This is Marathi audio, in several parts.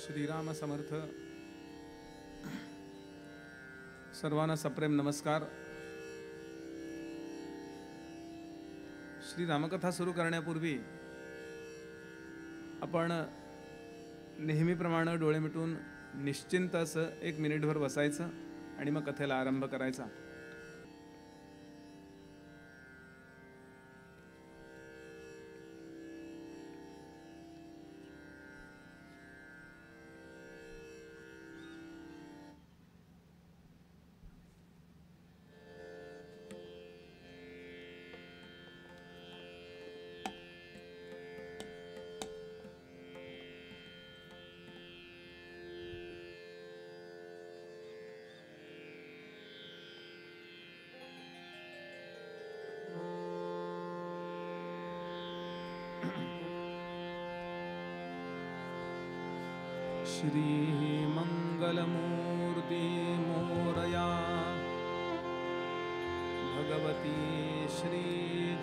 श्रीराम समर्थ. सर्वांना सप्रेम नमस्कार. श्री रामकथा सुरू करण्यापूर्वी आपण नेहमीप्रमाणे डोळे मिटून निश्चिंत असं 1 मिनिटभर बसायचं आणि मग कथेला आरंभ करायचा. श्री मंगलमूर्ति मोरया भगवती श्री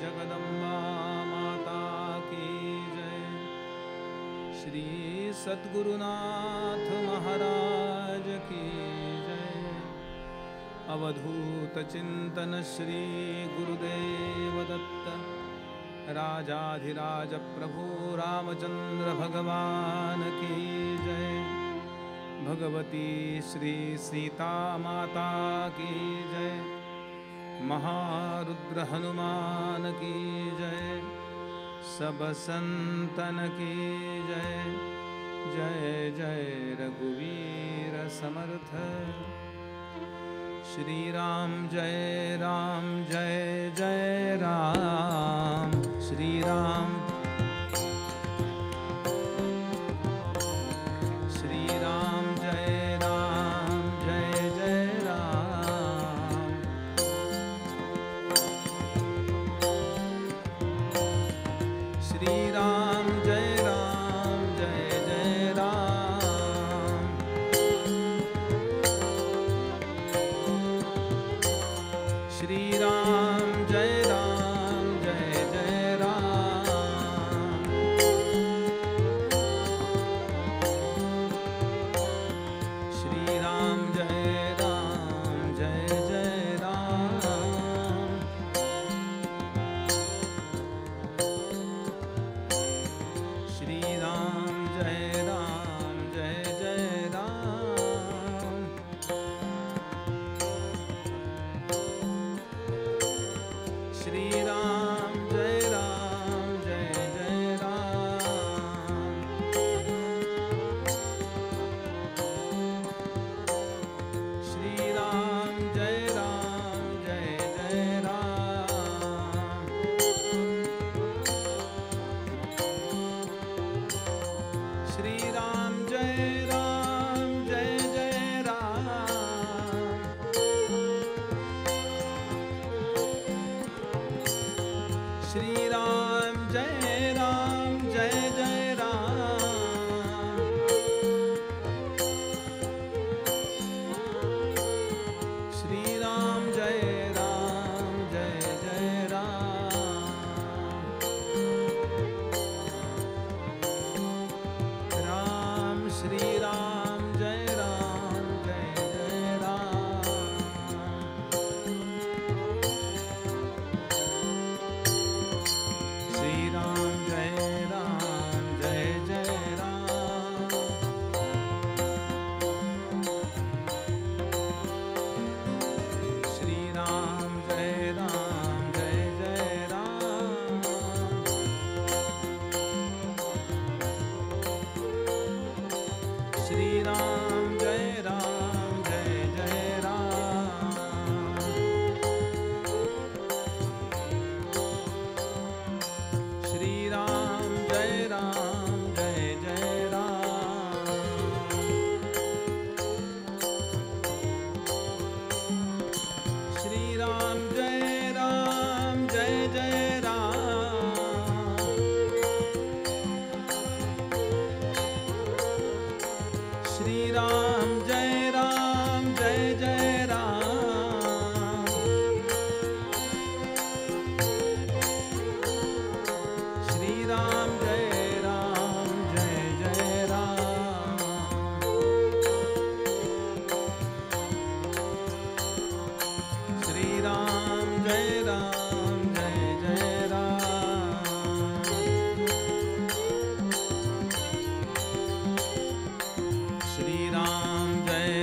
जगदम्बा माता की जय. श्री सद्गुरुनाथ महाराज की जय. अवधूत चिंतन श्री गुरुदेव दत्त राजाधिराज प्रभु रामचंद्र भगवान की जय. भगवती श्री सीता माता की जय. महारुद्र हनुमान की जय. सब संतन की जय. जय जय रघुवीर समर्थ. श्री राम जय जय राम. श्री राम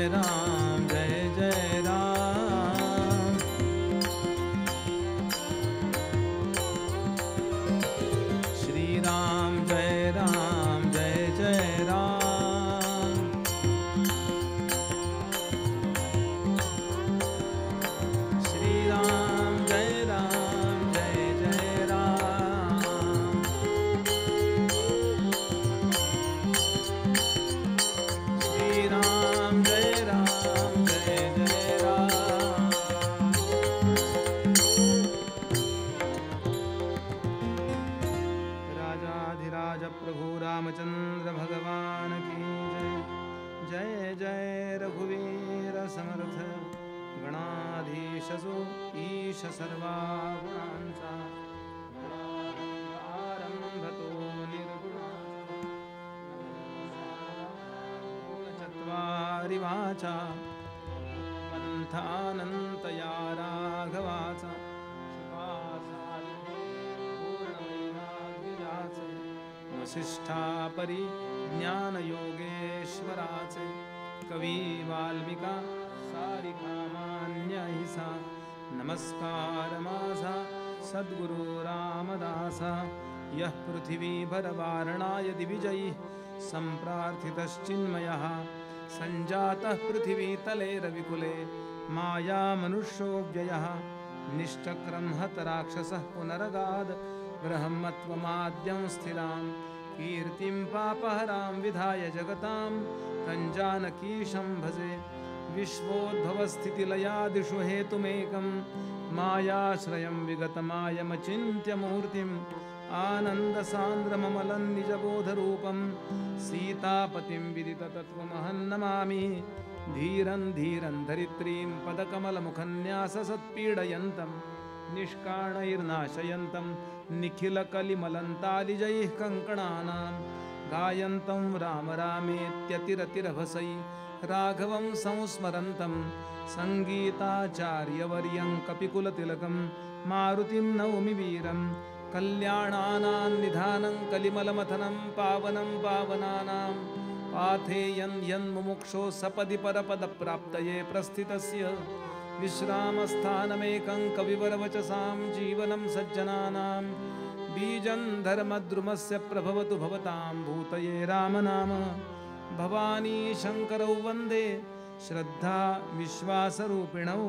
जय राम जय जय राम। श्री राम जय जय राम। श्री राम जय जय राम। श्री राम जय जय राम। राजाधिराज प्रभु रामचंद्र भगवान की जय। जय जय रघुवीर समर्थ गणाधीश जो ईश सर्वा गुणांचा आरंभतो निर्गुणाचा गुणचत्वारि वाचा पंथानंत या राघवाचा वसिष्ठापरी ज्ञान योगेश्वराचे कवी वाल्मिका सारिका मान्य हिसा नमस्कार माझा सद्गुरु रामदासा यः पृथिवीभर वारणाय दिविजयी सम्प्रार्थितश्चिन्मयः सञ्जातः पृथिवीतले रविकुले माया मनुष्यो व्ययः निष्चक्रं हत राक्षसः पुनरगाद ब्रह्मत्वमाद्यं स्थिरां कीर्तिं पापहरां विधाय जगतां तञ्जानकीशं भजे विश्वोद्भवस्थितिलयादिषु हेतुमेकं मायाश्रयं विगतमायमचिन्त्यमूर्तिम् आनन्दसान्द्रममलं निजबोधरूपं सीतापतिं विदिततत्त्वमहं नमामि धीरं धीरं धरित्रीं पदकमलमुखन्याससत्पीडयन्तं निष्काणैर्नाशयन्तं निखिलकलिमलन्तालिजैः कङ्कणानां गायन्तं राम रामेत्यतिरतिरभसै राघवं संस्मरन्तं सङ्गीताचार्यवर्यं कपिकुलतिलकं मारुतिं नौमि वीरं कल्याणानां निधानं कलिमलमथनं पावनं पावनानां पाथेयं यन्मुमुक्षो सपदि परपदप्राप्तये प्रस्थितस्य विश्रामस्थानमेकं कविवरवचसां जीवनं सज्जनानां बीजं धर्मद्रुमस्य प्रभवतु भवतां भूतये रामनाम भवानी शङ्करौ वन्दे श्रद्धा विश्वासरूपिणौ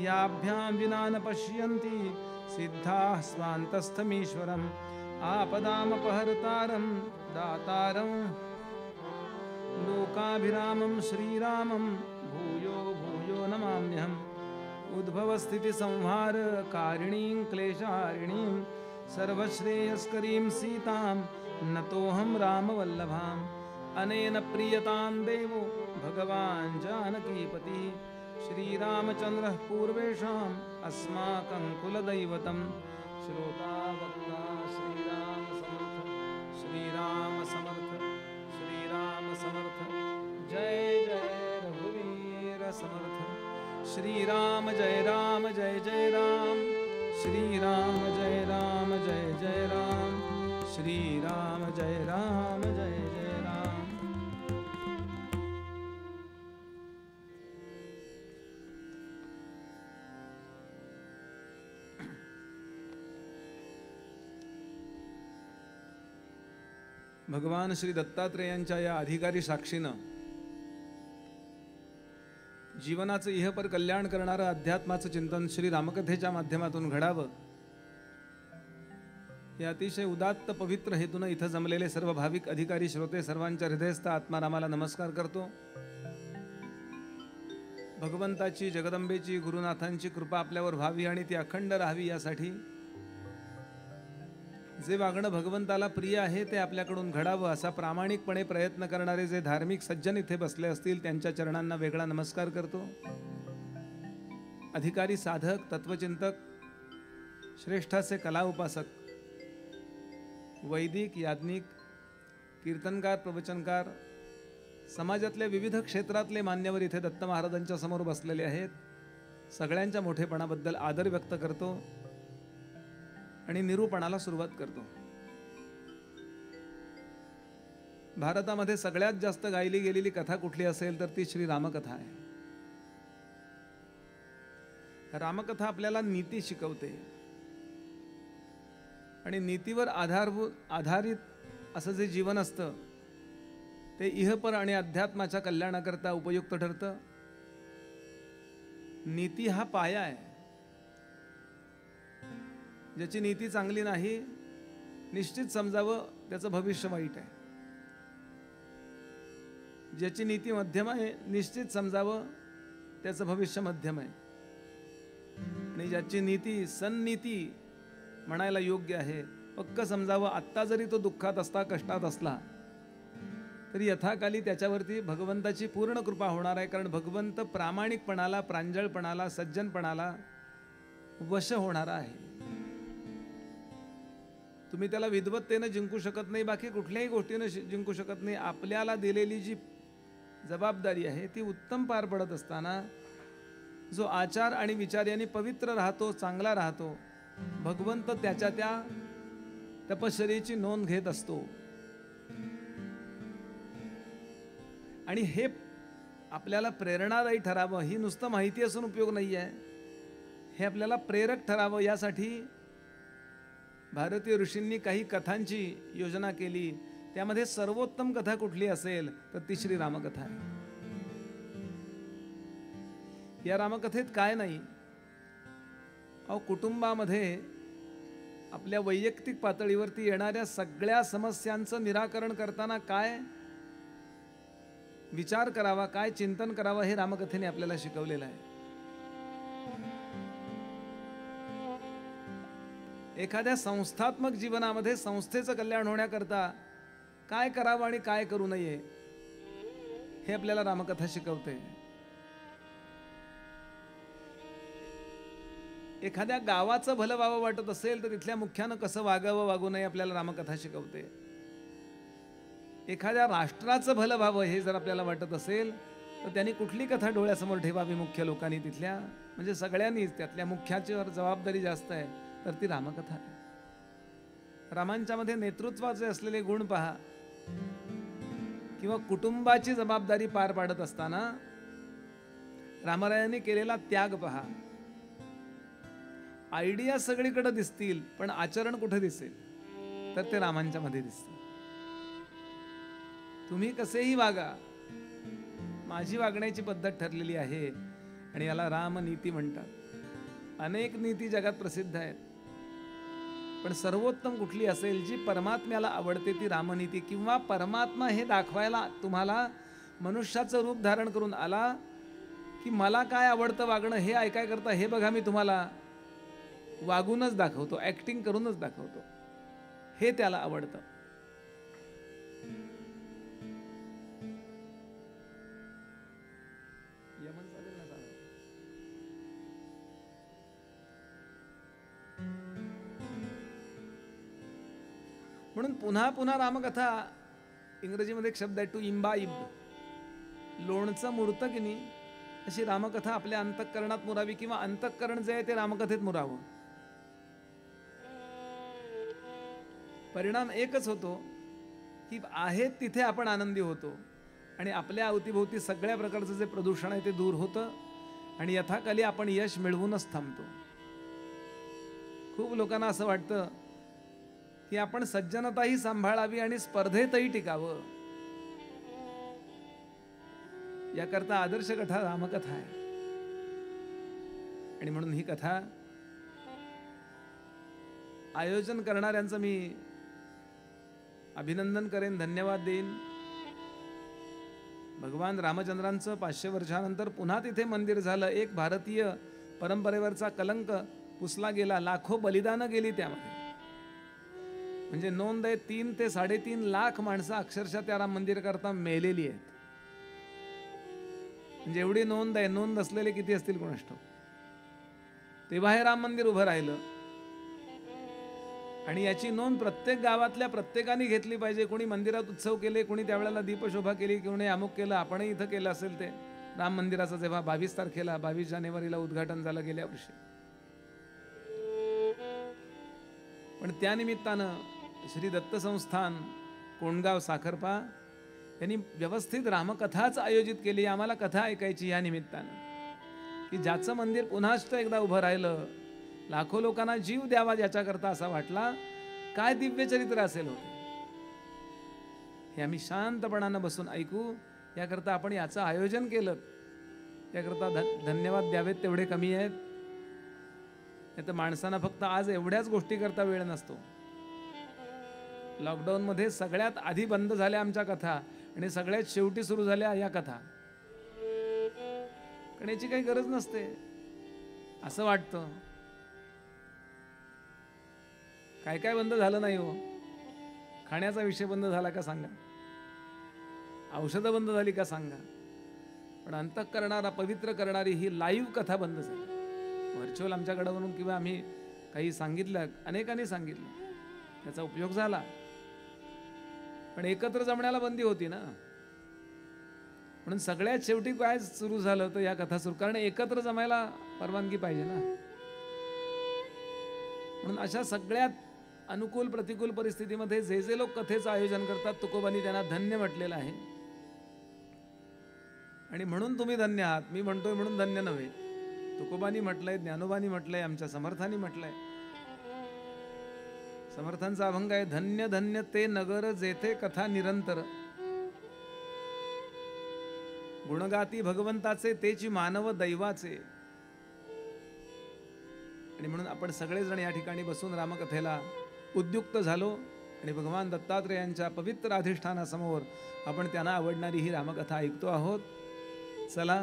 याभ्यां विना न पश्यन्ति सिद्धाः स्वान्तस्थमीश्वरम् आपदामपहर्तारं दातारं लोकाभिरामं श्रीरामं भूयो भूयो नमाम्यहम् उद्भवस्थितिसंहारकारिणीं क्लेशहारिणीं सर्वश्रेयस्करीं सीतां नतोऽहं रामवल्लभाम् अनेन प्रीयतां देवो भगवान् जानकीपतिः श्रीरामचन्द्रः पूर्वेषाम् अस्माकं कुलदैवतं श्रोता वक्ता श्रीराम समर्थ श्रीराम समर्थ जय जय रघुवीर समर्थ श्रीराम जय राम जय जय राम श्रीराम जय जय राम श्रीराम जय जय राम। भगवान श्री दत्तात्रेयांच्या या अधिकारी साक्षीनं जीवनाचं इहपर कल्याण करणारं अध्यात्माचं चिंतन श्री रामकथेच्या माध्यमातून घडावं हे अतिशय उदात्त पवित्र हेतून इथं जमलेले सर्व भाविक अधिकारी श्रोते सर्वांच्या हृदयस्थ आत्मारामाला नमस्कार करतो। भगवंताची जगदंबेची गुरुनाथांची कृपा आपल्यावर व्हावी आणि ती अखंड राहावी यासाठी जे वागणं भगवंताला प्रिय आहे ते आपल्याकडून घडावं असा प्रामाणिकपणे प्रयत्न करणारे जे धार्मिक सज्जन इथे बसले असतील त्यांच्या चरणांना वेगळा नमस्कार करतो। अधिकारी साधक तत्वचिंतक श्रेष्ठ असे कला उपासक वैदिक याज्ञिक कीर्तनकार प्रवचनकार समाजातल्या विविध क्षेत्रातले मान्यवर इथे दत्त महाराजांच्या समोर बसलेले आहेत। सगळ्यांच्या मोठेपणाबद्दल आदर व्यक्त करतो आणि निरूपणाला सुरुवात करतो। भारतामध्ये सगळ्यात जास्त गायली गेलेली कथा कुठली असेल तर ती श्री रामकथा आहे. रामकथा आपल्याला नीती शिकवते आणि नीतीवर आधारित असं जे जीवन असतं ते इहपर आणि अध्यात्माच्या कल्याणाकरता उपयुक्त ठरतं. नीती हा पाया आहे. ज्याची नीती चांगली नाही निश्चित समजावं त्याचं भविष्य वाईट आहे. ज्याची नीती मध्यम आहे निश्चित समजावं त्याचं भविष्य मध्यम आहे. आणि ज्याची नीती सन्नीती म्हणायला योग्य आहे पक्क समजावं आत्ता जरी तो दुःखात असला कष्टात असला तरी यथाकाली त्याच्यावरती भगवंताची पूर्ण कृपा होणार आहे. कारण भगवंत प्रामाणिकपणाला प्रांजळपणाला सज्जनपणाला वश होणारा आहे. तुम्ही त्याला विद्वत्तेनं जिंकू शकत नाही, बाकी कुठल्याही गोष्टीनं जिंकू शकत नाही. आपल्याला दिलेली जी जबाबदारी आहे ती उत्तम पार पडत असताना जो आचार आणि विचार यांनी पवित्र राहतो चांगला राहतो भगवंत त्याच्या त्या तपश्चर्येची नोंद घेत असतो. आणि हे आपल्याला प्रेरणादायी ठरावं ही नुसतं माहिती असून उपयोग नाही आहे. हे आपल्याला प्रेरक ठरावं यासाठी भारतीय ऋषींनी काही कथांची योजना केली. त्यामध्ये सर्वोत्तम कथा कुठली असेल तर ती श्री रामकथा आहे. या रामकथेत काय नाही, कुटुंबामध्ये आपल्या वैयक्तिक पातळीवरती येणाऱ्या सगळ्या समस्यांचं निराकरण करताना काय विचार करावा काय चिंतन करावं हे रामकथेने आपल्याला शिकवलेलं आहे. एखाद्या संस्थात्मक जीवनामध्ये संस्थेचं कल्याण होण्याकरता काय करावं आणि काय करू नये हे आपल्याला रामकथा शिकवते. एखाद्या गावाचं भलं व्हावं वाटत असेल तर तिथल्या मुख्यानं कसं वागावं वागू नये आपल्याला रामकथा शिकवते. एखाद्या राष्ट्राचं भलं व्हावं हे जर आपल्याला वाटत असेल तर त्यांनी कुठली कथा डोळ्यासमोर ठेवावी मुख्य लोकांनी तिथल्या, म्हणजे सगळ्यांनीच त्यातल्या मुख्याच्यावर जबाबदारी जास्त आहे तर ती रामकथा आहे. रामांच्या मध्ये नेतृत्वाचे असलेले गुण पहा किंवा कुटुंबाची जबाबदारी पार पाडत असताना रामरायांनी केलेला त्याग पहा. आयडिया सगळीकडे दिसतील पण आचरण कुठे दिसेल तर ते रामांच्या मध्ये दिसतं. तुम्ही कसेही वागा माझी वागण्याची पद्धत ठरलेली आहे आणि याला रामनीती म्हणतात. अनेक नीती जगात प्रसिद्ध आहेत पण सर्वोत्तम कुठली असेल जी परमात्म्याला आवडते ती रामनीती. किंवा परमात्मा हे दाखवायला तुम्हाला मनुष्याचं रूप धारण करून आला की मला काय आवडतं वागणं हे ऐकाय करता हे बघा मी तुम्हाला वागूनच दाखवतो ऍक्टिंग करूनच दाखवतो हे त्याला आवडतं. म्हणून पुन्हा पुन्हा रामकथा इंग्रजीमध्ये एक शब्द आहे टू इम्बाइब, लोणचं मुरतं की नाही अशी रामकथा आपल्या अंतःकरणात मुरावी किंवा अंतःकरण जे आहे ते रामकथेत मुरावं. परिणाम एकच होतो की आहेत तिथे आपण आनंदी होतो आणि आपल्या अवतीभोवती सगळ्या प्रकारचं जे प्रदूषण आहे ते दूर होतं आणि यथाकाली आपण यश मिळवूनच थांबतो. खूप लोकांना असं वाटतं की आपण सज्जनताही सांभाळावी आणि स्पर्धेतही टिकावं. याकरता आदर्श कथा रामकथा आहे. आणि म्हणून ही कथा आयोजन करणाऱ्यांचं मी अभिनंदन करेन, धन्यवाद देईन. भगवान रामचंद्रांचं 500 वर्षानंतर पुन्हा तिथे मंदिर झालं. एक भारतीय परंपरेवरचा कलंक पुसला गेला. लाखो बलिदानं गेली त्यामध्ये. म्हणजे नोंद आहे 3 ते 3.5 लाख माणसं अक्षरशः त्या राम मंदिर करता मेलेली आहेत. म्हणजे एवढी नोंद आहे. नोंद असलेले किती असतील कोणास ठाऊक. तेव्हा हे राम मंदिर उभं राहिलं आणि याची नोंद प्रत्येक गावातल्या प्रत्येकाने घेतली पाहिजे. कोणी मंदिरात उत्सव केले, कोणी त्यावेळेला दीपशोभा केली, कोणी अमुक केलं. आपणही इथं केलं असेल ते राम मंदिराचं जेव्हा 22 तारखेला 22 जानेवारीला उद्घाटन झालं गेल्या वर्षी. पण त्यानिमित्तानं श्री दत्त संस्थान कोंडगाव साखरपा त्यांनी व्यवस्थित रामकथाच आयोजित केली, आम्हाला कथा ऐकायची या निमित्तानं, की ज्याचं मंदिर पुन्हाच एकदा उभं राहिलं, लाखो लोकांना जीव द्यावा ज्याच्याकरता असा वाटला, काय दिव्य चरित्र असेल हो हे आम्ही शांतपणानं बसून ऐकू, याकरता आपण याचं आयोजन केलं. याकरता धन्यवाद द्यावेत तेवढे कमी आहेत. नाही तर माणसांना फक्त आज एवढ्याच गोष्टी करता वेळ नसतो. लॉकडाऊनमध्ये सगळ्यात आधी बंद झाल्या आमच्या कथा आणि सगळ्यात शेवटी सुरू झाल्या या कथा. कारण याची काही गरज नसते असं वाटतं. काय काय बंद झालं नाही हो. खाण्याचा विषय बंद झाला का सांगा, औषधं बंद झाली का सांगा, पण अंतःकरणाला पवित्र करणारी ही लाईव्ह कथा बंद झाली. व्हर्च्युअल आमच्याकडे म्हणून किंवा आम्ही काही सांगितलं, अनेकांनी सांगितलं, त्याचा उपयोग झाला, पण एकत्र जमण्याला बंदी होती ना. म्हणून सगळ्यात शेवटी काय सुरू झालं तर या कथा सुरू, कारण एकत्र जमायला परवानगी पाहिजे ना. म्हणून अशा सगळ्यात अनुकूल प्रतिकूल परिस्थितीमध्ये जे जे लोक कथेचं आयोजन करतात, तुकोबांनी त्यांना धन्य म्हटलेलं आहे. आणि म्हणून तुम्ही धन्य आहात. मी म्हणतोय म्हणून धन्य नव्हे. तुकोबांनी म्हटलंय, ज्ञानोबांनी म्हटलंय, आमच्या समर्थांनी म्हटलंय. समर्थांचा अभंग आहे, धन्य धन्य ते नगर जेथे कथा निरंतर, गुणगाती भगवंताचे तेची मानव दैवाचे. आणि म्हणून आपण सगळेजण या ठिकाणी बसून रामकथेला उद्युक्त झालो आणि भगवान दत्तात्रेयांच्या पवित्र अधिष्ठानासमोर आपण त्यांना आवडणारी ही रामकथा ऐकतो आहोत. चला,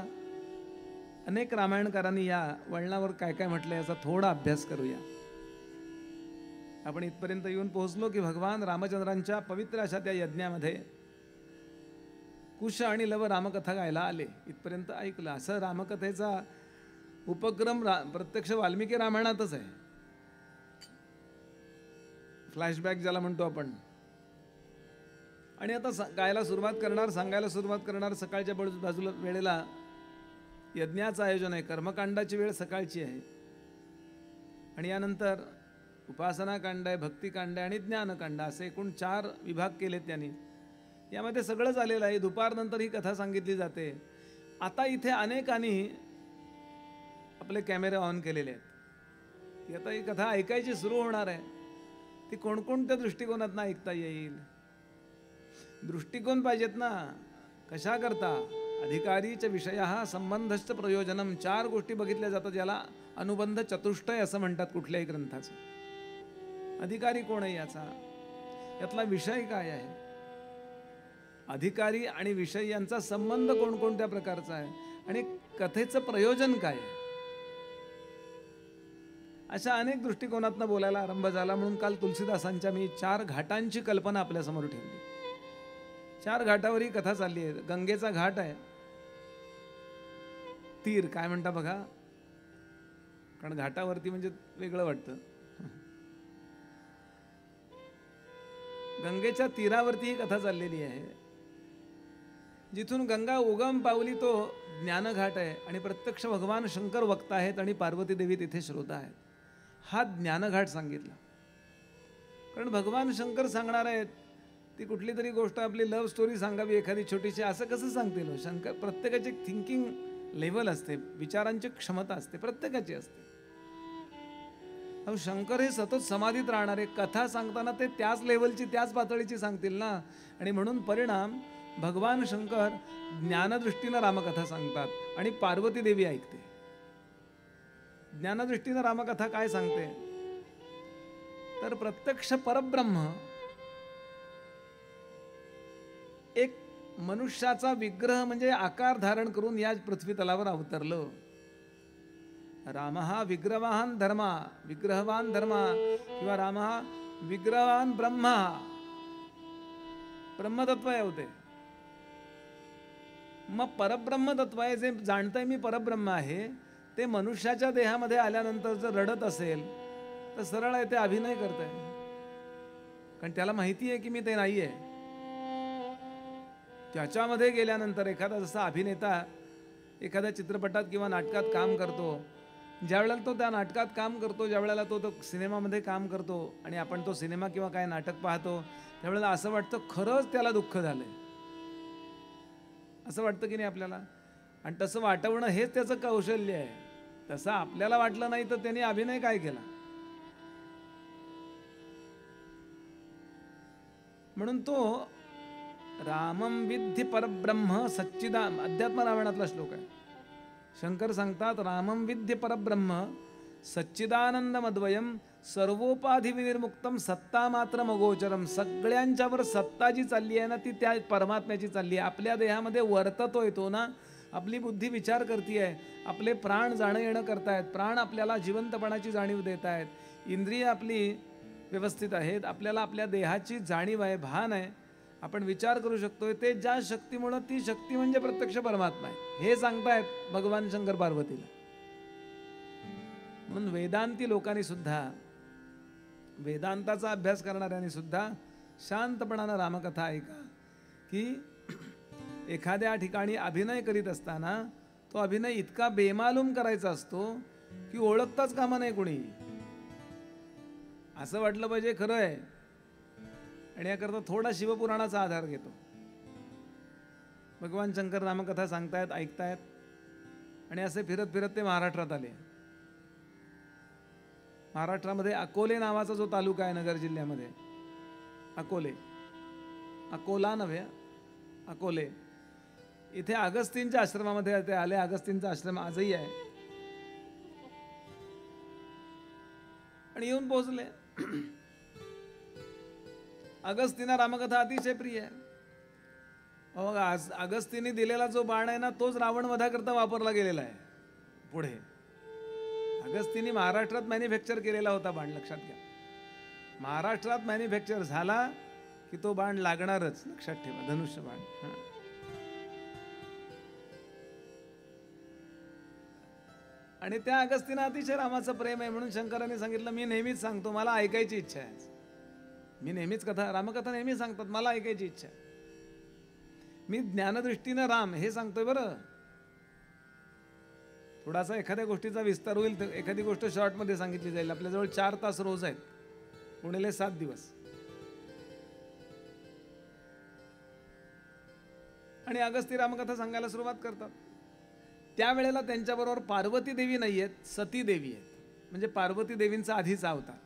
अनेक रामायणकारांनी या वळणावर काय काय म्हटलं याचा थोडा अभ्यास करूया. आपण इथपर्यंत येऊन पोहोचलो की भगवान रामचंद्रांच्या पवित्र अशा त्या यज्ञामध्ये कुश आणि लव रामकथा गायला आले. इथपर्यंत ऐकलं. असं रामकथेचा उपक्रम प्रत्यक्ष वाल्मिकी रामायणातच आहे. फ्लॅशबॅक ज्याला म्हणतो आपण. आणि आता गायला सुरुवात करणार, सांगायला सुरुवात करणार. सकाळच्या बाजूला वेळेला यज्ञाचं आयोजन आहे. कर्मकांडाची वेळ सकाळची आहे आणि यानंतर उपासनाकांड आहे, भक्तिकांड आहे आणि ज्ञानकांड, असे एकूण 4 विभाग केलेत त्यांनी. यामध्ये सगळंच आलेलं आहे. दुपारनंतर ही कथा सांगितली जाते. आता इथे अनेकांनी आपले कॅमेरे ऑन केलेले आहेत. आता ही कथा ऐकायची सुरू होणार आहे. ती कोणकोणत्या दृष्टिकोनातून ऐकता येईल? दृष्टिकोन पाहिजेत ना. कशा करता? अधिकारीच विषय संबंधश्च प्रयोजनम. 4 गोष्टी बघितल्या जातात, ज्याला अनुबंध चतुष्टय असं म्हणतात कुठल्याही ग्रंथाचं. अधिकारी कोण आहे याचा, यातला विषय काय आहे, अधिकारी आणि विषय यांचा संबंध कोणकोणत्या प्रकारचा आहे आणि कथेचं प्रयोजन काय आहे. अशा अनेक दृष्टिकोनातून बोलायला आरंभ झाला. म्हणून काल तुलसीदासांच्या मी 4 घाटांची कल्पना आपल्यासमोर ठेवली. 4 घाटावर ही कथा चालली आहे. गंगेचा घाट आहे, तीर काय म्हणता बघा, कारण घाटावरती म्हणजे वेगळं वाटतं. गंगेच्या तीरावरती ही कथा चाललेली आहे. जिथून गंगा उगम पावली तो ज्ञानघाट आहे आणि प्रत्यक्ष भगवान शंकर वक्ता आहेत आणि पार्वती देवी तिथे श्रोता आहेत. हा ज्ञानघाट सांगितला. कारण भगवान शंकर सांगणार आहेत, ती कुठली तरी गोष्ट आपली लव्ह स्टोरी सांगावी एखादी छोटीशी, असं कसं सांगतील? शंकर, प्रत्येकाची थिंकिंग लेवल असते, विचारांची क्षमता असते, प्रत्येकाची असते. शंकर हे सतत समाधीत राहणारे, कथा सांगताना ते त्याच लेवलची त्याच पातळीची सांगतील ना. आणि म्हणून परिणाम भगवान शंकर ज्ञानदृष्टीनं रामकथा सांगतात आणि पार्वती देवी ऐकते. ज्ञानदृष्टीनं रामकथा काय सांगते तर प्रत्यक्ष परब्रह्म एक मनुष्याचा विग्रह म्हणजे आकार धारण करून या पृथ्वी तलावर अवतरलं. राम हा विग्रहवान धर्मा, विग्रहवान धर्मा किंवा राम हा विग्रहवान ब्रह्मा, ब्रह्मतत्व आहे होते. मग परब्रह्म तत्व आहे, जे जाणतंय मी परब्रह्म आहे, ते मनुष्याच्या देहामध्ये आल्यानंतर जर रडत असेल तर सरळ आहे ते अभिनय करत आहे. कारण त्याला माहिती आहे की मी ते नाही आहे. त्याच्यामध्ये गेल्यानंतर एखादा जसा अभिनेता एखाद्या चित्रपटात किंवा नाटकात काम करतो, ज्या वेळेला तो त्या नाटकात काम करतो, ज्या वेळेला तो सिनेमामध्ये काम करतो आणि आपण तो सिनेमा किंवा काय नाटक पाहतो, त्यावेळेला असं वाटतं खरंच त्याला दुःख झालंय. असं वाटतं की नाही आपल्याला? आणि तसं वाटवणं हेच त्याचं कौशल्य आहे. तसं आपल्याला वाटलं नाही तर त्यांनी अभिनय काय केला? म्हणून तो रामं विद्धि परब्रह्म सच्चिदान अध्यात्म रामायणातला श्लोक आहे. शंकर सांगतात रामं विद्धि परब्रह्म सच्चिदानंदमद्वयम सर्वोपाधी विनिर्मुक्तम सत्ता मात्र मगोचरम. सगळ्यांच्यावर सत्ता जी चालली आहे ना ती त्या परमात्म्याची चालली आहे. आपल्या देहामध्ये वर्ततोय तो ना, आपली बुद्धी विचार करते आहे, आपले प्राण जाणं येणं करतायत, प्राण आपल्याला जिवंतपणाची जाणीव देत आहेत, इंद्रिय आपली व्यवस्थित आहेत, आपल्याला आपल्या देहाची जाणीव आहे, भान आहे, आपण विचार करू शकतोय. ते ज्या शक्तीमुळं, ती शक्ती म्हणजे प्रत्यक्ष परमात्मा आहे हे सांगतायत भगवान शंकर पार्वतीला. म्हणून वेदांती लोकांनी सुद्धा, वेदांताचा अभ्यास करणाऱ्यांनी सुद्धा शांतपणानं रामकथा ऐका की एखाद्या ठिकाणी अभिनय करीत असताना तो अभिनय इतका बेमालूम करायचा असतो की ओळखताच कामा नाही कोणी. असं वाटलं पाहिजे खरं आहे. आणि याकरता थोडा शिवपुराणाचा आधार घेतो. भगवान शंकर रामकथा सांगतायत, ऐकतायत, आणि असे फिरत फिरत ते महाराष्ट्रात आले. महाराष्ट्रामध्ये अकोले नावाचा जो तालुका आहे नगर जिल्ह्यामध्ये, अकोले, अकोला नव्हे, अकोले, इथे अगस्तींच्या आश्रमामध्ये ते आले. अगस्तींचा आश्रम आजही आहे. आणि येऊन पोहोचले. अगस्तींना रामकथा अतिशय प्रिय आहे. अगस्तींनी दिलेला जो बाण आहे ना तोच रावण वधाकरता वापरला गेलेला आहे. पुढे अगस्तींनी महाराष्ट्रात मॅन्युफॅक्चर केलेला होता बाण, लक्षात घ्या. महाराष्ट्रात मॅन्युफॅक्चर झाला की तो बाण लागणारच, लक्षात ठेवा, धनुष्य बाण. आणि त्या अगस्तींना अतिशय रामाचं प्रेम आहे. म्हणून शंकरांनी सांगितलं, मी नेहमीच सांगतो, मला ऐकायची इच्छा आहे. मी नेहमीच रामकथा नेहमी सांगतात, मला ऐकायची इच्छा आहे. मी ज्ञानदृष्टीनं राम हे सांगतोय बरं. थोडासा एखाद्या गोष्टीचा विस्तार होईल तर एखादी गोष्ट शॉर्टमध्ये सांगितली जाईल. आपल्याजवळ 4 तास रोज आहेत, पुणेले 7 दिवस. आणि अगस्ती रामकथा सांगायला सुरुवात करतात. त्यावेळेला त्यांच्याबरोबर पार्वती देवी नाही आहेत, सती देवी आहेत. म्हणजे पार्वती देवींचा आधीचा अवतार.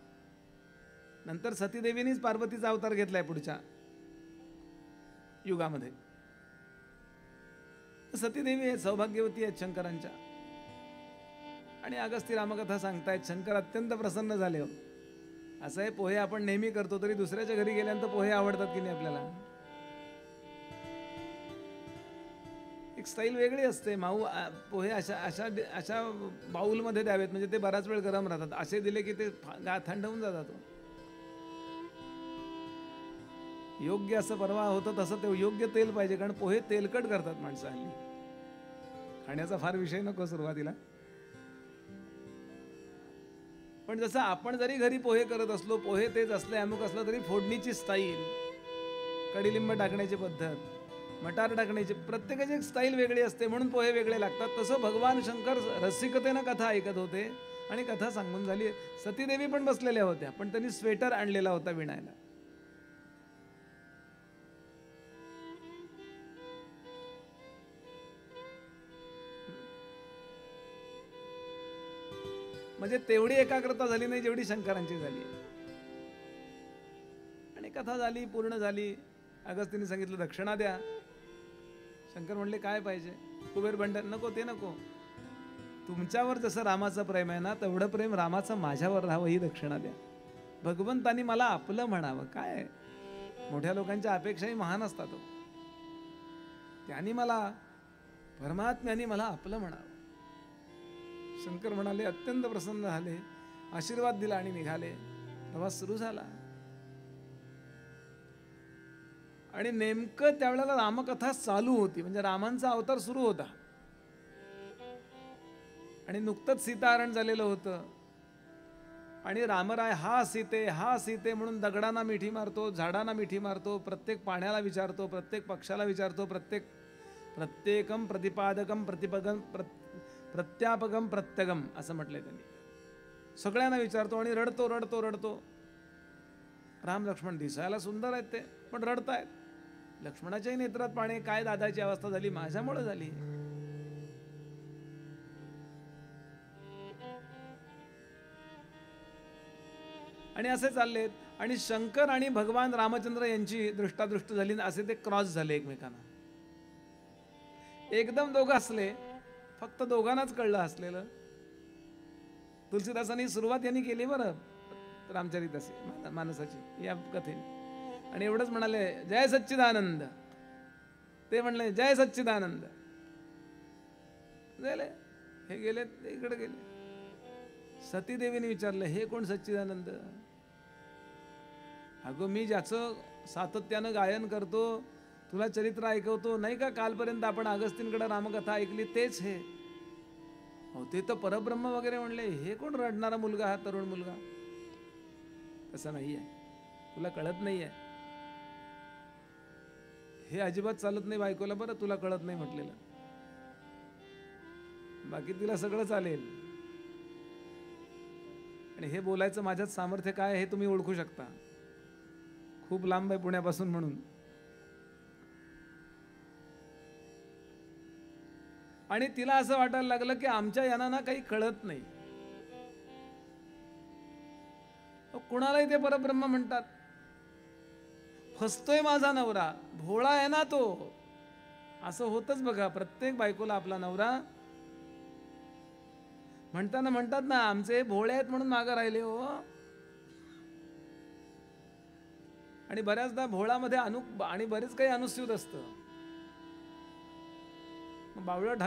नंतर सती देवीनीच पार्वतीचा अवतार घेतलाय पुढच्या युगामध्ये. सती देवी आहेत, सौभाग्यवती आहेत शंकरांच्या. आणि अगस्ती रामकथा सांगतायत. शंकर अत्यंत प्रसन्न झाले. हो, असं आहे, पोहे आपण नेहमी करतो, तरी दुसऱ्याच्या घरी गेल्यानंतर पोहे आवडतात की नाही आपल्याला? एक स्टाईल वेगळी असते. पोहे अशा बाऊलमध्ये द्यावेत म्हणजे ते बराच वेळ गरम राहतात. असे दिले की ते थंड होऊन जातात. योग्य असं परवा होतं तसं ते योग्य तेल पाहिजे, कारण पोहे तेलकट करतात माणसं हल्ली. खाण्याचा फार विषय नको सुरुवातीला. पण जसं आपण जरी घरी पोहे करत असलो, पोहे तेच असले, अमुक असलं, तरी फोडणीची स्टाईल, कडीलिंब टाकण्याची पद्धत, मटार टाकण्याची, प्रत्येकाची एक स्टाईल वेगळी असते. म्हणून पोहे वेगळे लागतात. तसं भगवान शंकर रसिकतेनं कथा ऐकत होते आणि कथा सांगून झाली. सतीदेवी पण बसलेल्या होत्या, पण त्यांनी स्वेटर आणलेला होता विणायला. म्हणजे तेवढी एकाग्रता झाली नाही जेवढी शंकरांची झाली. आणि कथा झाली, पूर्ण झाली. अगस्तींनी सांगितलं दक्षिणा द्या. शंकर म्हणले काय पाहिजे? कुबेर भंडार. नको, ते नको. तुमच्यावर जसं रामाचं प्रेम आहे ना तेवढं प्रेम रामाचं माझ्यावर राहावं, ही दक्षिणा द्या. भगवंतानी मला आपलं म्हणावं. काय मोठ्या लोकांच्या अपेक्षाही महान असतात. त्यांनी मला, परमात्म्याने मला आपलं म्हणावं. शंकर म्हणाले, अत्यंत प्रसन्न झाले, आशीर्वाद दिला आणि निघाले. प्रवास सुरू झाला. आणि नेमकं त्यावेळेला रामकथा चालू होती, म्हणजे रामांचा अवतार सुरू होता. आणि नुकतंच सीताहरण झालेलं होतं. आणि रामराय हा सीते, हा सीते म्हणून दगडांना मिठी मारतो, झाडांना मिठी मारतो, प्रत्येक पाण्याला विचारतो, प्रत्येक पक्षाला विचारतो, प्रत्येकम प्रतिपादकम प्रत्यापगम प्रत्यगम असं म्हटलंय त्यांनी. सगळ्यांना विचारतो आणि रडतो रडतो रडतो. राम लक्ष्मण दिसायला सुंदर आहेत ते, पण रडतायत. लक्ष्मणाच्याही नेत्रात पाणी. काय दादाची अवस्था झाली? माझ्यामुळे झाली. आणि असे चाललेत. आणि शंकर आणि भगवान रामचंद्र यांची दृष्टादृष्ट झाली, असे ते क्रॉस झाले एकमेकांना. एकदम दोघं हसले, फक्त दोघांनाच कळलं हसलेलं. तुलसीदासांनी सुरुवात यांनी केली बरं रामचरित असे मानसाची या कथेने. आणि एवढंच म्हणाले, जय सच्चिदानंद. ते म्हणले जय सच्चिदानंद. झाले, हे गेले, इकडे गेले. सतीदेवीने विचारलं, हे कोण सच्चिदानंद? अगो मी ज्याचं सातत्यानं गायन करतो, तुला चरित्र ऐकवतो नाही का, कालपर्यंत आपण अगस्तींकडे रामकथा ऐकली, तेच हे. हो ते तर परब्रह्म वगैरे म्हणले. हे कोण रडणारा मुलगा, हा तरुण मुलगा? तसं नाहीये, तुला कळत नाहीये. हे अजिबात चालत नाही बायकोला, बरं तुला कळत नाही म्हटलेलं, बाकी तिला सगळं चालेल. आणि हे बोलायचं माझ्यात सामर्थ्य काय हे तुम्ही ओळखू शकता. खूप लांब आहे पुण्यापासून म्हणून. आणि तिला असं वाटायला लागलं की आमच्या यांना काही कळत नाही. कुणालाही ते परब्रह्म म्हणतात. फसतोय माझा नवरा, भोळा आहे ना तो. असं होतच बघा, प्रत्येक बायकोला आपला नवरा म्हणतात ना, आमचे भोळे आहेत म्हणून मागं राहिले हो. आणि बऱ्याचदा भोळामध्ये आणि बरेच काही अनुस्यूत असतं. बावळट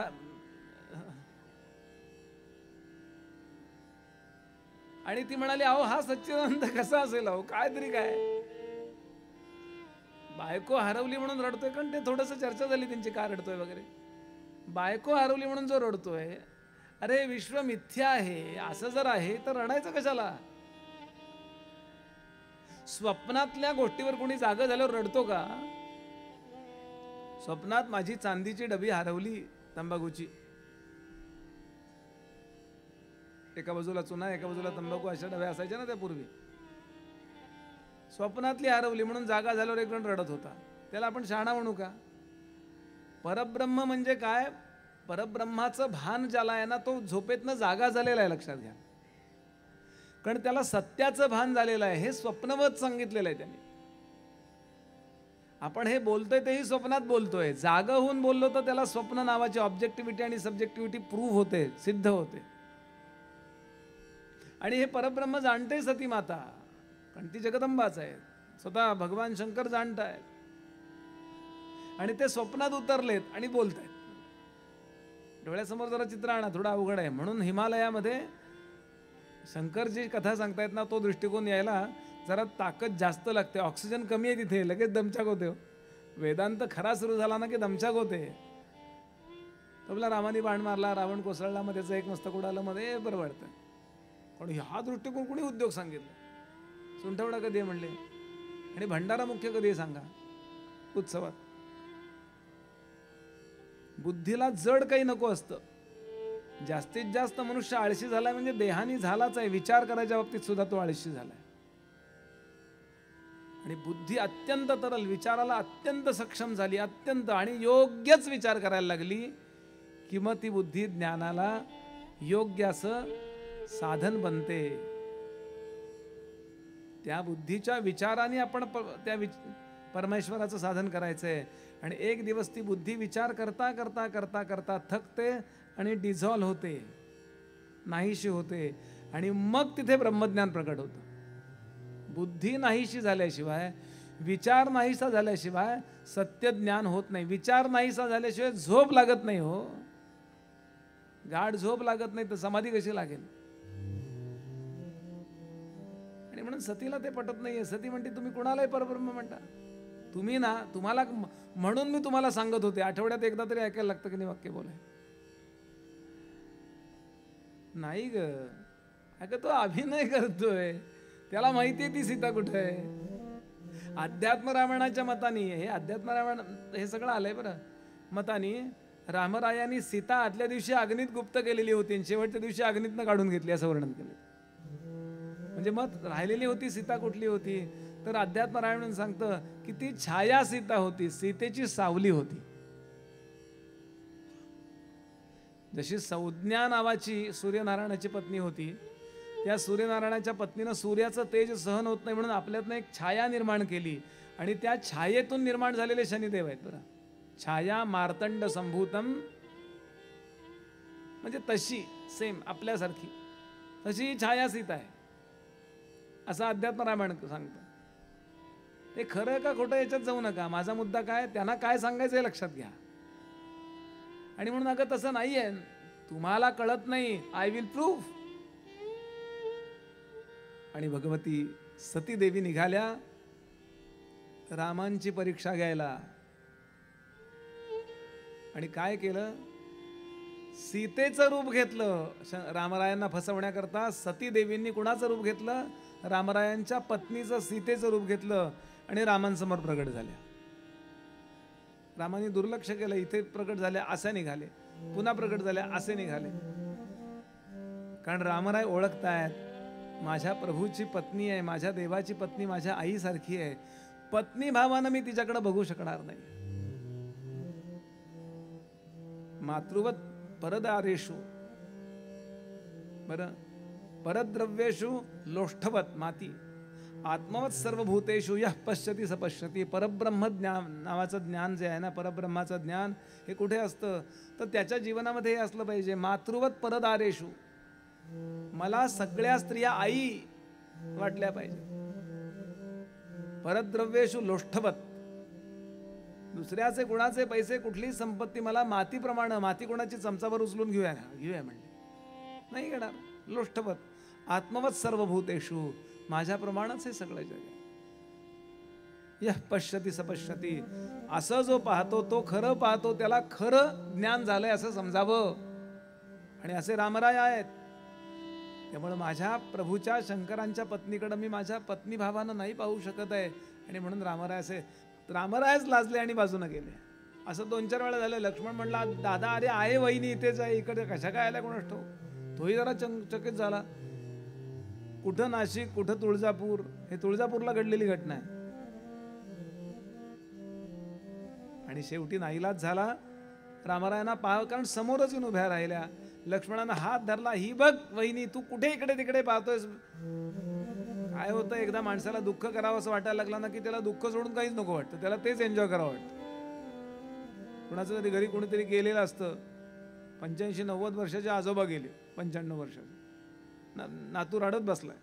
आणि ती म्हणाली, अहो हा सच्चिदानंद कसा असेल? अहो काय तरी काय, बायको हरवली म्हणून रडतोय. कारण ते थोडस चर्चा झाली त्यांची, का रडतोय वगैरे. बायको हरवली म्हणून जो रडतोय, अरे विश्व मिथ्या आहे असं जर आहे तर रडायचं कशाला? स्वप्नातल्या गोष्टीवर कोणी जागा झाल्यावर रडतो का? स्वप्नात माझी चांदीची डबी हरवली तंबाखूची, एका बाजूला चुना एका बाजूला तंबाखू, अशा डब्या असायच्या ना त्या पूर्वी. स्वप्नातली हरवली म्हणून जागा झाल्यावर एक जण रडत होता. त्याला आपण शहाणा म्हणू का? परब्रह्म म्हणजे काय? परब्रह्माचं भान ज्याला आहे ना, तो झोपेतनं जागा झालेला आहे, लक्षात घ्या. कारण त्याला सत्याचं भान झालेलं आहे, हे स्वप्नवत सांगितलेलं आहे त्यांनी. आपण हे बोलतोय तेही स्वप्नात बोलतोय. जागा होऊन बोललो तर त्याला स्वप्न नावाची ऑब्जेक्टिव्हिटी आणि सब्जेक्टिव्हिटी प्रूव्ह होते, सिद्ध होते. आणि हे परब्रह्म जाणते सती माता, कारण ती जगदंबाच आहे, स्वतः भगवान शंकर जाणतायत. आणि ते स्वप्नात उतरलेत आणि बोलतायत. डोळ्यासमोर जरा चित्र आणा, थोडं अवघड आहे. म्हणून हिमालयामध्ये शंकर जी कथा सांगतायत ना, तो दृष्टिकोन यायला जरा ताकद जास्त लागते. ऑक्सिजन कमी आहे तिथे, लगेच दमछाक होते. वेदांत खरा सुरू झाला ना की दमछाक होते. तबला रामाने बाण मारला, रावण कोसळला, मध्ये त्याचं एक मस्तक उडालं, मध्ये बरं वाटतं. पण हा दृष्टिकोन कोणी उद्योग सांगितलं? सुंठवडा कधी आहे म्हणले, आणि भंडारा मुख्य कधी आहे सांगा? उत्सवात. बुद्धीला जड काही नको असतं. जास्तीत जास्त मनुष्य आळशी झालाय म्हणजे देहानी झालाच आहे. विचार करायच्या बाबतीत सुद्धा तो आळशी झालाय. आणि बुद्धी अत्यंत तरल, विचाराला अत्यंत सक्षम झाली, अत्यंत, आणि योग्यच विचार करायला लागली कि मग ती बुद्धी ज्ञानाला योग्य असं साधन बनते. त्या बुद्धीच्या विचाराने आपण त्या परमेश्वराचं साधन करायचंय. आणि एक दिवस ती बुद्धी विचार करता करता करता करता थकते आणि डिझॉल्व होते, नाहीशी होते. आणि मग तिथे ब्रह्मज्ञान प्रकट होतं. बुद्धी नाहीशी झाल्याशिवाय, विचार नाहीसा झाल्याशिवाय सत्य ज्ञान होत नाही. विचार नाहीसा झाल्याशिवाय झोप लागत नाही हो. गाढ झोप लागत नाही तर समाधी कशी लागेल? आणि म्हणून सतीला ते पटत नाहीये. सती म्हणते तुम्ही कुणालाही परब्रह्म म्हणता? तुम्ही ना, तुम्हाला म्हणून मी तुम्हाला सांगत होते, आठवड्यात एकदा तरी ऐकायला लागतं की नाही वाक्य बोलाय? नाही ग, अगं तो अभिनय करतोय, त्याला माहितीये ती सीता कुठे आहे. अध्यात्म रामायणाच्या मतानी, हे अध्यात्म रामायण हे सगळं आलंय बरं, मतानी रामरायांनी सीता आदल्या दिवशी अग्नीत गुप्त केलेली होती आणि शेवटच्या दिवशी अग्नीतनं काढून घेतली असं वर्णन केलं. म्हणजे मग राहिलेली होती सीता कुठली होती तर अध्यात्म रामायण सांगतं की ती छाया सीता होती, सीतेची सावली होती. जशी संज्ञा नावाची सूर्यनारायणाची पत्नी होती, त्या सूर्यनारायणाच्या पत्नीनं सूर्याचं तेज सहन होत नाही म्हणून आपल्यातनं एक छाया निर्माण केली आणि त्या छायेतून निर्माण झालेले शनिदेव आहेत. बरं, छाया मार्तंड संभूतम, म्हणजे तशी सेम आपल्यासारखी तशी छाया सीता आहे असं अध्यात्म रामायण सांगतं. ते खरं का खोटं याच्यात जाऊ नका. माझा मुद्दा काय, त्यांना काय सांगायचं हे लक्षात घ्या. आणि म्हणून अगं तसं नाही आहे, तुम्हाला कळत नाही, आय विल प्रूव्ह. आणि भगवती सती देवी निघाल्या रामांची परीक्षा घ्यायला. आणि काय केलं, सीतेचं रूप घेतलं रामरायांना फसवण्याकरता. सती देवींनी कुणाचं रूप घेतलं, रामरायांच्या पत्नीचं सीतेचं रूप घेतलं आणि रामांसमोर प्रगट झाल्या. रामाने दुर्लक्ष केलं, इथे प्रगट झाल्या असे निघाले, पुन्हा प्रगट झाल्या असे निघाले. कारण रामराय ओळखतायत माझ्या प्रभूची पत्नी आहे, माझ्या देवाची पत्नी माझ्या आईसारखी आहे. पत्नी भावानं मी तिच्याकडे बघू शकणार नाही. मातृवत परदारेषु, बरं, परद्रव्येषु लोष्ठवत माती, आत्मवत सर्वभूतेषु यः पश्यति स पश्यति. परब्रह्म ज्ञान नावाचं ज्ञान जे आहे ना, परब्रह्माचं ज्ञान हे कुठे असतं, तर त्याच्या जीवनामध्ये हे असलं पाहिजे. मातृवत परदारेषु, मला सगळ्या स्त्रिया आई वाटल्या पाहिजे. परद्रव्येषु लोष्ठवत, दुसऱ्याचे गुणाचे पैसे कुठलीही संपत्ती मला मातीप्रमाणे, माती कोणाची चमचावर उचलून घेऊया म्हणले नाही घेणार. लोष्ठवत आत्मवत सर्वभूतेषु, माझ्याप्रमाणेच हे सगळं जग आहे. यः पश्यति स पश्यति, असं जो पाहतो तो खरं पाहतो, त्याला खरं ज्ञान झालंय असं समजावं. आणि असे रामराय आहेत. त्यामुळे माझ्या प्रभूच्या शंकरांच्या पत्नीकडे मी माझ्या पत्नी भावानं नाही पाहू शकत आहे. आणि म्हणून रामरायच लाजले आणि बाजूने गेले. असं 2-4 वेळा झालं. लक्ष्मण म्हणला, दादा अरे आहे वहिनी इथेच आहे, इकडे कशा काय आल्या कोणास ठाऊक. तोही जरा चकित झाला. कुठं नाशिक, कुठं तुळजापूर, हे तुळजापूरला घडलेली घटना आहे. आणि शेवटी नाईलाज झाला रामरायांना कारण समोरच येऊन उभ्या राहिल्या. लक्ष्मणानं हात धरला, ही बघ वहिनी, तू कुठे इकडे तिकडे पाहतोयस. काय होतं, एकदा माणसाला दुःख करावं असं वाटायला लागलं ना की त्याला दुःख सोडून काहीच नको वाटतं, त्याला तेच एन्जॉय करावं वाटतं. कुणाचं तरी घरी कोणीतरी गेलेलं असतं, 85-90 वर्षाचे आजोबा गेले, 95 वर्षाचे, नातू रडत बसलाय.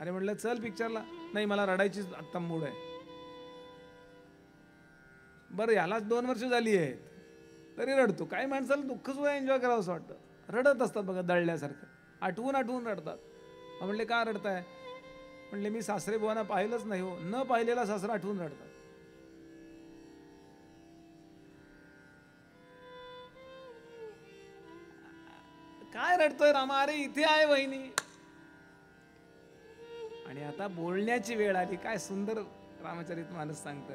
अरे म्हटलं चल पिक्चरला, नाही मला रडायचीच आत्ता मूड आहे. बरं यालाच 2 वर्ष झाली आहेत तरी रडतो. काही माणसाला दुःख सुद्धा एन्जॉय करावं असं वाटतं, रडत असतात बघा दळल्यासारखं, आठवून रडतात. म्हणले का रडताय, म्हणले मी सासरे बुवांना पाहिलंच नाही हो. न पाहिलेला सासरा आठवून रडतात. काय रडतोय रामा, अरे इथे आहे वहिनी. आणि आता बोलण्याची वेळ आली. काय सुंदर रामचरितमानस सांगतं,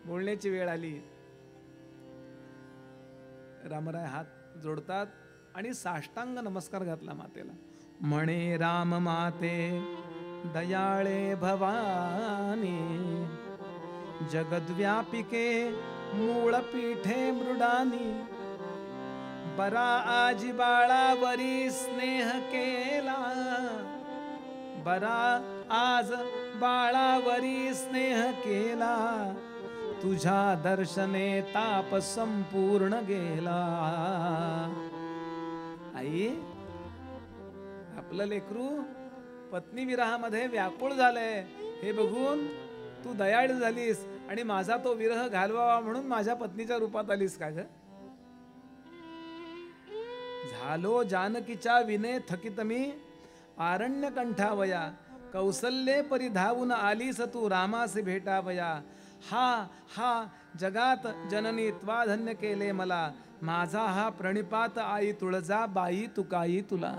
बोलण्याची वेळ आली. रामराय हात जोडतात आणि साष्टांग नमस्कार घातला मातेला. म्हणे राम माते दयाळे भवानी, जगद्व्यापिके मूळ पीठे मृडानी, बरा आजी बाळावरी स्नेह केला, बरा आज बाळावरी स्नेह केला, तुझ्या दर्शने ताप संपूर्ण गेला. आई, आपलं लेकरू पत्नी विरहामध्ये व्याकुळ झालंय हे बघून तू दयाळू झालीस आणि माझा तो विरह घालवावा म्हणून माझ्या पत्नीच्या रूपात आलीस का ग. झालो जानकीच्या विने थकित मी, आरण्य कंठावया, कौसल्ये परिधावून आलीस तू रामासे भेटावया. हा जगात जननी त्वा धन्य केले मला, माझा हा प्रणिपात आई तुळजा बाई तुकाई तुला.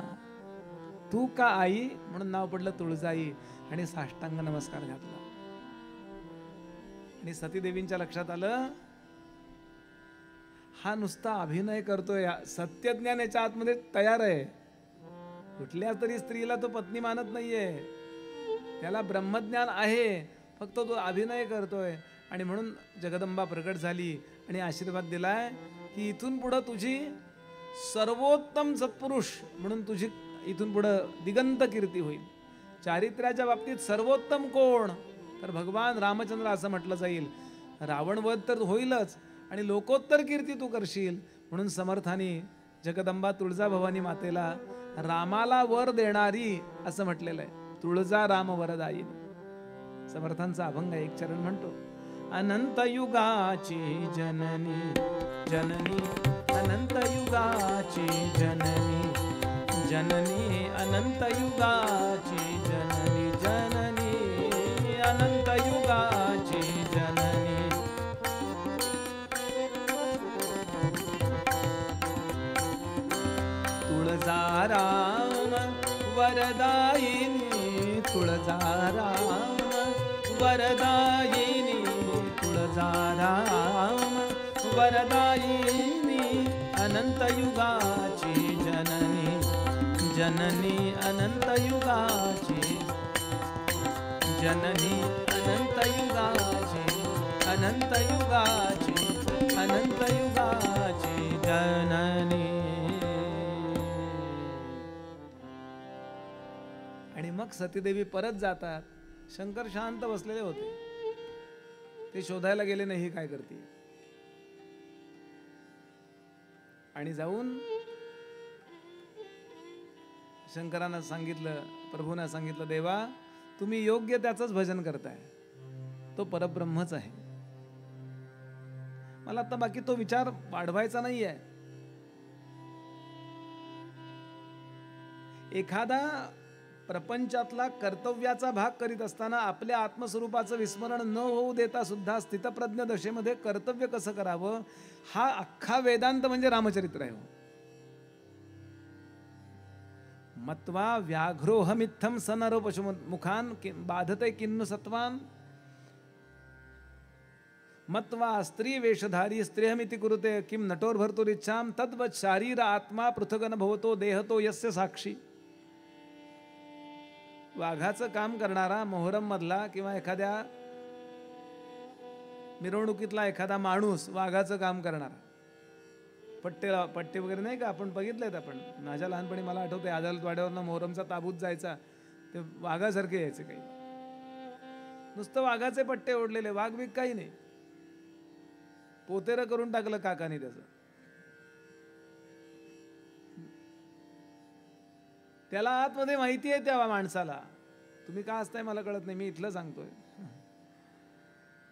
तू का आई म्हणून नाव पडलं तुळजाई. आणि साष्टांग नमस्कार घातला. आणि सतीदेवींच्या लक्षात आलं हा नुसता अभिनय करतोय, सत्यज्ञान याच्या आतमध्ये तयार आहे. कुठल्या तरी स्त्रीला तो पत्नी मानत नाहीये, त्याला ब्रह्मज्ञान आहे, फक्त तो अभिनय करतोय. आणि म्हणून जगदंबा प्रकट झाली आणि आशीर्वाद दिलाय की इथून पुढं तुझी सर्वोत्तम सत्पुरुष म्हणून तुझी इथून पुढं दिगंत कीर्ती होईल. चारित्र्याच्या बाबतीत सर्वोत्तम कोण, तर भगवान रामचंद्र असं म्हटलं जाईल. रावणवध तर होईलच आणि लोकोत्तर कीर्ती तू करशील. म्हणून समर्थानी जगदंबा तुळजाभवानी मातेला रामाला वर देणारी असं म्हटलेलं आहे. तुळजा राम वरदायिनी. समर्थांचा अभंग एक चरण म्हणतो. अनंत युगाची जननी जननी अनंत युगाची जननी जननी अनंत युगाची जननी जननी अनंत युगाची जननी. तुळजा राम वरदायिनी तुळजा राम वरदायिनी तुळजा राम वरदायिनी अनंत युगाची जननी जननी अनंत युगाची जननी अनंत युगाची अनंत युगाची अनंत युगाची जननी. आणि मग सतीदेवी परत जातात. शंकर शांत बसलेले होते. ते शोधायला गेले नाही ही काय करते. आणि जाऊन शंकरांना सांगितलं, प्रभूंना सांगितलं, देवा तुम्ही योग्य त्याचंच भजन करताय, तो परब्रह्मच आहे. मला आता बाकी तो विचार वाढवायचा नाही आहे. एखादा प्रपंचातला कर्तव्याचा भाग करीत असताना आपल्या आत्मस्वरूपाचं विस्मरण न होऊ देता सुद्धा स्थितप्रज्ञ दशेमध्ये कर्तव्य कसं करावं, हा अख्खा वेदांत म्हणजे रामचरित्र आहे. मत्वा व्याघ्रोहमित्थम सनरो पशुमुखान बाधते किन्नु सत्वान मत्वा स्त्री वेशधारी स्त्रियमिति कुरुते किम नटोर भर्तुरिच्छाम तद्वत् शारीर आत्मा पृथगन भवतो देहतो यस्य साक्षी. वाघाचं काम करणारा मोहरम मधला किंवा एखाद्या मिरवणुकीतला एखादा माणूस वाघाचं काम करणारा, पट्टे वगैरे नाही का आपण बघितलेत. आपण माझ्या लहानपणी मला आठवते आदलतवाड्यावरनं मोहरमचा ताबूत जायचा, ते वाघासारखे यायचे. काही नुसतं वाघाचे पट्टे ओढलेले, वाघ बिग काही नाही. पोतेरं करून टाकलं काकाने त्याचं. त्याला आतमध्ये माहिती आहे त्या माणसाला, तुम्ही का असताय मला कळत नाही, मी इथलं सांगतोय.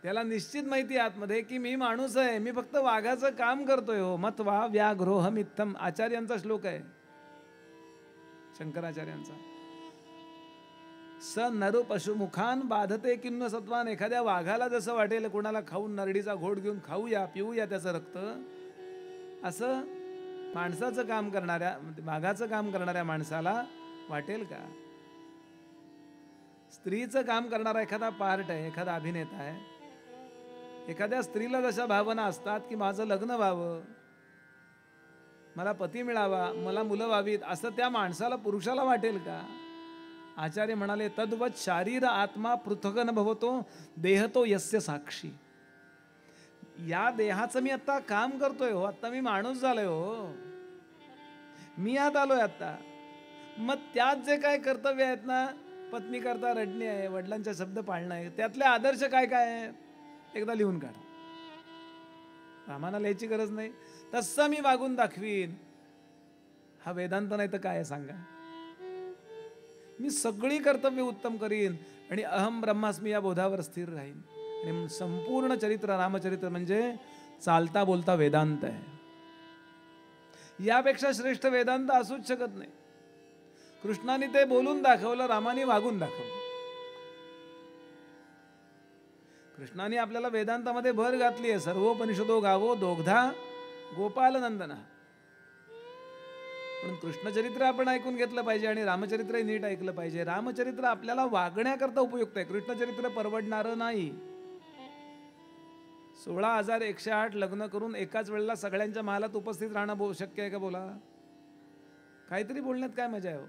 त्याला निश्चित माहिती आहे आतमध्ये की मी माणूस आहे, मी फक्त वाघाचं काम करतोय. हो मत्वा व्याघ्रोहमित्थम आचार्यांचा श्लोक आहे, शंकराचार्यांचा. स नरु पशुमुखान बाधते किन्नु सत्वान. एखाद्या वाघाला जसं वाटेल कोणाला खाऊन नरडीचा घोट घेऊन खाऊया पिऊया त्याचं रक्त, असं माणसाचं काम करणाऱ्या वाघाचं काम करणाऱ्या माणसाला वाटेल का. स्त्रीचं काम करणारा एखादा पार्ट आहे, एखादा अभिनेता आहे. एखाद्या स्त्रीला जशा भावना असतात की माझं लग्न व्हावं, मला पती मिळावा, मला मुलं व्हावीत, असं त्या माणसाला पुरुषाला वाटेल का. आचार्य म्हणाले तद्वत् शारीर आत्मा पृथगन भवतो देहतो यस्य साक्षी. या देहाचं मी आता काम करतोय हो, आता मी माणूस झालोय हो, मी आत आलोय आता. मग त्यात जे काय कर्तव्य आहेत ना, पत्नी करता रडणे आहे, वडिलांचा शब्द पाळणं आहे, त्यातले आदर्श काय काय आहे एकदा लिहून काढा. रामाना लिहायची गरज नाही, तसं मी वागून दाखवीन. हा वेदांत नाही तर काय आहे सांगा. मी सगळी कर्तव्य उत्तम करीन आणि अहम ब्रह्मास्मी या बोधावर स्थिर राहीन. आणि संपूर्ण चरित्र रामचरित्र म्हणजे चालता बोलता वेदांत आहे. यापेक्षा श्रेष्ठ वेदांत असूच शकत नाही. कृष्णाने ते बोलून दाखवलं, रामाने वागून दाखवलं. कृष्णाने आपल्याला वेदांतामध्ये भर घातली आहे. सर्वोपनिषदो गावो दोग्धा गोपाल नंदना. म्हणून कृष्णचरित्र आपण ऐकून घेतलं पाहिजे आणि रामचरित्रही नीट ऐकलं पाहिजे. रामचरित्र आपल्याला वागण्याकरता उपयुक्त आहे, कृष्णचरित्र परवडणारं नाही. 16,108 लग्न करून एकाच वेळेला सगळ्यांच्या महालात उपस्थित राहणं शक्य आहे का बोला. काहीतरी बोलण्यात काय मजा आहे हो.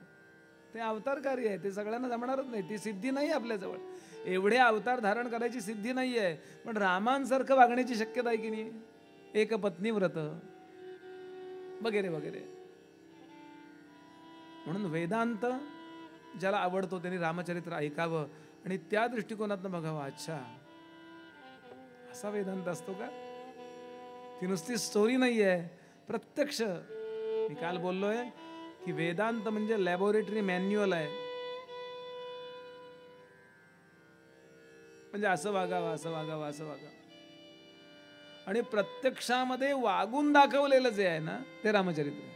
ते अवतार कार्य आहे, ते सगळ्यांना जमणारच नाही, ती सिद्धी नाही आपल्याजवळ. एवढे अवतार धारण करायची सिद्धी नाही आहे, पण रामांसारखं वागण्याची शक्यता आहे की नाही. एक पत्नी व्रत वगैरे वगैरे. म्हणून वेदांत ज्याला आवडतो त्यांनी रामचरित्र ऐकावं आणि त्या दृष्टिकोनातनं बघावं. अच्छा, असा वेदांत असतो का? ती नुसती स्टोरी नाही आहे, प्रत्यक्ष. मी काल बोललोय की वेदांत म्हणजे लॅबोरेटरी मॅन्युअल आहे. म्हणजे असं वागावं, असं वागावं, असं वागावं. आणि प्रत्यक्षामध्ये वागून दाखवलेलं जे आहे ना ते रामचरित्र.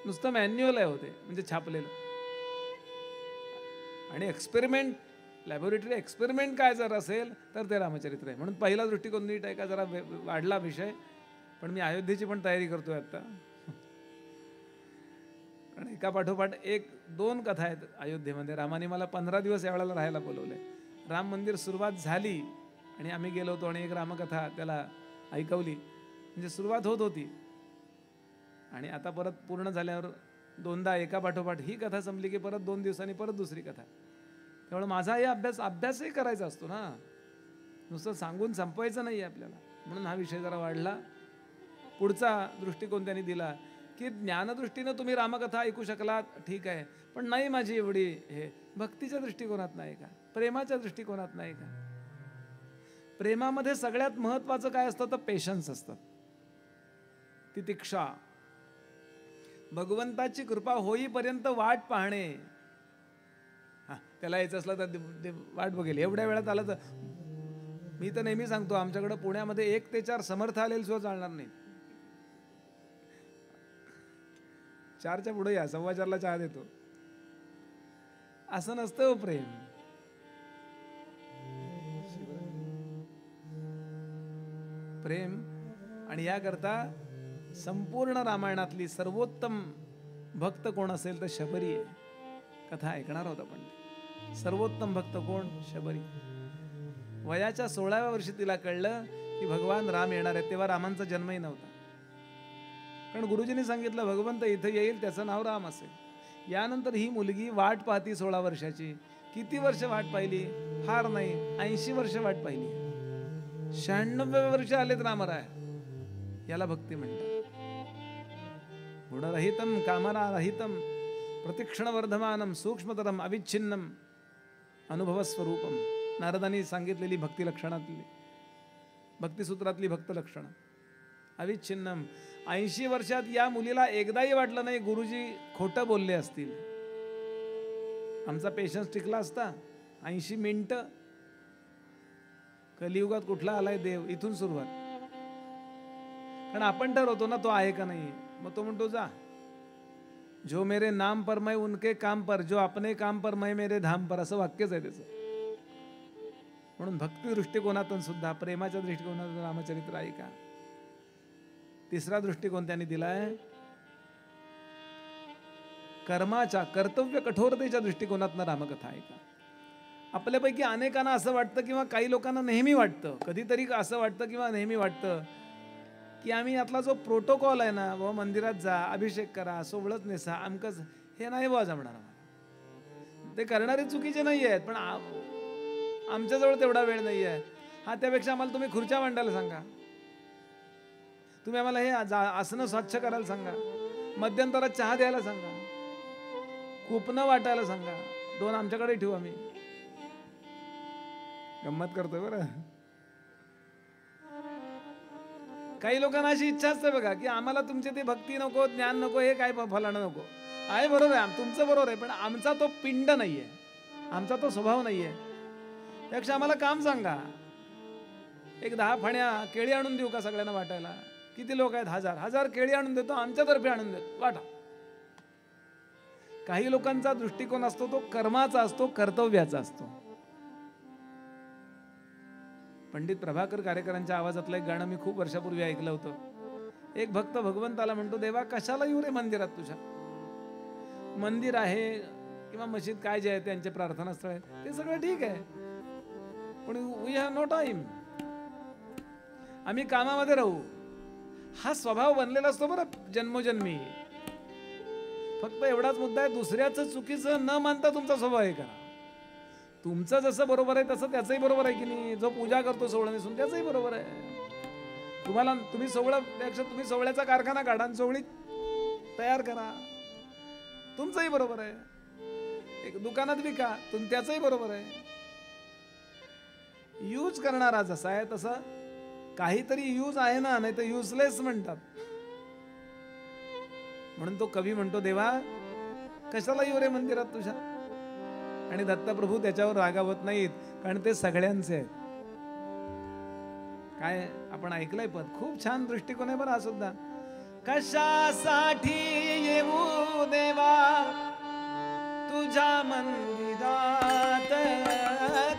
नुसतं मॅन्युअल आहे होते म्हणजे छापलेलं. आणि एक्सपेरिमेंट, लॅबोरेटरी एक्सपेरिमेंट काय जर असेल तर ते रामचरित्र आहे. म्हणून पहिला दृष्टिकोन नीट आहे का, जरा वाढला विषय. पण मी अयोध्येची पण तयारी करतोय आता. कारण एका पाठोपाठ 1-2 कथा आहेत अयोध्येमध्ये. रामाने मला 15 दिवस यावेळेला राहायला बोलवले. राम मंदिर सुरुवात झाली आणि आम्ही गेलो होतो आणि एक रामकथा त्याला ऐकवली. म्हणजे सुरुवात होत होती आणि आता परत पूर्ण झाल्यावर 2दा एका पाठोपाठ ही कथा संपली की परत 2 दिवसांनी परत दुसरी कथा. त्यामुळे माझा हे अभ्यासही करायचा असतो ना, नुसतं सांगून संपवायचं नाही आपल्याला. म्हणून हा विषय जरा वाढला. पुढचा दृष्टिकोन त्यांनी दिला की ज्ञानदृष्टीनं तुम्ही रामकथा ऐकू शकलात, ठीक आहे, पण नाही माझी एवढी हे भक्तीच्या दृष्टिकोनात नाही का, प्रेमाच्या दृष्टिकोनात नाही का. प्रेमामध्ये सगळ्यात महत्वाचं काय असतं तर पेशन्स असतात, तितिक्षा. भगवंताची कृपा होईपर्यंत वाट पाहणे. त्याला यायचं असलं तर वाट बघेल, एवढ्या वेळात आलं तर. मी तर नेहमी सांगतो आमच्याकडे पुण्यामध्ये 1 ते 4 समर्थ आलेले सुद्धा चालणार नाही. 4च्या पुढे या, 4:15ला चहा देतो. असं नसतं प्रेम. प्रेम. आणि याकरता संपूर्ण रामायणातली सर्वोत्तम भक्त कोण असेल तर शबरी आहे. कथा ऐकणार आहोत आपण. सर्वोत्तम भक्त कोण? शबरी. वयाच्या 16व्या वर्षी तिला कळलं की भगवान राम येणार आहेत. तेव्हा रामांचा जन्मही नव्हता. कारण गुरुजींनी सांगितलं भगवंत इथे येईल, त्याचं नाव राम असेल. यानंतर ही मुलगी वाट पाहती 16 वर्षाची. किती वर्ष वाट पाहिली? फार नाही, 80 वर्ष वाट पाहिली. 96 वर्ष आलेत रामराय. याला भक्ती म्हणतात. गुणरहितम कामनारहितम प्रतिक्षण वर्धमानम सूक्ष्मतरम अविच्छिन्नम अनुभवस्वरूपम. नारदांनी सांगितलेली भक्ती लक्षणातली, भक्तिसूत्रातली भक्त लक्षणं. अविच्छिन्नम. 80 वर्षात या मुलीला एकदाही वाटलं नाही गुरुजी खोटं बोलले असतील. आमचा पेशन्स टिकला असता 80 मिनिटं. कलियुगात कुठला आलाय देव, इथून सुरुवात. कारण आपण ठरवतो ना तो आहे का नाही. मग तो म्हणतो जा, जो मेरे नाम पर मैं उनके काम पर, जो अपने काम पर मैं मेरे धाम पर. असं वाक्यच आहे त्याचं. म्हणून भक्ती दृष्टिकोनातून सुद्धा, प्रेमाच्या दृष्टिकोनातून रामचरित्र ऐका. तिसरा दृष्टिकोन त्यांनी दिलाय कर्माच्या, कर्तव्य कठोरतेच्या दृष्टिकोनातून रामकथा ऐका. आपल्यापैकी अनेकांना असं वाटतं किंवा काही लोकांना नेहमी वाटतं, कधीतरी असं वाटतं किंवा नेहमी वाटतं की आम्ही यातला जो प्रोटोकॉल आहे ना, व मंदिरात जा, अभिषेक करा, सोवळत नेसा, अमकच, हे नाही बुवा जमणार आम्हाला. ते करणारे चुकीचे नाही आहेत, पण आमच्याजवळ तेवढा वेळ नाही आहे. हा, त्यापेक्षा आम्हाला तुम्ही खुर्च्या मांडायला सांगा, तुम्ही आम्हाला हे आसनं स्वच्छ करायला सांगा, मध्यंतरात चहा द्यायला सांगा, कुपनं वाटायला सांगा. 2 आमच्याकडे ठेवू आम्ही. गंमत करतोय बरं. काही लोकांना अशी इच्छा असते बघा की आम्हाला तुमची ती भक्ती नको, ज्ञान नको, हे काय फलाणं नको. आहे, बरोबर आहे, तुमचं बरोबर आहे, पण आमचा तो पिंड नाहीये, आमचा तो स्वभाव नाहीये. त्यापेक्षा आम्हाला काम सांगा. एक 10 फण्या केळी आणून देऊ का सगळ्यांना वाटायला? किती लोक आहेत? 1000 केळी आणून देतो, आमच्यातर्फे आणून देतो, वाटा. काही लोकांचा दृष्टिकोन असतो तो कर्माचा असतो, कर्तव्याचा असतो. पंडित प्रभाकर कारेकरांच्या आवाजातलं एक गाणं मी खूप वर्षापूर्वी ऐकलं होतं. एक भक्त भगवंताला म्हणतो, देवा कशाला येऊ रे मंदिरात तुझ्या? मंदिर आहे किंवा मशीद काय जे आहे त्यांचे प्रार्थनास्थळ आहे ते सगळं ठीक आहे, पण वी हॅव नो टाइम. आम्ही कामामध्ये राहू. हा स्वभाव बनलेला असतो बरं जन्मोजन्मी. फक्त एवढाच मुद्दा आहे, दुसऱ्याचं चुकीचं न मानता तुमचा स्वभाव हे करा. तुमचं जसं बरोबर आहे तसं त्याचंही बरोबर आहे की नाही. जो पूजा करतो सोहळं नेसून त्याचंही बरोबर आहे. तुम्ही सोहळ्यापेक्षा तुम्ही सोहळ्याचा कारखाना काढा आणि सोहळी तयार करा, तुमचंही बरोबर आहे. एक दुकानात विका, त्याचंही बरोबर आहे. यूज करणारा जसा आहे तसा काहीतरी यूज आहे ना, नाही तर युजलेस म्हणतात. म्हणून तो कवी म्हणतो, देवा कशाला येऊ रे मंदिरात तुझ्या. आणि दत्तप्रभू त्याच्यावर रागावत नाहीत, कारण ते सगळ्यांचे आहेत. काय आपण ऐकलंय पद, खूप छान दृष्टिकोन आहे बरं हा सुद्धा. कशासाठी येऊ देवा तुझ्या मंदिरात,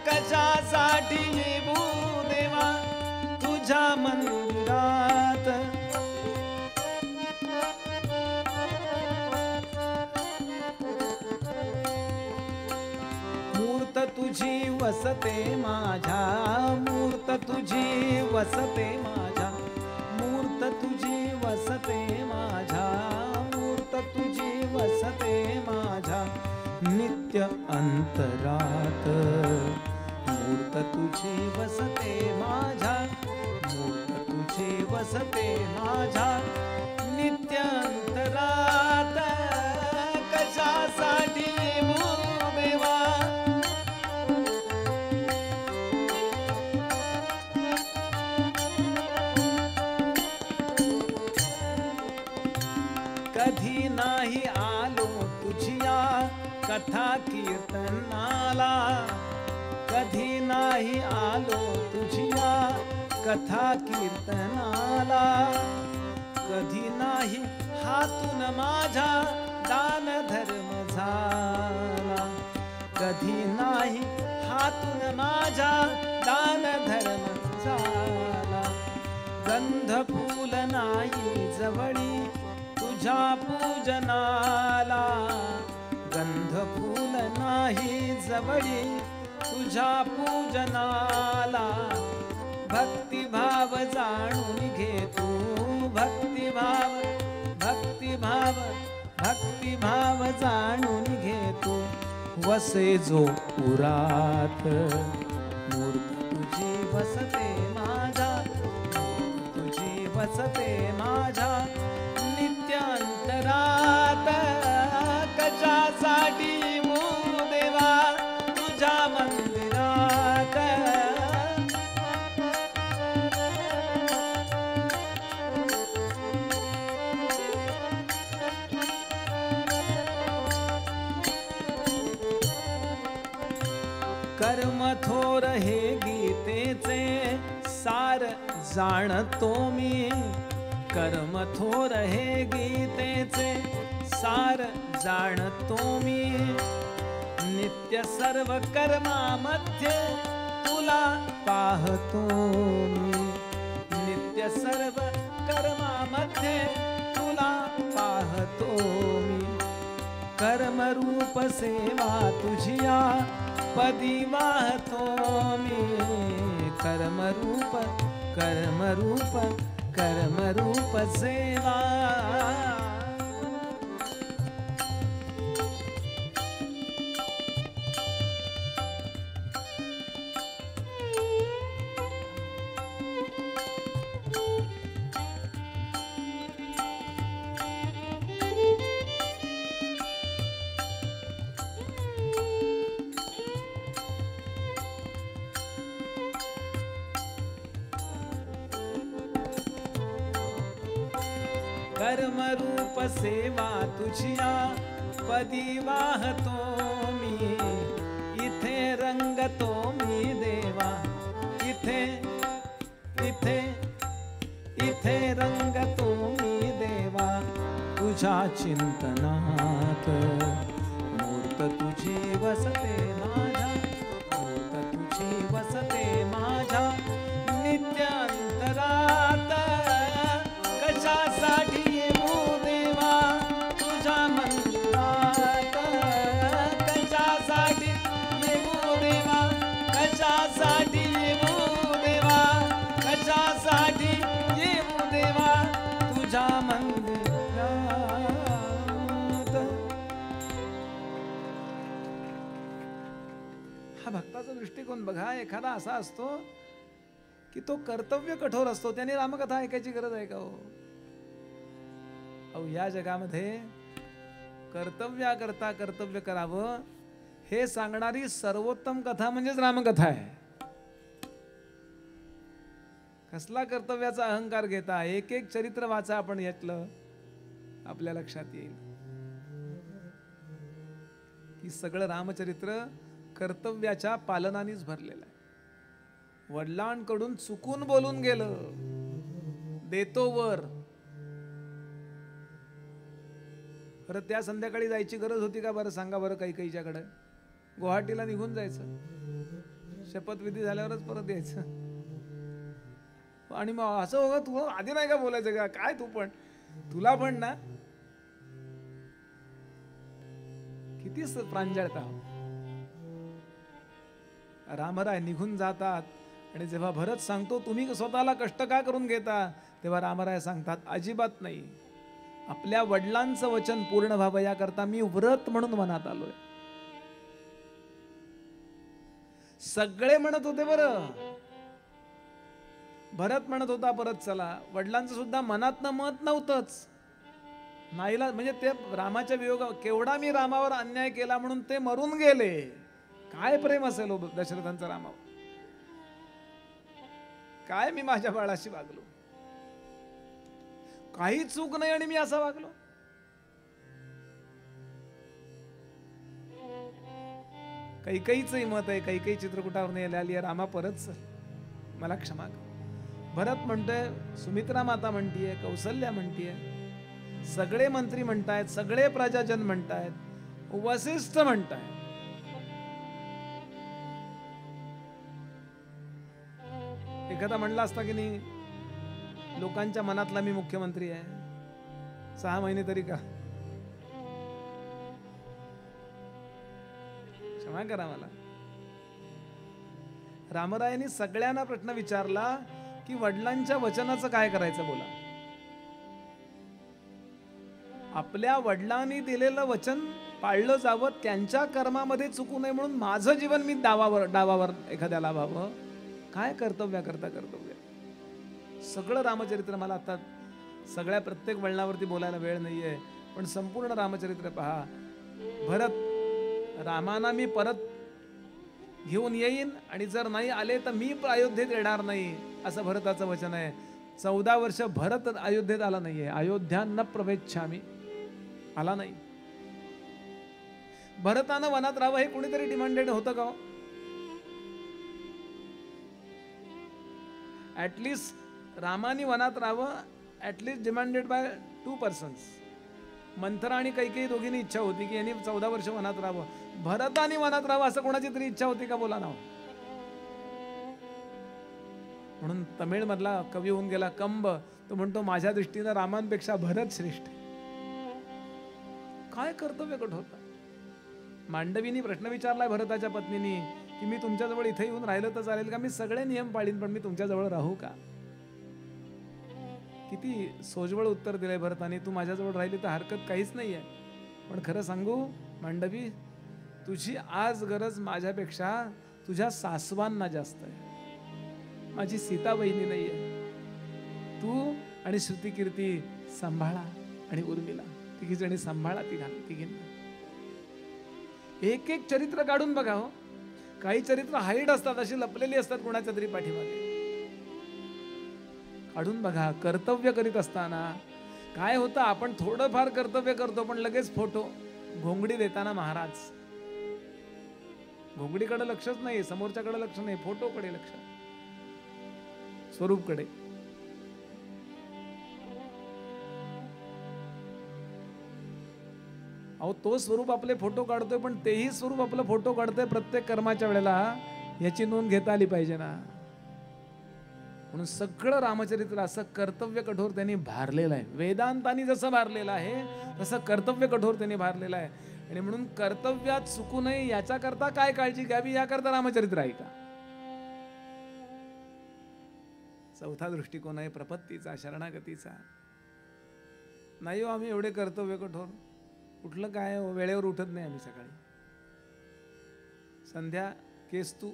कशासाठी येऊ देवा तुझ्या मंदिरात. मूर्त तुझी वसते माझ्या, मूर्त तुझी वसते माझ्या, मूर्त तुझी वसते माझ्या, मूर्त तुझी वसते माझ्या नित्य अंतरात. मूर्त तुझी वसते माझ्या, मूर्त तुझी वसते माझ्या नित्य अंतरात. कशासाठी देवा कधी नाही आलो तुझिया कथा कीर्तनाला, कधी नाही आलो तुझिया कथा कीर्तनाला. कधी नाही हातून माझ्या दान धर्म झाला, कधी नाही हातून माझ्या दान धर्म झाला. गंध फूल नाही जवळी तुझ्या पूजनाला, गंध फूल नाही जवळी तुझ्या पूजनाला. भक्तिभाव जाणून घे तू, भक्तिभाव, भक्तिभाव, भक्तिभाव जाणून घे तू. वसे जो उरात मूर्त तुझी वसते माझ्या, मूर्त तुझी वसते माझ्या नित्य अंतरात. कशासाठी येऊ देवा तुझ्या मंदिरात. कर्म थोर हे गीतेचे सार जाणतो मी, कर्म थोर हे गीतेचे सार जाणतो मी. नित्य सर्व कर्मामध्ये तुला पाहतो मी, नित्य सर्व कर्मामध्ये तुला पाहतो मी. कर्मरूप सेवा तुझिया पदी वाहतो मी, कर्मरूप, कर्मरूप, कर्मरूप सेवा. कर्मरूप सेवा तुझिया पदी वाहतो मी. इथे रंगतो मी देवा, इथे, इथे, इथे रंगतो मी देवा तुझ्या चिंतनात. मूर्त तुझी वसते माझ्या, मूर्त तुझी वसते माझ्या नित्य अंतरात. कशासाठी येऊ देवा तुझ्या मंदिरात, कशासाठी येऊ देवा, कशासाठी येऊ देवा, कशासाठी येऊ देवा तुझ्या मंदिरात. भक्ताचा दृष्टिकोन बघा. एखादा असा असतो की तो कर्तव्य कठोर असतो, त्याने रामकथा ऐकायची गरज आहे का हो? अहो, या जगामध्ये कर्तव्याकरता कर्तव्य करावं हे सांगणारी सर्वोत्तम कथा म्हणजेच रामकथा आहे. कसला कर्तव्याचा अहंकार घेता, एक एक चरित्र वाचा आपण, यातलं आपल्या लक्षात येईल की सगळं रामचरित्र कर्तव्याच्या पालनानेच भरलेलं आहे. वडिलांकडून चुकून बोलून गेलं, देतो वर, बरं त्या संध्याकाळी जायची गरज होती का? बरं सांगा बरं. कैकेयीच्याकडे गुवाहाटीला निघून जायचं, शपथविधी झाल्यावरच परत यायचं. आणि मग असं हो, तू आधी नाही का बोलायचं का? काय तू पण, तुला पण ना किती प्रांजळता. रामराय निघून जातात आणि जेव्हा भरत सांगतो तुम्ही स्वतःला कष्ट का करून घेता, तेव्हा रामराय सांगतात अजिबात नाही, आपल्या वडिलांचं वचन पूर्ण व्हावं याकरता मी व्रत म्हणून मनात आलोय. सगळे म्हणत होते बरं, भरत म्हणत होता परत चला, वडिलांचं सुद्धा मनातनं मत नव्हतंच. नाहीला म्हणजे ते रामाच्या वियोग, केवढा मी रामावर अन्याय केला म्हणून ते मरून गेले. काय प्रेम असेल हो दशरथांचं रामावर, काय मी माझ्या बाळाशी वागलो, काही चूक नाही आणि मी असा वागलो. कैकेयीचंही मत आहे, कैकेयी चित्रकूटावर नेली आहे, रामा परत मला क्षमा कर. भरत म्हणतोय, सुमित्रा माता म्हणतीये, कौसल्या म्हणतीये, सगळे मंत्री म्हणतायत, सगळे प्रजाजन म्हणतायत, वसिष्ठ म्हणतायत. एखादा म्हणला असता की नाही, लोकांच्या मनातला मी मुख्यमंत्री आहे, 6 महिने तरी का? क्षमा करा मला. रामरायांनी सगळ्यांना प्रश्न विचारला की वडिलांच्या वचनाचं काय करायचं बोला. आपल्या वडिलांनी दिलेलं वचन पाळलं जावं, त्यांच्या कर्मामध्ये चुकू नये म्हणून माझं जीवन मी डावावर एखाद्याला व्हावं. काय कर्तव्य करता कर्तव्य. सगळं रामचरित्र, मला आता सगळ्या प्रत्येक वळणावरती बोलायला वेळ नाहीये, पण संपूर्ण रामचरित्र पहा. भरत, रामाना मी परत घेऊन येईन आणि जर नाही आले तर मी अयोध्येत येणार नाही, असं भरताचं वचन आहे. 14 वर्ष भरत अयोध्येत आला नाहीये. अयोध्या न प्रवेच्छामी, आला नाही. भरतानं वनात राहावं हे कुणीतरी डिमांडेड होतं का? ऍटलिस्ट रामानी वनात राहावं, at least demanded by 2 persons. Manthara आणि कैकेयी दोघींनी इच्छा होती की यांनी 14 वर्ष वनात राहावं. भरतानी वनात राहावं असं कोणाची तरी इच्छा होती का? बोला ना. म्हणून तमिळ मधला कवी होऊन गेला कंब, तो म्हणतो माझ्या दृष्टीनं रामांपेक्षा भरत श्रेष्ठ. काय कर्तव्य कठोर होता. मांडवीनी प्रश्न विचारलाय भरताच्या पत्नीनी की मी तुमच्याजवळ इथे येऊन राहिलं तर चालेल का? मी सगळे नियम पाळीन, पण मी तुमच्याजवळ राहू का? किती सोजवळ उत्तर दिलंय भरताने. तू माझ्याजवळ राहिली तर हरकत काहीच नाहीये, पण खरं सांगू मांडवी, तुझी आज गरज माझ्यापेक्षा तुझ्या सासवांना जास्त आहे. माझी सीता बहिणी नाहीये. तू आणि श्रुतिकीर्ती सांभाळा आणि उर्मिला, तिघी जणी सांभाळा तिघींना. एक एक चरित्र काढून बघा हो. काही चरित्र हाईड असतात, अशी लपलेली असतात कुणाच्या तरी पाठीमागे. काढून बघा. कर्तव्य करीत असताना काय होतं, आपण थोडंफार कर्तव्य करतो पण लगेच फोटो. घोंगडी देताना महाराज, घोंगडीकडे लक्षच नाही, समोरच्याकडे लक्ष नाही, फोटोकडे लक्ष, स्वरूपकडे. अहो, तो स्वरूप आपले फोटो काढतोय, पण तेही स्वरूप आपलं फोटो काढतोय प्रत्येक कर्माच्या वेळेला, याची नोंद घेता आली पाहिजे ना. म्हणून सगळं रामचरित्र असं कर्तव्य कठोर त्यांनी भारलेलं आहे. वेदांतानी जसं भारलेलं आहे तसं कर्तव्य कठोर त्यांनी भारलेलं आहे. आणि म्हणून कर्तव्यात चुकू नये याच्या करता काय काळजी घ्यावी याकरता रामचरित्र आहे का? चौथा दृष्टिकोन आहे प्रपत्तीचा, शरणागतीचा. नाही हो, आम्ही एवढे कर्तव्य कठोर, कुठलं काय वेळेवर उठत नाही आम्ही. सकाळी संध्या केस्तू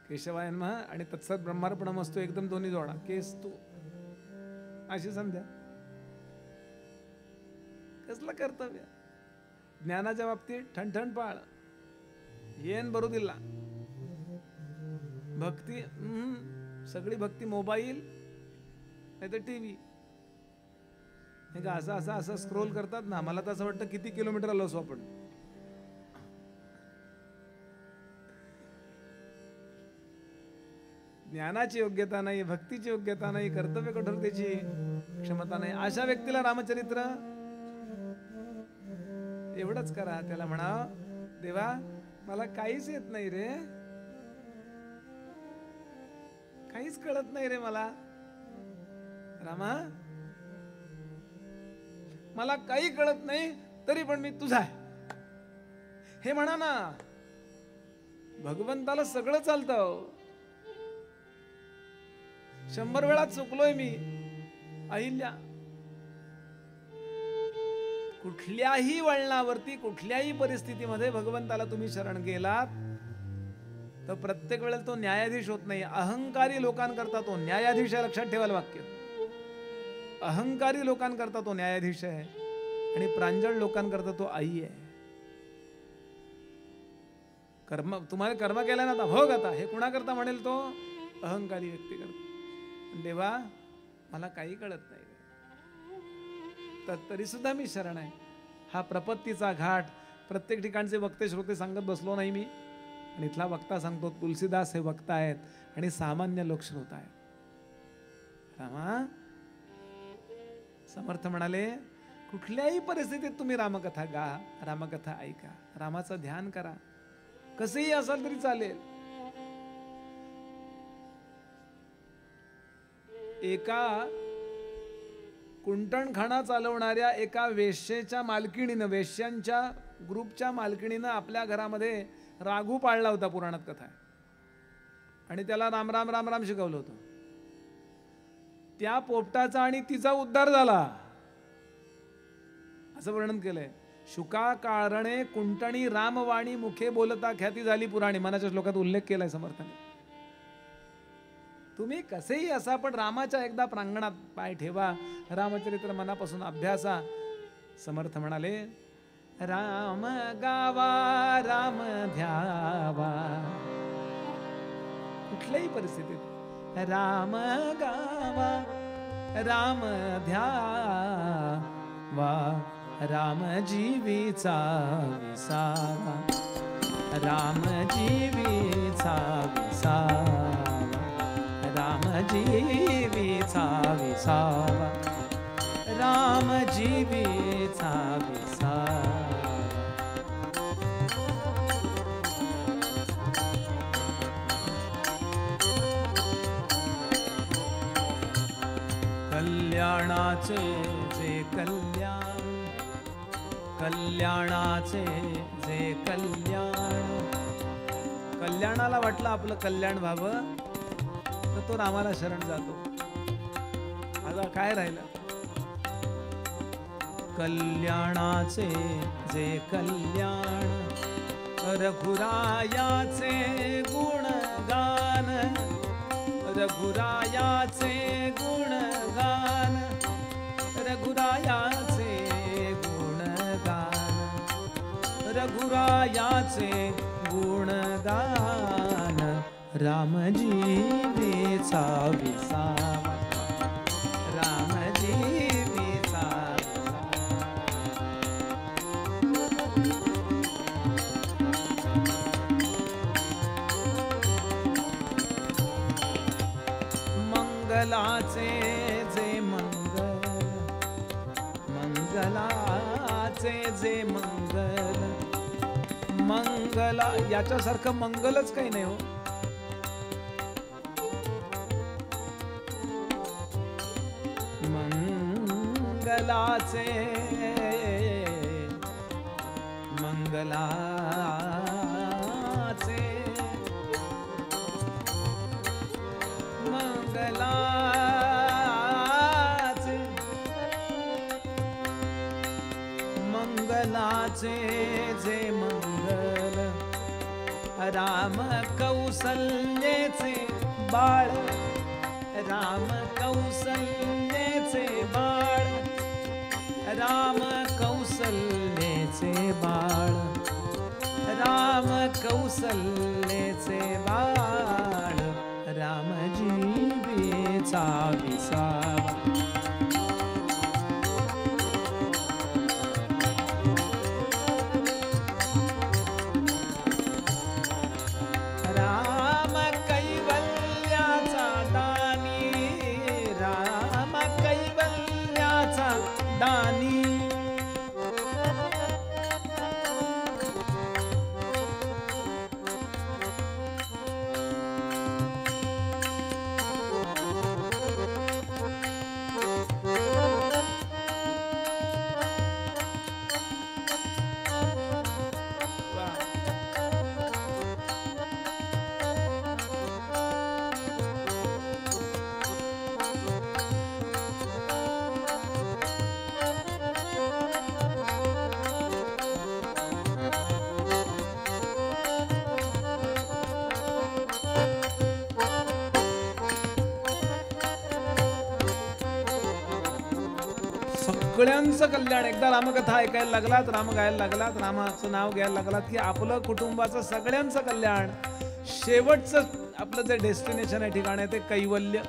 केशवाय नमः आणि तत्सत ब्रह्मार्पणमस्तु एकदम दोन्ही जोडा. केस्तू अशी संध्या. कसलं कर्तव्य. ज्ञानाच्या बाबतीत ठणठण पाळ. येन बरू दिला. भक्ती सगळी भक्ती मोबाईल नाही तर टीव्ही. असं असं असं स्क्रोल करतात ना. मला तर असं वाटतं किती किलोमीटर आलो असो आपण. ज्ञानाची योग्यता नाही, भक्तीची योग्यता नाही, कर्तव्य कठोरतेची क्षमता नाही, अशा व्यक्तीला रामचरित्र एवढंच करा. त्याला म्हणा देवा मला काहीच येत नाही रे, काहीच कळत नाही रे मला. रामा मला काही कळत नाही तरी पण मी तुझा आहे हे म्हणा ना. भगवंताला सगळं चालतं. 100 वेळा चुकलोय मी. अहिल्या कुठल्याही वळणावरती कुठल्याही परिस्थितीमध्ये भगवंताला तुम्ही शरण गेलात तर प्रत्येक वेळेला तो न्यायाधीश होत नाही. अहंकारी लोकांकरता तो न्यायाधीश आहे. लक्षात ठेवायला वाक्य. अहंकारी लोकांकरता तो न्यायाधीश आहे आणि प्रांजळ लोकांकरता तो आई आहे. कर्म तुम्हाला कर्म केला ना आता भोग आता हे कुणाकरता म्हणेल तो अहंकारी व्यक्ती करता. देवा मला काही कळत नाही तर तरी सुद्धा मी शरण आहे. हा प्रपत्तीचा घाट प्रत्येक ठिकाणचे वक्ते श्रोते सांगत बसलो नाही मी. आणि इथला वक्ता सांगतो. तुलसीदास हे वक्ता आहेत आणि सामान्य लोक श्रोता आहेत. रामा समर्थ म्हणाले कुठल्याही परिस्थितीत तुम्ही रामकथा गा, रामकथा ऐका, रामाचं ध्यान करा. कसंही असाल तरी चालेल. एका कुंटणखाना चालवणाऱ्या एका वेश्येच्या मालकिणीनं, वेश्यांच्या ग्रुपच्या मालकिणीनं आपल्या घरामध्ये राघू पाळला होता. पुराणात कथा आहे. आणि त्याला राम राम राम राम शिकवलं होतं. त्या पोपटाचा आणि तिचा उद्धार झाला असं वर्णन केलंय. शुका कारणे कुंटणी रामवाणी मुखे बोलता ख्याती झाली पुराणी. मनाच्या श्लोकात उल्लेख केलाय समर्थाने. तुम्ही कसेही असा पण रामाच्या एकदा प्रांगणात पाय ठेवा. रामचरित्र मनापासून अभ्यासा. समर्थ म्हणाले राम गावा राम ध्यावा. कुठल्याही परिस्थितीत राम गावा राम ध्यावा. राम जीवीचा विसावा. राम जीवीचा विसावा. राम जीवीचा विसावा. राम जीवीचा विसावा. कल्याणाचे जे कल्याण, कल्याणाचे जे कल्याण. कल्याणाला वाटलं आपलं कल्याण व्हावं तर तो रामाला शरण जातो. आता काय राहिलं. कल्याणाचे जे कल्याण, रघुरायाचे गुणगान. रघुरायाचे गुणगान. रघुरायाचे गुणगान. रघुरायाचे गुणगान. राम जीवेचा विसावा. राम जीवेचा मंगलाचे जे मंगल. मंगलाचे जे मंगल. मंगला याच्यासारखं मंगलच काही नाही हो. मंगलाचे मंगलाचे मंगलाचे मंगलाचे जे मंगल. राम कौसल्येचे बाळ, राम कौसल्येचे बाळ, राम कौसल्येचे बाळ, राम कौसल्येचे बाळ, राम जीवेचा विसावा. राम कैवल्याचा दानी, राम कैवल्याचा दानी, सगळ्यांचं कल्याण. एकदा रामकथा ऐकायला लागलात, राम गायला लागलात, रामाचं नाव घ्यायला लागलात की आपलं कुटुंबाचं सगळ्यांचं कल्याण. शेवटचं आपलं जे डेस्टिनेशन आहे, ठिकाण आहे ते कैवल्य,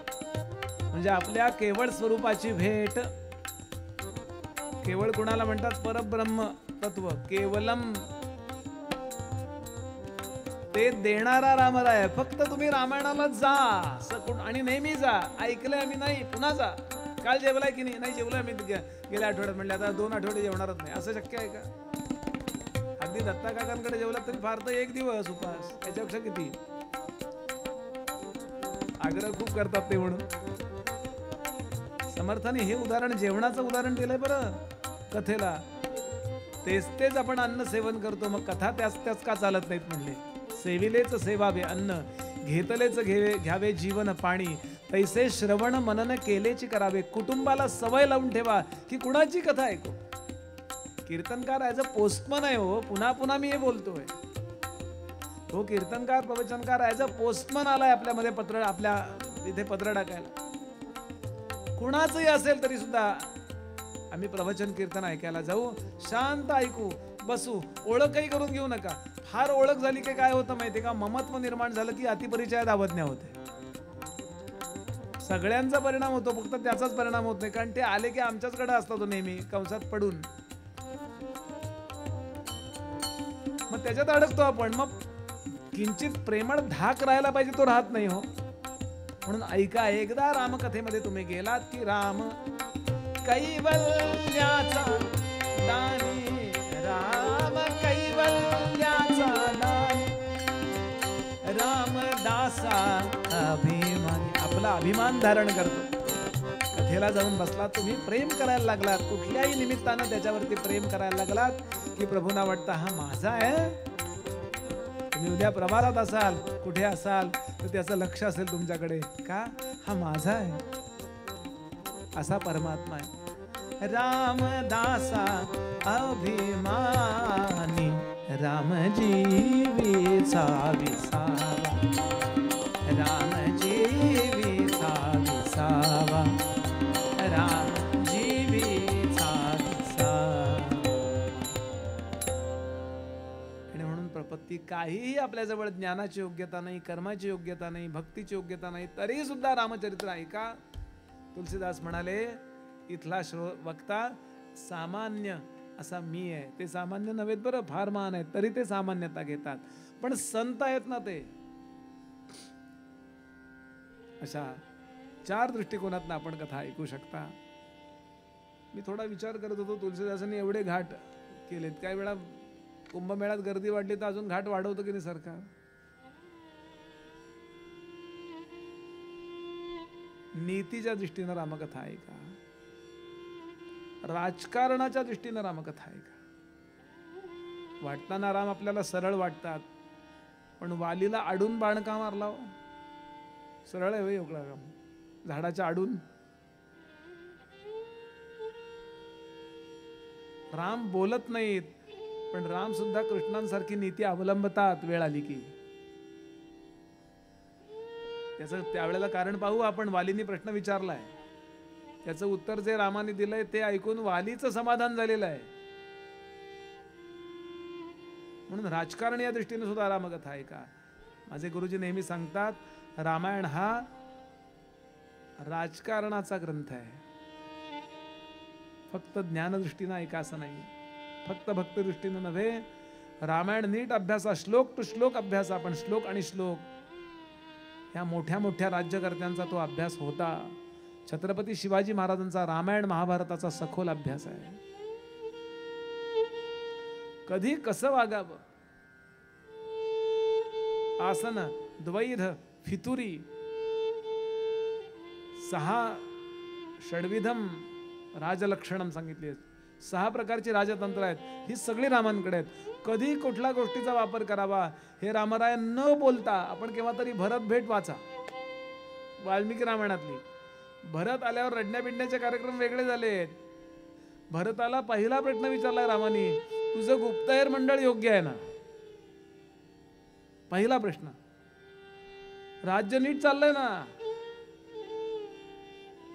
म्हणजे आपल्या केवळ स्वरूपाची भेट. केवळ कुणाला म्हणतात? परब्रह्म तत्व, केवलम, ते देणारा रामराय. फक्त तुम्ही रामायणाला जा आणि नेहमी जा. ऐकलंय आम्ही नाही, पुन्हा जा. काल जेवलाय की नाही जेवलाय मी गेल्या आठवड्यात, म्हणले आता 2 आठवडे जेवणारच नाही, असं शक्य आहे का? अगदी दत्ता काकांकडे जेवलात तरी फार तर 1 दिवस उपास, याच्यापेक्षा किती? आग्रह खूप करतात ते. म्हणून समर्थाने हे उदाहरण, जेवणाचं उदाहरण दिलंय बरं कथेला. तेच आपण अन्न सेवन करतो, मग कथा त्याच का चालत नाहीत म्हणले. सेविलेच सेवावे अन्न, घेतलेच घ्यावे जीवन पाणी, तैसे श्रवण मनन केलेची करावे. कुटुंबाला सवय लावून ठेवा की कुणाची कथा ऐकू. कीर्तनकार ॲज अ पोस्टमन आहे हो, पुन्हा पुन्हा मी हे बोलतोय. तो कीर्तनकार प्रवचनकार ॲज अ पोस्टमन आलाय आपल्यामध्ये, पत्र आपल्या इथे पत्र टाकायला. कुणाचंही असेल तरी सुद्धा आम्ही प्रवचन कीर्तन ऐकायला जाऊ, शांत ऐकू, बसू, ओळखही करून घेऊ नका. फार ओळख झाली की काय होतं माहिती का? ममत्व निर्माण झालं की अतिपरिचयात अवज्ञा होते. सगळ्यांचा परिणाम होतो, फक्त त्याचाच परिणाम होत नाही. कारण ते आले की आमच्याचकडे असतात नेहमी कंसात पडून, मग त्याच्यात अडकतो आपण. मग किंचित प्रेमळ धाक राहायला पाहिजे, तो राहत नाही हो. म्हणून ऐका, एकदा रामकथेमध्ये तुम्ही गेलात की राम कैवल्याचा दानी, राम कैवल्याचा दानी, रामदासा अभिमानी. आपला अभिमान धारण करतो. कथेला जाऊन बसलात तुम्ही, प्रेम करायला लागलात, कुठल्याही निमित्तानं त्याच्यावरती प्रेम करायला लागलात की प्रभूंना वाटतं हा माझा आहे. तुम्ही उद्या प्रवाहात असाल, कुठे असाल, तर त्याचं लक्ष असेल तुमच्याकडे, का हा माझा आहे, असा परमात्मा आहे. रामदासा अभिमानी, राम जीवेचा विसावा, राम जीवेचा विसावा, राम जीवेचा विसावा. आणि म्हणून प्रपत्ती, काहीही आपल्याजवळ ज्ञानाची योग्यता नाही, कर्माची योग्यता नाही, भक्तीची योग्यता नाही, तरी सुद्धा रामचरित्र ऐका. तुलसीदास म्हणाले, इथला वक्ता सामान्य असा मी आहे. ते सामान्य नव्हेत बरं, फार महान आहेत, तरी ते सामान्यता घेतात. पण संत आहेत ना ते. अशा 4 दृष्टिकोनातून आपण कथा ऐकू शकता. मी थोडा विचार करत होतो, तुलसीदासांनी एवढे घाट केलेत, काही वेळा कुंभमेळ्यात गर्दी वाढली तर अजून घाट वाढवतो की नाही सरकार. नीतीच्या दृष्टीनं रामकथा ऐका, राजकारणाच्या दृष्टीनं रामकथा ऐका. वाटताना राम आपल्याला सरळ वाटतात, पण वालीला आडून बाण का मारला हो? सरळ आहे एवढा काम, झाडाच्या आडून. राम बोलत नाहीत, पण राम सुद्धा कृष्णांसारखी नीती अवलंबतात वेळ आली की. त्याचं त्यावेळेला कारण पाहू आपण. वालींनी प्रश्न विचारलाय, त्याचं उत्तर जे रामाने दिलंय ते ऐकून वालीचं समाधान झालेलं आहे. म्हणून राजकारण या दृष्टीने सुद्धा रामकथा आहे का. माझे गुरुजी नेहमी सांगतात, रामायण हा राजकारणाचा ग्रंथ आहे. फक्त ज्ञानदृष्टीनं ऐका असं नाही, फक्त भक्ती दृष्टीनं नव्हे. रामायण नीट अभ्यासा, श्लोक टू श्लोक अभ्यास. आपण श्लोक आणि श्लोक ह्या मोठ्या मोठ्या राज्यकर्त्यांचा तो अभ्यास होता. छत्रपती शिवाजी महाराजांचा रामायण महाभारताचा सखोल अभ्यास आहे. कधी कसं वागावं, आसन द्वैध फितुरी 6 षड्विधम राजलक्षणम सांगितली. 6 प्रकारची राजतंत्र आहेत, ही सगळी रामांकडे आहेत. कधी कुठल्या गोष्टीचा वापर करावा हे रामराय न बोलता. आपण केव्हा तरी भरत भेट वाचा, वाल्मिकी रामायणातली. भरत आल्यावर रडण्या बिडण्याचे कार्यक्रम वेगळे झालेत. भरताला पहिला प्रश्न विचारलाय रामानी, तुझं गुप्तहेर मंडळ योग्य आहे ना. पहिला प्रश्न. राज्य नीट चाललंय ना.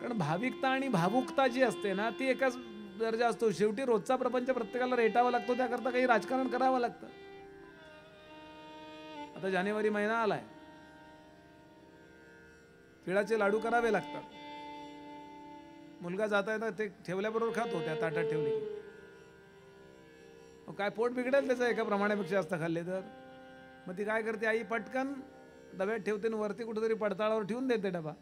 कारण भाविकता आणि भावुकता जी असते ना ती एकाच दर्जा असतो. शेवटी रोजचा प्रपंच प्रत्येकाला रेटावा लागतो, त्याकरता काही राजकारण करावं लागतं. आता जानेवारी महिना आलाय, तिळाचे लाडू करावे लागतात. मुलगा जाता येता ते ठेवल्याबरोबर खातो, त्या ताटात ठेवले की. काय पोट बिघडेल त्याचं एका प्रमाणापेक्षा जास्त खाल्ले तर. मग ती काय करते, आई पटकन डब्यात ठेवते आणि वरती कुठेतरी पडताळावर ठेवून देते डबा.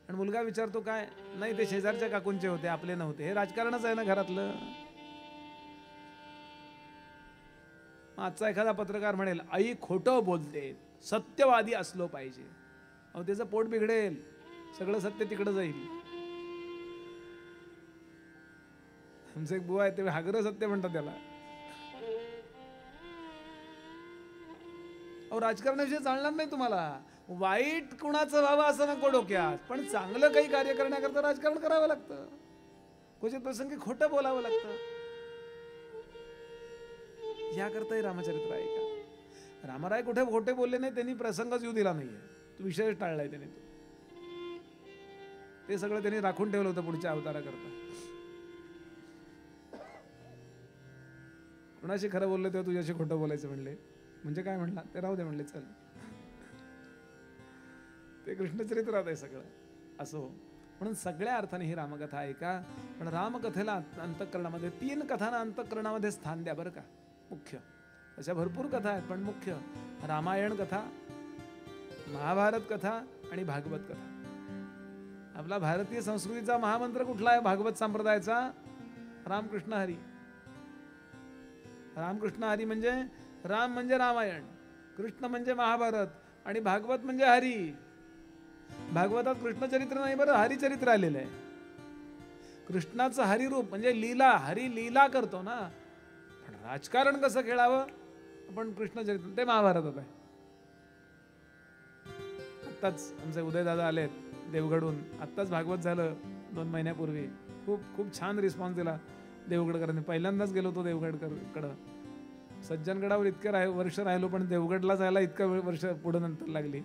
आणि मुलगा विचारतो काय, नाही ते शेजारच्या काकूंचे होते, आपले नव्हते. हे राजकारणच आहे ना घरातलं. आजचा एखादा पत्रकार म्हणेल, आई खोटं बोलते, सत्यवादी असलो पाहिजे. अहो त्याचं पोट बिघडेल, सगळं सत्य तिकडं जाईल. आमचं एक बुवा आहे, ते हागरं सत्य म्हणतात त्याला. अहो राजकारणाविषयी चालणार नाही तुम्हाला. वाईट कुणाचं व्हावं असं नको डोक्यात, पण चांगलं काही कार्य करण्याकरता राजकारण करावं लागतं. क्वचित प्रसंगी खोटं बोलावं लागतं. याकरताही रामचरित्र आहे का. रामराय कुठे खोटे बोलले नाही, त्यांनी प्रसंगच येऊ दिला नाहीये. तो विषयच टाळलाय त्याने. ते सगळं त्यांनी राखून ठेवलं होतं पुढच्या अवताराकरता. कुणाशी खरं बोलले तेव्हा तुझ्याशी खोटं बोलायचं म्हणले. म्हणजे काय म्हणला ते राहू दे म्हणले, चल. ते कृष्णचरित्रात आहे सगळं. असो, म्हणून सगळ्या अर्थाने ही रामकथा आहे का. पण रामकथेला अंतःकरणामध्ये 3 कथांना अंतःकरणामध्ये स्थान द्या बरं का. मुख्य अशा भरपूर कथा आहेत, पण मुख्य रामायण कथा, महाभारत कथा आणि भागवत कथा. आपला भारतीय संस्कृतीचा महामंत्र कुठला आहे भागवत संप्रदायाचा? रामकृष्ण हरी. रामकृष्ण हरी म्हणजे राम म्हणजे रामायण, कृष्ण म्हणजे महाभारत आणि भागवत म्हणजे हरी. भागवतात कृष्णचरित्र नाही बरं, हरिचरित्र आलेलं आहे. कृष्णाचं हरिरूप म्हणजे लीला, हरी लीला करतो ना. पण राजकारण कसं खेळावं आपण कृष्णचरित्र ते महाभारतात आहे. आत्ताच आमचे उदयदादा आलेत देवगडहून, आत्ताच भागवत झालं 2 महिन्यापूर्वी. खूप खूप छान रिस्पॉन्स दिला देवगडकरांनी. पहिल्यांदाच गेलो होतो देवगडकडं. सज्जनगडावर इतके वर्ष राहिलो, पण देवगडला जायला इतका वर्ष पुढे नंतर लागली.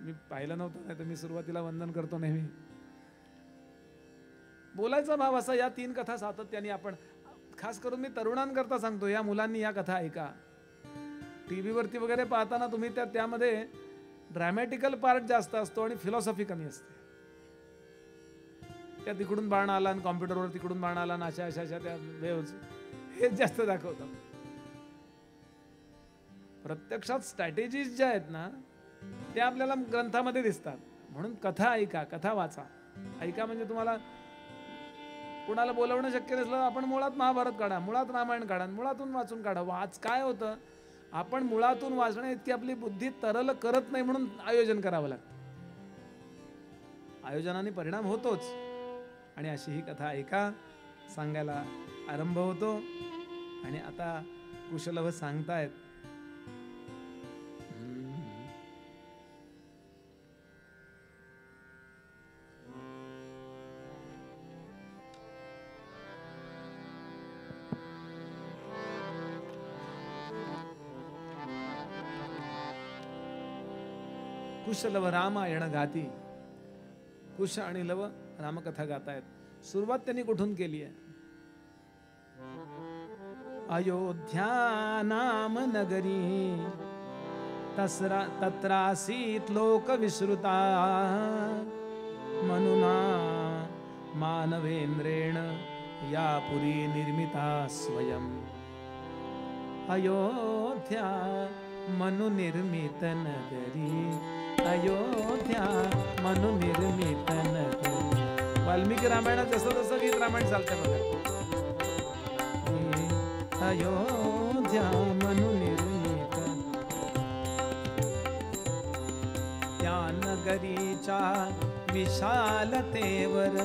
मी पाहिलं नव्हतं, नाही तर मी सुरुवातीला वंदन करतो नेहमी. बोलायचा भाव असा, या 3 कथा सातत्याने आपण, खास करून मी तरुणांकरता सांगतो, या मुलांनी या कथा ऐका. टीव्ही वरती वगैरे पाहताना तुम्ही त्यामध्ये ड्रॅमॅटिकल पार्ट जास्त असतो आणि फिलॉसॉफी कमी असते. त्या तिकडून बाण आला आणि कॉम्प्युटरवर तिकडून बाण आला, अशा अशा अशा त्या वेव्हज हेच जास्त दाखवतात. प्रत्यक्षात स्ट्रॅटेजीज ज्या आहेत ना त्या आपल्याला ग्रंथामध्ये दिसतात. म्हणून कथा ऐका, कथा वाचा. ऐका म्हणजे तुम्हाला कुणाला बोलवणं शक्य नसलं, आपण मुळात महाभारत काढा, मुळात रामायण काढा, मुळातून वाचून काढा. वाच काय होतं, आपण मुळातून वाचण्या इतकी आपली बुद्धी तरल करत नाही, म्हणून आयोजन करावं लागतं. आयोजनाने परिणाम होतोच. आणि अशी ही कथा ऐका सांगायला आरंभ होतो. आणि आता कुशलव सांगतायत, कुशलव रामायण गाती. कुश आणि लव रामकथा गातायत. सुरुवात त्यांनी कुठून केली आहे? अयोध्या नाम नगरी तत्रासीत लोक विश्रुता मनुना मानवेंद्रेण या पुरी निर्मिता स्वयं. अयोध्या मनुनिर्मित नगरी, अयोध्या मनुनिर्मित नगरी. वाल्मिकी रामायणात जसं तसं गीत रामायण चालतं बघा. अयोध्या मनुनिर्मित. त्या नगरीच्या विशालतेवर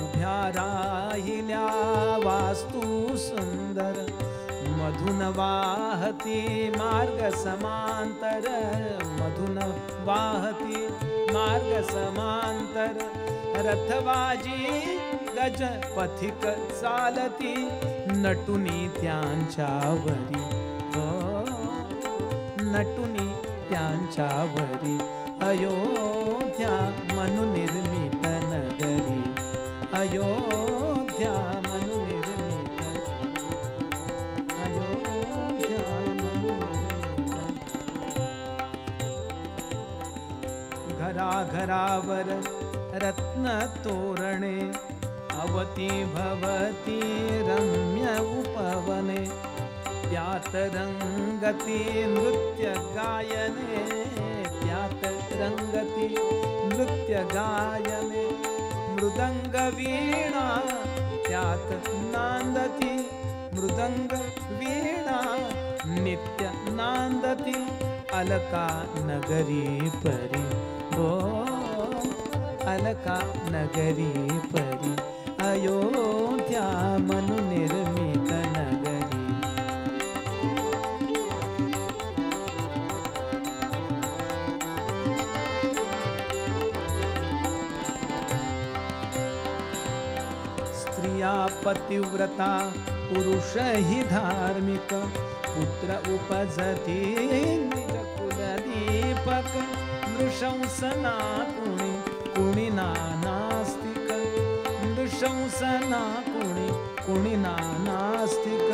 उभ्या राहिल्या वास्तू सुंदर. मधुन वाहती मार्ग समांतर, मधुन वाहती मार्ग समांतर. रथवाजी गज पथिक चालती नटुनी त्यांच्यावरी. नटुनी त्यांच्यावरी. अयोध्या मनुनिर्मित नगरी, अयोध्या मनुनिर्मित, अयोध्या मनुनिर्मित. घराघरावर रत्न तोरणे अवती भवती रम्य उपवने. त्यात रंगती नृत्य गायने, त्यात रंगती नृत्य गायने. मृदंग वीणा त्यात नांदती, मृदंग वीणा नित्य नांदती. अलका नगरी परी, हो अलका नगरी परी. अयोध्या मनुनिर्मित नगरी. स्त्रिया पतिव्रता पुरुष ही धार्मिक. पुत्र उपजती निज कुलदीपक. नृशंसना कुणी कुणी नास्तिक. नृशंसना कुणी कुणी नास्तिक.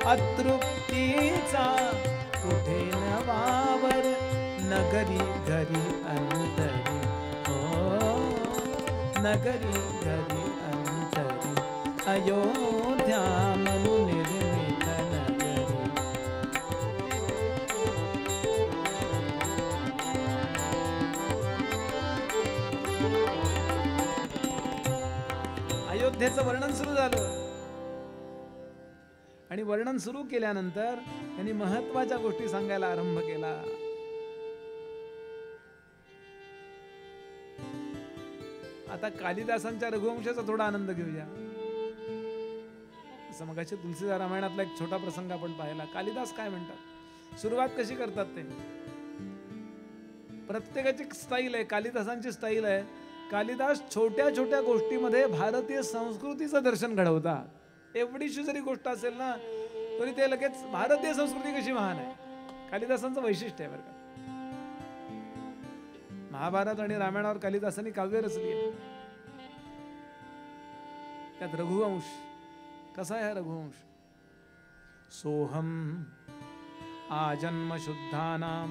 अतृप्तीचा कुठे न वावर. नगरी घरी अंतरी, हो नगरी घरी अंतरी. अयोध्या मनुनिर्मित नगरी. अयोध्येचं वर्णन सुरू झालं आणि वर्णन सुरू केल्यानंतर त्यांनी महत्वाच्या गोष्टी सांगायला आरंभ केला. आता कालिदासांच्या रघुवंशाचा थोडा आनंद घेऊया. असं मगाशी तुलसीदास रामायणातला एक छोटा प्रसंग आपण पाहिला. कालिदास काय म्हणतात, सुरुवात कशी करतात ते. प्रत्येकाची स्टाईल आहे, कालिदासांची स्टाईल आहे. कालिदास छोट्या छोट्या गोष्टीमध्ये भारतीय संस्कृतीचं दर्शन घडवतात. एवढीशी जरी गोष्ट असेल ना तरी ते लगेच भारतीय संस्कृती कशी महान आहे. कालिदासांचं वैशिष्ट्य आहे बरं का. महाभारत आणि रामायणावर कालिदासांनी काव्य रचली आहे. त्यात रघुवंश कसा आहे. रघुवंश सोहम आजन्म शुद्धानाम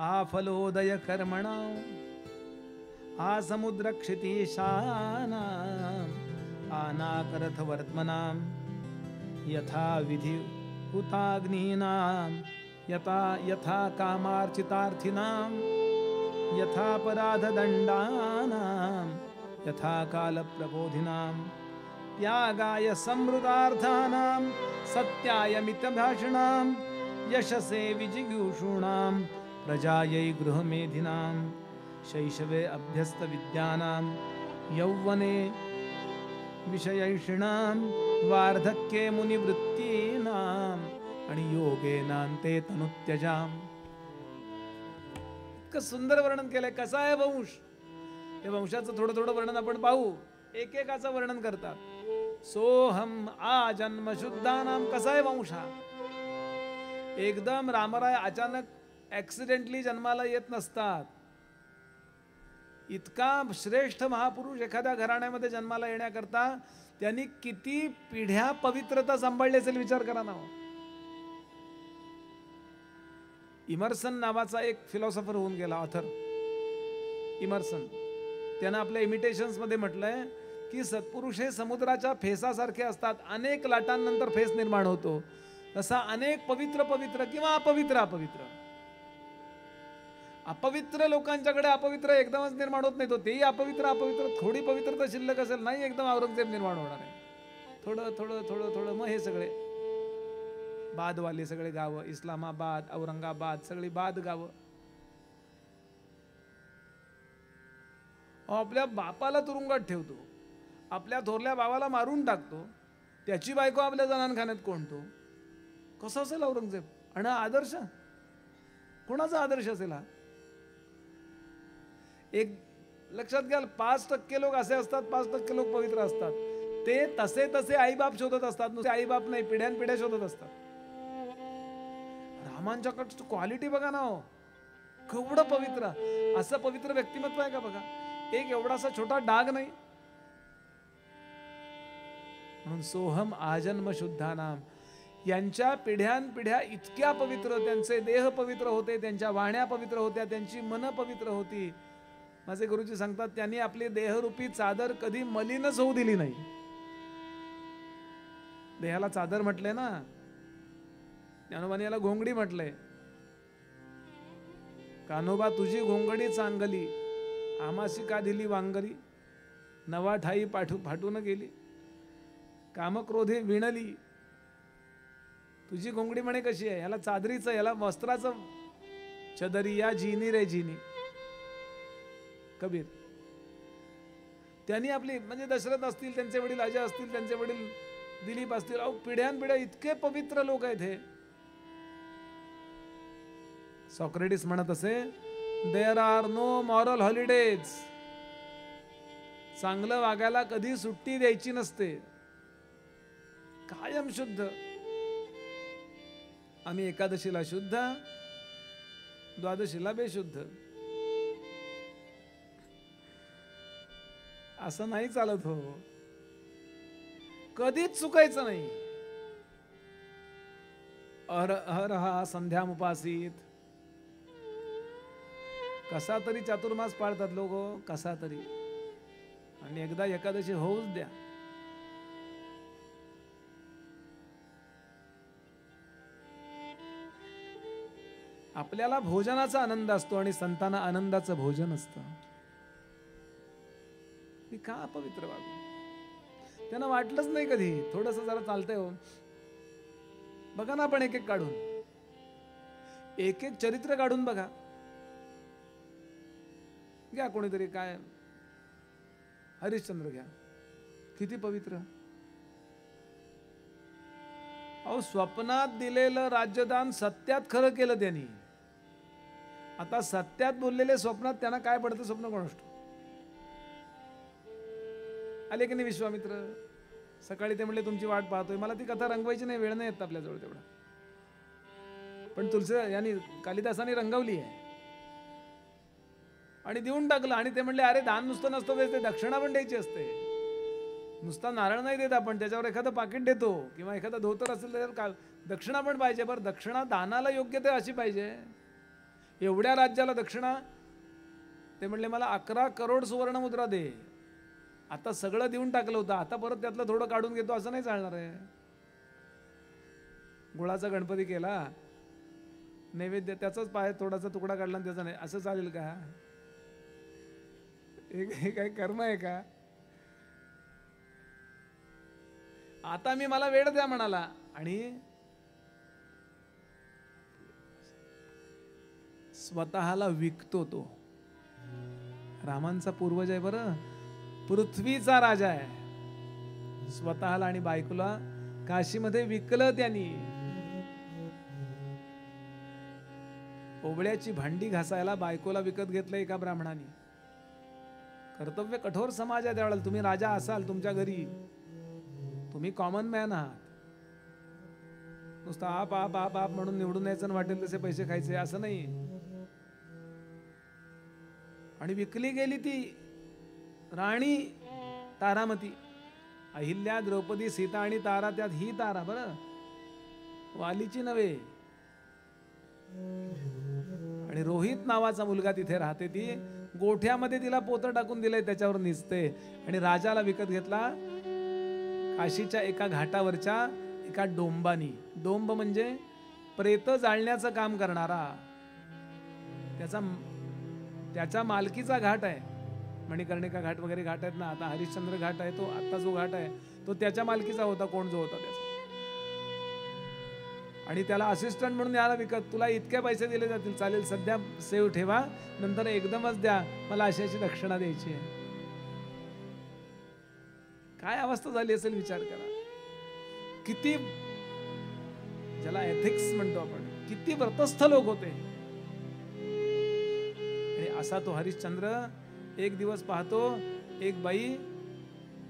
आफलोदय कर्मणाम आसमुद्र क्षितीशानाम आनाकरथ वर्त्मनाम यथा विधि हुताग्नीनाम यथा कामार्चितार्थिनाम यथा पराधदंडानाम यथा कालप्रबोधिनाम त्यागाय समृद्धार्थानाम सत्याय मितभाषणाम यशसे विजिगीषूणाम प्रजायै गृहमेधिनाम शैशवे अभ्यस्त विद्यानाम यौवने विषयैषिणाम वार्धक्ये मुनिवृत्तीनाम आणि योगेनांते तनुत्यजाम. इतकं सुंदर वर्णन केलंय. कसा आहे वंश, हे वंशाचं थोडं थोडं वर्णन आपण पाहू. एकेकाचं वर्णन करतात. सोहम आजन्म शुद्धानाम. कसा आहे वंश हा. एकदम रामराय अचानक ऍक्सिडेंटली जन्माला येत नसतात. इतका श्रेष्ठ महापुरुष एखाद्या घराण्यामध्ये जन्माला येण्याकरता त्यांनी किती पिढ्या पवित्रता सांभाळली असेल विचार करा ना. इमर्सन नावाचा एक फिलॉसॉफर होऊन गेला, ऑथर इमर्सन. त्यानं आपल्या इमिटेशन्स मध्ये म्हटलंय की सत्पुरुष हे समुद्राच्या फेसासारखे असतात. अनेक लाटांनंतर फेस निर्माण होतो. तसा अनेक पवित्र पवित्र किंवा अपवित्र अपवित्र अपवित्र लोकांच्याकडे अपवित्र एकदमच निर्माण होत नाही. तो तेही अपवित्र अपवित्र थोडी पवित्रता शिल्लक असेल नाही एकदम औरंगजेब निर्माण होणार आहे. थोडं थोडं थोडं थोडं मग हे सगळे बादवाले सगळे गावं, इस्लामाबाद, औरंगाबाद, सगळी बाद गावं. आपल्या बापाला तुरुंगात ठेवतो, आपल्या थोरल्या भावाला मारून टाकतो, त्याची बायको आपल्या जनानखान्यात कोणतो. कसं असेल औरंगजेब? आणि आदर्श कोणाचा आदर्श असेल हा? एक लक्षात घ्या, 5% लोक असे असतात, 5% लोक पवित्र असतात. ते तसे तसे आईबाप शोधत असतात. नुसते आईबाप नाही, पिढ्यानपिढ्या शोधत असतात. रामांच्याकडचं क्वालिटी बघा ना हो, केवढं पवित्र. असं पवित्र व्यक्तिमत्व आहे का बघा. एक एवढासा छोटा डाग नाही. म्हणून सोहम आजन्म शुद्धानाम, यांच्या पिढ्यानपिढ्या इतक्या पवित्र, त्यांचे देह पवित्र होते, त्यांच्या वाण्या पवित्र होत्या, त्यांची मन पवित्र होती. माझे गुरुजी सांगतात त्यांनी आपली देहरूपी चादर कधी मलिनच होऊ दिली नाही. देहाला चादर म्हटले ना, ज्ञानोबाने याला घोंगडी म्हटलंय. कान्होबा तुझी घोंगडी चांगली, आमाशी का दिली वांगरी, नवा ठाई फाटून गेली, कामक्रोधे विणली. तुझी घोंगडी म्हणे कशी आहे, याला चादरीचं, याला वस्त्राचं. चदरी या जीनी रे जीनी, कबीर. त्यांनी आपली, म्हणजे दशरथ असतील, त्यांचे वडील अजय असतील, त्यांचे वडील दिलीप असतील, अहो पिढ्यानपिढ्या इतके पवित्र लोक आहेत हे. सॉक्रेटिस म्हणत असे, there are no moral holidays. चांगलं वागायला कधी सुट्टी द्यायची नसते, कायम शुद्ध. आम्ही एकादशीला शुद्ध, द्वादशीला बेशुद्ध. असं नाही चालत हो, कधीच चुकायचं नाही. हर हा संध्यामुपासित. कसा तरी चातुर्मास पाळतात लोक, कसा तरी. आणि एकदा एकादशी होऊच द्या. आपल्याला भोजनाचा आनंद असतो आणि संतांना आनंदाचं भोजन असतं. मी का अपवित्र वागू? त्यांना वाटलंच नाही कधी. थोडस जरा चालतंय हो, बघा ना आपण एक एक काढून, एक एक चरित्र काढून बघा. घ्या कोणीतरी, काय हरिश्चंद्र घ्या, किती पवित्र. अहो स्वप्नात दिलेलं राज्यदान सत्यात खरं केलं त्यांनी. आता सत्यात बोललेले स्वप्नात त्यांना काय पडतं, स्वप्न कोण असतो. आले की नाही विश्वामित्र, सकाळी ते म्हणले तुमची वाट पाहतोय. मला ती कथा रंगवायची नाही, वेळ नाही येत आपल्याजवळ तेवढा. पण तुलसी यांनी, कालिदासाने रंगवली आहे आणि देऊन टाकलं. आणि ते म्हणले अरे दान नुसतं नसतं द्यायचं, दक्षिणा पण द्यायची असते. नुसता नारळ नाही देत आपण, त्याच्यावर एखादं पाकिट देतो किंवा एखादं धोतर असेल त्याच्यावर दक्षिणा पण पाहिजे. बरं दक्षिणा दानाला योग्य ते अशी पाहिजे. एवढ्या राज्याला दक्षिणा, ते म्हणले मला 11 करोड सुवर्ण मुद्रा दे. आता सगळं देऊन टाकलं होतं, आता परत त्यातलं थोडं काढून घेतो, असं नाही चालणार आहे. गुळाचा गणपती केला नैवेद्य, त्याचाच पाय थोडासा तुकडा काढला आणि त्याचा नाही, असं चालेल का? हे काही कर्म आहे का? आता मी, मला वेळ द्या म्हणाला आणि स्वतःला विकतो. तो रामांचा पूर्वज आहे बरं, पृथ्वीचा राजा आहे. स्वतःला आणि बायकोला काशीमध्ये विकलं त्यांनी. ओबळ्याची भांडी घासायला बायकोला विकत घेतलं एका ब्राह्मणाने. कर्तव्य कठोर समाज आहे त्यावेळेला. तुम्ही राजा असाल तुमच्या घरी, तुम्ही कॉमन मॅन आहात. नुसतं आप आप आप आप म्हणून निवडून यायचं आणि वाटेल तसे पैसे खायचे असं नाही. आणि विकली गेली ती राणी तारामती. अहिल्या, द्रौपदी, सीता आणि तारा, त्यात ही तारा बरं, वालीची नव्हे. आणि रोहित नावाचा मुलगा तिथे राहते, ती गोठ्यामध्ये तिला पोतं टाकून दिलंय, त्याच्यावर निजते. आणि राजाला विकत घेतला काशीच्या एका घाटावरच्या एका डोंबानी. डोंब म्हणजे प्रेत जाळण्याचं काम करणारा, त्याच्या मालकीचा घाट आहे. मणिकर्णिका घाट वगैरे घाट आहेत ना, आता हरिश्चंद्र घाट आहे तो, आता जो घाट आहे तो त्याच्या मालकीचा होता, कोण जो होता त्याचा. आणि त्याला असिस्टंट म्हणून याला विकत, तुला इतके पैसे दिले जातील, चालेल, सध्या सेव ठेवा, नंतर एकदमच द्या, मला अशी अशी दक्षिणा द्यायची आहे. काय अवस्था झाली असेल विचार करा. किती, ज्याला एथिक्स म्हणतो आपण, किती व्रतस्थ लोक होते. आणि असा तो हरिश्चंद्र एक दिवस पाहतो, एक बाई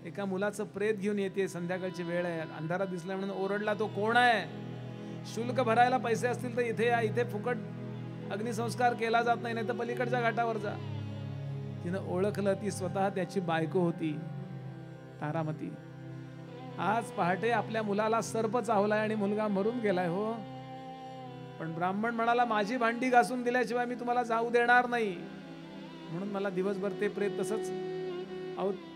एका मुलाचं प्रेत घेऊन येते, संध्याकाळची वेळ आहे, अंधारात दिसला म्हणून ओरडला. तो कोण आहे? शुल्क भरायला पैसे असतील तर इथे या, इथे फुकट अग्निसंस्कार केला जात नाही, नाही तर पलीकडच्या घाटावर जा. तिनं ओळखलं, ती स्वतः त्याची बायको होती, तारामती. आज पहाटे आपल्या मुलाला सर्प चावलाय आणि मुलगा मरून गेलाय हो, पण ब्राह्मण म्हणाला माझी भांडी घासून दिल्याशिवाय मी तुम्हाला जाऊ देणार नाही, म्हणून मला दिवसभर ते प्रेत तसंच.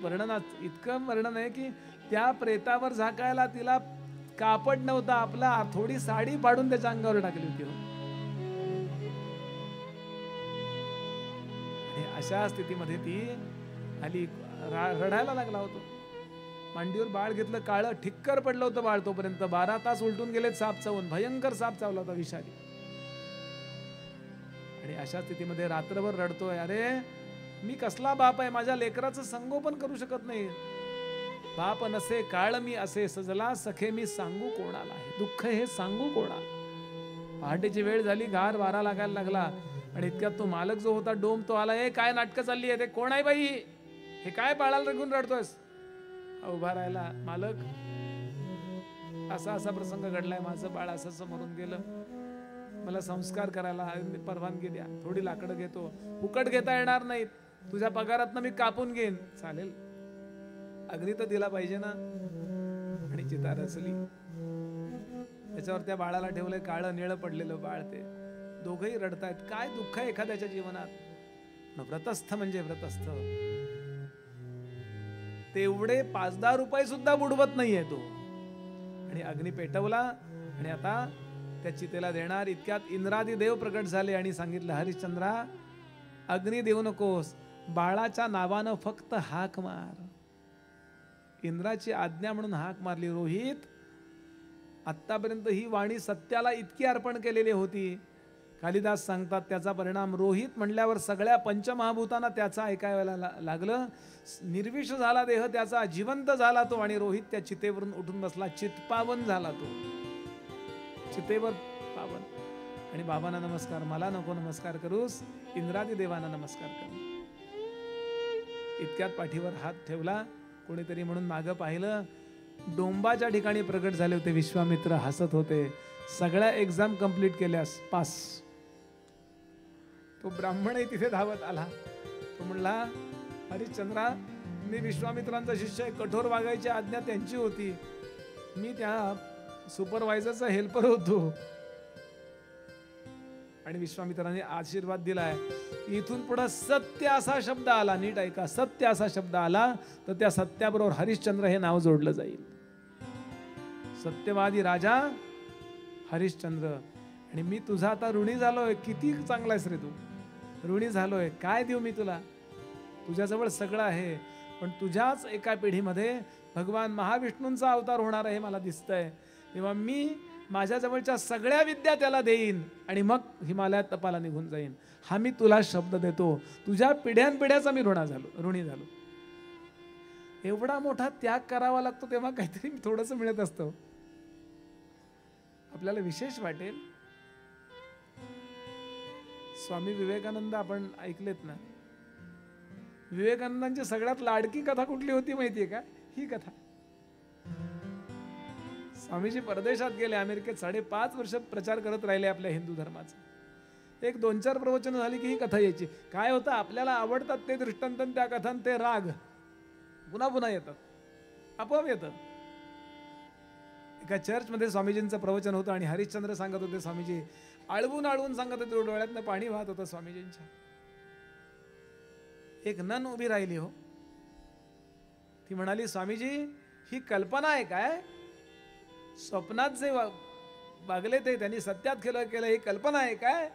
वर्णनात इतकं वर्णन आहे की त्या प्रेतावर झाकायला तिला कापड नव्हता, आपला थोडी साडी पाडून त्याच्या अंगावर टाकली होती. आणि अशा स्थितीमध्ये ती आली, रडायला लागला होतो. मांडीवर बाळ घेतलं, काळं ठिक्कर पडलं होतं बाळ. तोपर्यंत 12 तास उलटून गेलेत साप चावून, भयंकर साप चावला होता, विषारी. आणि अशा स्थितीमध्ये रात्रभर रडतोय, अरे मी कसला बाप आहे, माझ्या लेकराचं संगोपन करू शकत नाही. बाप नसे काळ मी असे सजला, सखे मी सांगू कोणाला, आहे दुःख हे सांगू कोणाला. पहाटेची वेळ झाली, गार वारा लागायला लागला. आणि इतक्यात तो मालक जो होता डोम, तो आला. हे काय नाटकं चालली आहे, ते कोण आहे बाई, हे काय बाळाला रगून रडतोयस? उभा राहिला. मालक, असा असा प्रसंग घडलाय, माझं बाळ असं मरून गेलं, मला संस्कार करायला परवानगी द्या, थोडी लाकडं घेतो, फुकट घेता येणार नाहीत, तुझ्या पगारातनं मी कापून घेईन. चालेल, अग्नी तर दिला पाहिजे ना. आणि चिता रचली, त्याच्यावर त्या बाळाला ठेवलंय, काळं निळं पडलेलं बाळ. ते दोघंही रडतायत. काय दुःख आहे एखाद्याच्या जीवनात. व्रतस्थ म्हणजे व्रतस्थ, तेवढे 5-10 रुपये सुद्धा बुडवत नाहीये तो. आणि अग्नी पेटवला आणि आता त्या चितेला देणार. इतक्यात इंद्रादी देव प्रकट झाले आणि सांगितलं, हरिश्चंद्रा, अग्नी देऊ नकोस, बाळाच्या नावानं फक्त हाक मार. इंद्राची आज्ञा म्हणून हाक मारली. रोहित, आतापर्यंत ही वाणी सत्याला इतकी अर्पण केलेली होती. कालिदास सांगतात त्याचा परिणाम रोहित म्हणल्यावर सगळ्या पंचमहाभूतांना त्याचा ऐकायला लागलं. निर्विष झाला देह त्याचा, जिवंत झाला तो. आणि रोहित त्या चितेवरून उठून बसला, चितपावन झाला तो, चितेवर पावन. आणि बाबांना नमस्कार, मला नको नमस्कार करूस, इंद्रादी देवांना नमस्कार कर. इतक्यात पाठीवर हात ठेवला. कोणीतरी म्हणून मागं पाहिलं, डोंबाच्या ठिकाणी प्रकट झाले होते विश्वामित्र, हसत होते. सगळ्या एक्झाम कंप्लीट केल्यास पास. तो ब्राह्मणही तिथे धावत आला. तो म्हणला, हरिश्चंद्रा, मी विश्वामित्रांचा शिष्य आहे, कठोर वागायची आज्ञा त्यांची होती, मी त्या सुपरवायझरचा हेल्पर होतो. आणि विश्वामित्रांनी आशीर्वाद दिलाय, इथून पुढे सत्य असा शब्द आला, नीट ऐका, सत्य असा शब्द आला तर त्या सत्याबरोबर हरिश्चंद्र हे नाव जोडलं जाईल. सत्यवादी राजा हरिश्चंद्र. आणि मी तुझा आता ऋणी झालोय. किती चांगला आहेस रे तू, ऋणी झालोय. काय देऊ मी तुला, तुझ्याजवळ सगळं आहे, पण तुझ्याच एका पिढीमध्ये भगवान महाविष्णूंचा अवतार होणार आहे मला दिसतंय, तेव्हा मी माझ्या जवळच्या सगळ्या विद्या त्याला देईन आणि मग हिमालयात तपाला निघून जाईन. हा मी तुला शब्द देतो. तुझ्या पिढ्यानपिढ्याचा मी ऋणी झालो. एवढा मोठा त्याग करावा लागतो तेव्हा काहीतरी थोडंसं मिळत असतं, आपल्याला विशेष वाटेल. स्वामी विवेकानंद आपण ऐकलेत ना. विवेकानंदांची सगळ्यात लाडकी कथा कुठली होती माहितीये का? ही कथा. स्वामीजी परदेशात गेले, अमेरिकेत 5.5 वर्ष प्रचार करत राहिले आपल्या हिंदू धर्माचा. एक 2-4 प्रवचनं झाली की ही कथा यायची. काय होतं, आपल्याला आवडतात ते दृष्टांत, त्या कथान ते राग पुन्हा पुन्हा येतात, आपोआप येतं. एका चर्चमध्ये स्वामीजींचं प्रवचन होतं आणि हरिश्चंद्र सांगत होते. स्वामीजी आळवून आळवून सांगत होते, डोळ्यातनं पाणी वाहत होतं स्वामीजींच्या. एक नन उभी राहिली हो. ती म्हणाली, स्वामीजी ही कल्पना आहे काय? स्वप्नात जे वागले ते त्यांनी सत्यात केलं ही कल्पना आहे काय?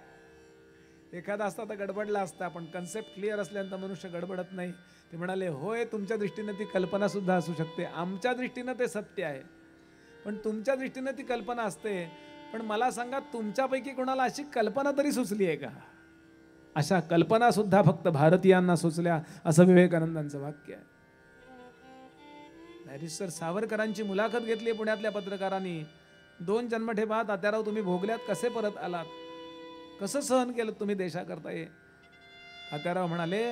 एखादा असता तर गडबडला असता, पण कन्सेप्ट क्लिअर असल्यानंतर मनुष्य गडबडत नाही. ते म्हणाले, होय तुमच्या दृष्टीनं ती कल्पना सुद्धा असू शकते, आमच्या दृष्टीनं ते सत्य आहे. पण तुमच्या दृष्टीनं ती कल्पना असते, पण मला सांगा तुमच्यापैकी कोणाला अशी कल्पना तरी सुचली आहे का? अशा कल्पना सुद्धा फक्त भारतीयांना सुचल्या, असं विवेकानंदांचं वाक्य आहे. बॅरिस्टर सावरकरांची मुलाखत घेतली पुण्यातल्या पत्रकारांनी. 2 जन्मठेपा तात्याराव तुम्ही भोगल्यात, कसे परत आलात, कसं सहन केलं तुम्ही देशाकरता? हे तात्याराव म्हणाले,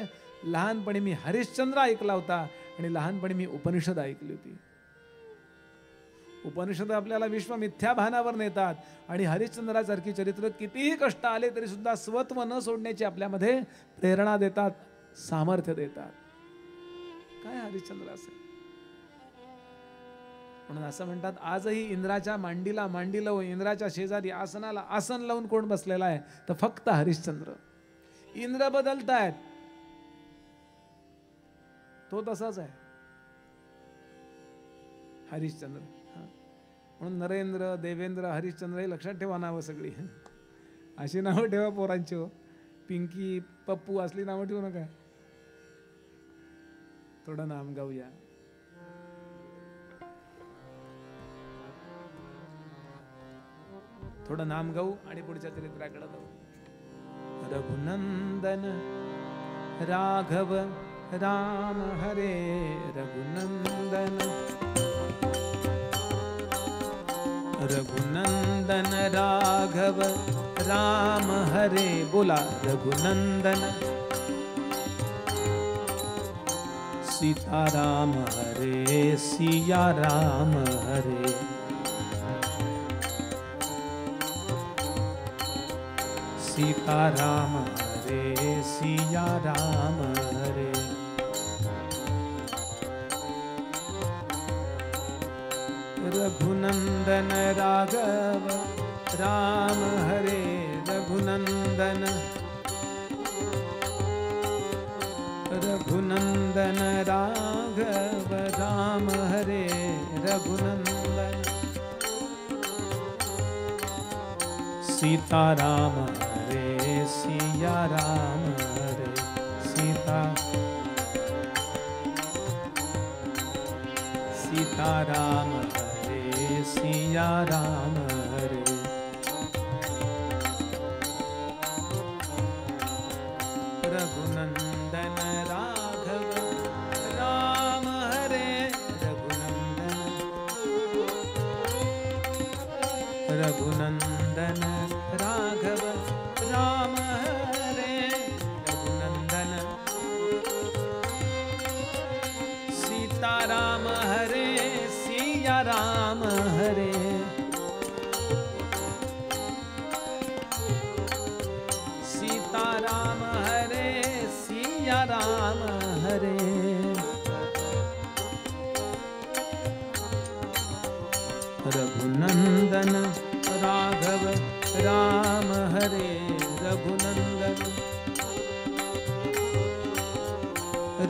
लहानपणी मी हरिश्चंद्र ऐकला होता आणि लहानपणी मी उपनिषद ऐकली होती. उपनिषद आपल्याला विश्व मिथ्या भानावर नेतात आणि हरिश्चंद्रासारखी चरित्र कितीही कष्ट आले तरी सुद्धा स्वत्व न सोडण्याची आपल्यामध्ये प्रेरणा देतात, सामर्थ्य देतात. काय हरिश्चंद्र असेल. म्हणून असं म्हणतात, आजही इंद्राच्या मांडीला मांडी लावून, इंद्राच्या शेजारी आसनाला आसन लावून कोण बसलेला आहे? तर फक्त हरिश्चंद्र. इंद्र बदलतायत, तो तसाच आहे हरिश्चंद्र. म्हणून नरेंद्र, देवेंद्र, हरिश्चंद्र हे लक्षात ठेवा नावं सगळी. अशी नावं ठेवा पोरांची हो. पिंकी, पप्पू असली नावं ठेवू नका. थोडं नाम गाऊया. थोडं नाम गाऊ आणि पुढच्या चरित्राकडे जाऊ. रघुनंदन राघव राम हरे, रघुनंदन रघुनंदन राघव राम हरे. बोला रघुनंदन सीताराम हरे, सिया राम हरे. सीताराम हरे, सिया राम हरे. रघुनंदन राघव राम हरे, रघुनंदन रघुनंदन राघव राम हरे, रघुनंदन सीताराम हरे, सिया राम हरे. सीताराम हरे, सिया राम हरे. रघुनंदन राघव राम हरे, रघुनंदन राघव राम हरे, रघुनंदन सीताराम हरे, सिया राम हरे. सीताराम हरे, सिया राम हरे. रघुनंदन राघव राम हरे, रघुनंदन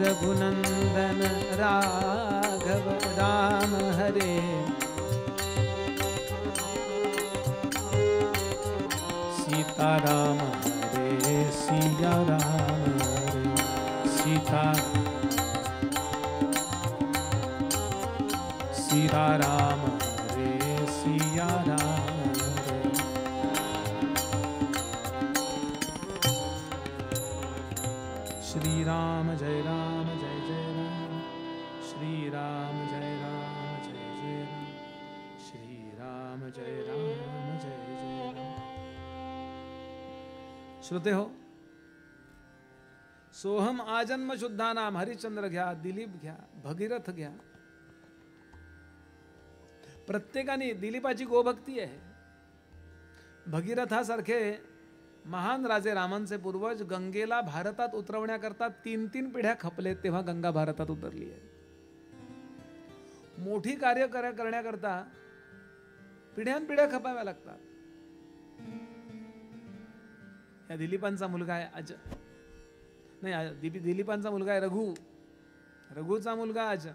रघुनंदन राघव राम हरे. सीताराम हरे, सिया राम हरे. सीताराम हरे, सिया राम हरे. श्री राम जय राम, जय जय राम. श्री राम जय राम, जय जय राम. श्री राम जय राम, जय जय राम. श्रोते हो, सोहम आजन्म शुद्धा नाम. हरिश्चंद्र घ्या, दिलीप घ्या, भगीरथ घ्या. प्रत्येकाने दिलीपाची गोभक्ती आहे. भगीरथासारखे महान राजे रामांचे पूर्वज गंगेला भारतात उतरवण्याकरता 3-3 पिढ्या खपलेत, तेव्हा गंगा भारतात उतरली आहे. मोठी कार्य करण्याकरता पिढ्यानपिढ्या खपाव्या लागतात. या दिलीपांचा मुलगा आहे दिलीपांचा मुलगा आहे रघुचा मुलगा अज.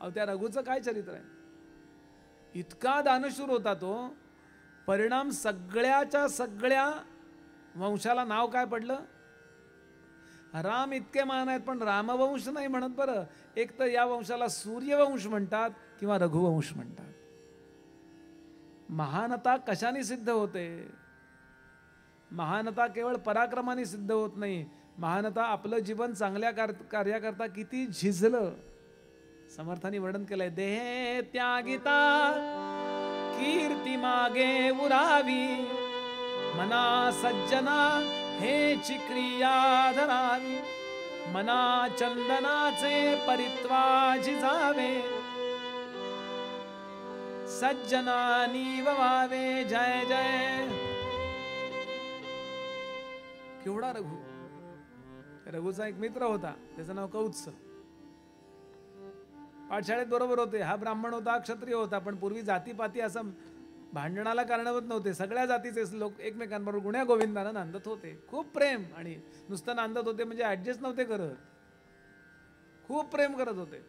अहो त्या रघुचं काय चरित्र आहे. इतका दानशूर होता तो. परिणाम सगळ्याच्या सगळ्या वंशाला नाव काय पडलं. राम इतके मान आहेत पण रामवंश नाही म्हणत बरं. एक तर या वंशाला सूर्यवंश म्हणतात किंवा रघुवंश म्हणतात. महानता कशाने सिद्ध होते. महानता केवळ पराक्रमाने सिद्ध होत नाही. महानता आपलं जीवन चांगल्या कार्याकरता किती झिजलं. समर्थांनी वर्णन केलंय. देहे त्यागिता कीर्ती मागे उरावी, मना सज्जना हेची क्रिया धरावी, मना चंदनाचे परित्वाजी जावे, सज्जनानी व्हावे. जय जय. केवढा रघुचा एक मित्र होता, त्याचं नाव कौत्स. पाठशाळेत बरोबर होते. हा ब्राह्मण होता, क्षत्रिय होता, पण पूर्वी जातीपाती असं भांडणाला कारणवत नव्हते. सगळ्या जातीचे लोक एकमेकांबरोबर गुण्या गोविंदानं नांदत होते. खूप प्रेम. आणि नुसतं नांदत होते म्हणजे ऍडजस्ट नव्हते करत, खूप प्रेम करत होते.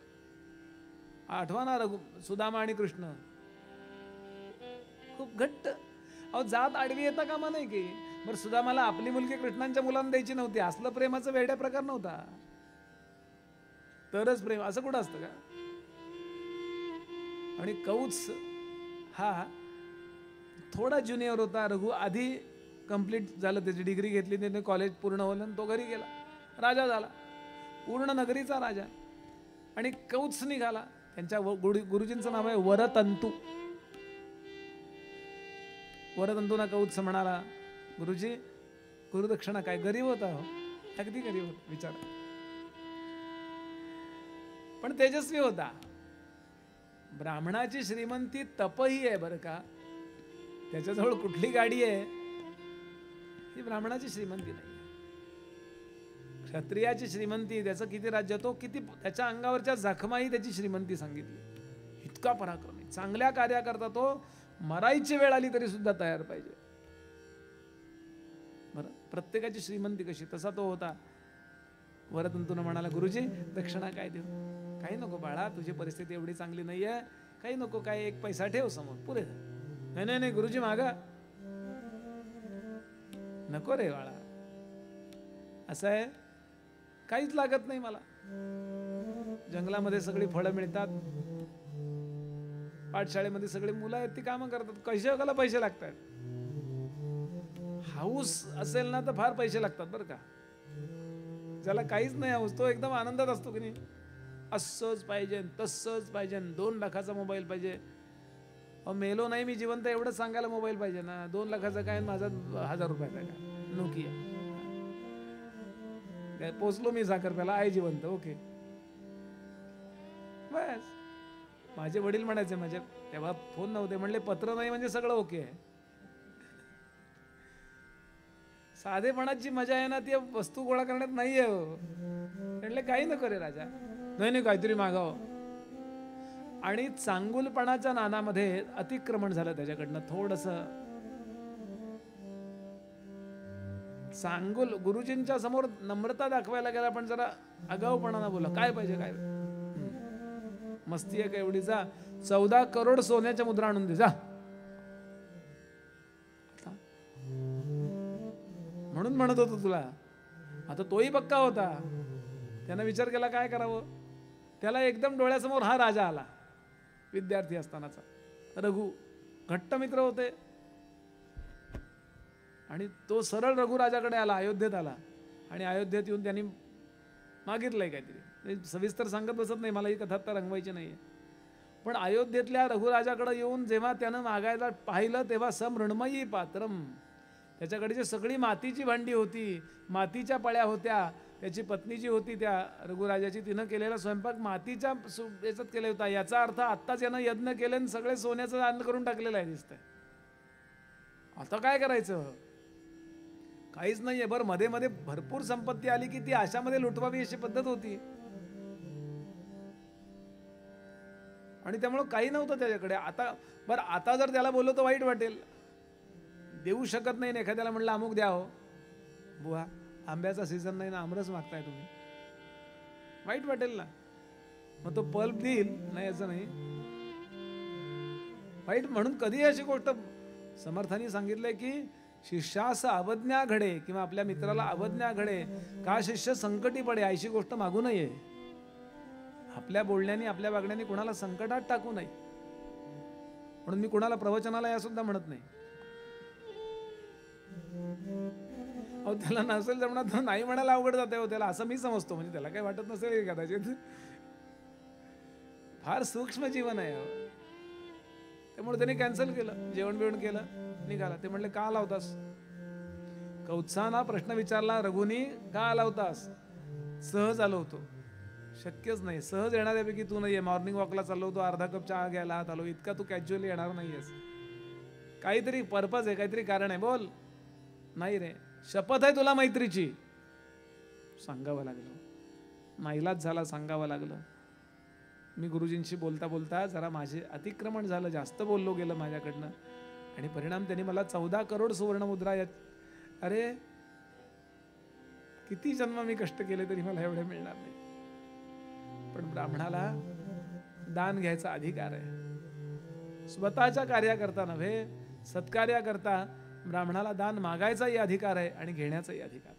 आठवा ना सुदामा आणि कृष्ण, खूप घट्ट. अहो जात आडवी येता कामा नाही की. बरं सुदामाला आपली मुलगी कृष्णांच्या मुलांना द्यायची नव्हती. असलं प्रेमाचं वेड्या प्रकार नव्हता. तरच प्रेम असं कुठं असतं का. आणि कौत्स हा थोडा ज्युनियर होता. रघु आधी कंप्लीट झालं, त्याची डिग्री घेतली, त्याने कॉलेज पूर्ण होलं आणि तो घरी गेला. राजा झाला, पूर्ण नगरीचा राजा. आणि कौत्स निघाला. त्यांच्या गुरुजींचं नाव आहे वरतंतू. वरतंतूना कौत्स म्हणाला, गुरुजी गुरुदक्षिणा काय. गरीब होता हो, अगदी गरीब होता विचार, पण तेजस्वी होता. ब्राह्मणाची श्रीमंती तपही आहे बरं का. त्याच्याजवळ कुठली गाडी आहे ही ब्राह्मणाची श्रीमंती नाही. क्षत्रियाची श्रीमंती, त्याचं किती राज्य, तो किती, त्याच्या अंगावरच्या जखमाही त्याची श्रीमंती सांगितली. इतका पराक्रमी, चांगल्या कार्याकरता तो मरायची वेळ आली तरी सुद्धा तयार पाहिजे. बरं, प्रत्येकाची श्रीमंती कशी, तसा तो होता. वरतंतून म्हणाला, गुरुजी दक्षिणा काय देऊ. काही नको बाळा, तुझी परिस्थिती एवढी चांगली नाहीये, काही नको, काय 1 पैसा ठेव समोर, पुरे. नाही नाही गुरुजी मागा. नको रे बाळा, असं आहे, काहीच लागत नाही मला. जंगलामध्ये सगळी फळं मिळतात, पाठशाळेमध्ये सगळी मुलं आहेत ती कामं करतात. कशाला पैसे लागतात. हाऊस असेल ना तर फार पैसे लागतात बरं का. ज्याला काहीच नाही हाऊस, तो एकदम आनंदात असतो की नाही. असंच पाहिजे, तसंच पाहिजे, 2 लाखाचा मोबाईल पाहिजे. मेलो नाही मी जिवंत एवढं सांगायला मोबाईल पाहिजे ना. 2 लाखाचा काय, माझा 1000 रुपयाचा काय नोकिया. पोचलो मी साखरप्याला, आहे जिवंत, ओके बस. माझे वडील म्हणायचे, माझे तेव्हा फोन नव्हते, म्हणले पत्र नाही म्हणजे सगळं ओके आहे. साधेपणाची मजा आहे ना ती वस्तू गोळा करण्यात नाहीये. म्हणले काही नको रे राजा, नाही काहीतरी मागाव. आणि चांगुलपणाच्या नादामध्ये अतिक्रमण झालं त्याच्याकडनं. थोडस चांगुल, गुरुजींच्या समोर नम्रता दाखवायला गेला पण जरा आगाऊपणानं बोला. काय पाहिजे, काय मस्ती आहे का एवढी, जा 14 करोड सोन्याच्या मुद्रा आणून दे जा. म्हणून म्हणत होतो तुला. आता तोही पक्का होता. त्यानं विचार केला काय करावं. त्याला एकदम डोळ्यासमोर हा राजा आला, विद्यार्थी असतानाचा रघु. घट्ट मित्र होते. आणि तो सरळ रघु राजाकडे आला, अयोध्येत आला. आणि अयोध्येत येऊन त्यांनी मागितलंय काहीतरी. सविस्तर सांगत बसत नाही, मला ही कथा तर रंगवायची नाहीये. पण अयोध्येतल्या रघुराजाकडे येऊन जेव्हा त्यानं मागायला पाहिलं तेव्हा समृण्मयी पात्रम, त्याच्याकडे सगळी मातीची भांडी होती, मातीच्या पळ्या होत्या. त्याची पत्नी जी होती त्या रघुराजाची, तिनं केलेला स्वयंपाक मातीच्या याच्यात केला होता. याचा अर्थ आत्ताच यानं यज्ञ केले आणि सगळे सोन्याचं दान करून टाकलेलं आहे दिसतंय. आता काय करायचं. काहीच नाहीये. बरं मध्ये मध्ये भरपूर संपत्ती आली की ती अशामध्ये लुटवावी अशी पद्धत होती, आणि त्यामुळे काही नव्हतं त्याच्याकडे. आता बरं, आता जर त्याला बोललो तर वाईट वाटेल, देऊ शकत नाही. एखाद्याला म्हणलं अमुक द्या, हो बुवा आंब्याचा सीझन नाही ना, आमरस मागताय तुम्ही, वाईट वाटेल ना. मग तो पल्प देईल नाही असं नाही, वाईट. म्हणून कधी अशी गोष्ट समर्थांनी सांगितलंय की शिष्यास अवज्ञा घडे किंवा आपल्या मित्राला अवज्ञा घडे का शिष्य संकटी पडे अशी गोष्ट मागू नये. आपल्या बोलण्याने आपल्या वागण्याने कुणाला संकटात टाकू नये. म्हणून मी कुणाला प्रवचनाला या सुद्धा म्हणत नाही. अहो त्याला नसेल जमणार तर नाही म्हणायला अवघड जाते हो त्याला, असं मी समजतो. म्हणजे त्याला काही वाटत नसेल कदाचित, फार सूक्ष्म जीवन आहे. त्यामुळे त्याने कॅन्सल केलं, जेवण बिवण केलं, निघाला. ते म्हणले का आला होतास? कौत्साना प्रश्न विचारला रघुनी, का आला होतास? सहज आलो होतो. शक्यच नाही, सहज येणाऱ्यापैकी तू नाहीये. मॉर्निंग वॉकला चाललो होतो, अर्धा कप चहा घ्यायला आत आलो, इतका तू कॅज्युअली येणार नाहीयेस. काहीतरी पर्पज आहे, काहीतरी कारण आहे, बोल. नाही रे, शपथ आहे तुला मैत्रीची. सांगावं लागलं, नाईलाज झाला, सांगावं लागलं. मी गुरुजींशी बोलता बोलता जरा माझे अतिक्रमण झालं, जास्त बोललो गेलं माझ्याकडनं, आणि परिणाम त्यांनी मला 14 करोड सुवर्णमुद्रा अरे किती जन्म मी कष्ट केले तरी मला एवढे मिळणार नाही. पण ब्राह्मणाला दान घ्यायचा अधिकार आहे. स्वतःच्या कार्याकरता नव्हे, सत्कार्याकरता ब्राह्मणाला दान मागायचाही अधिकार आहे आणि घेण्याचाही अधिकार.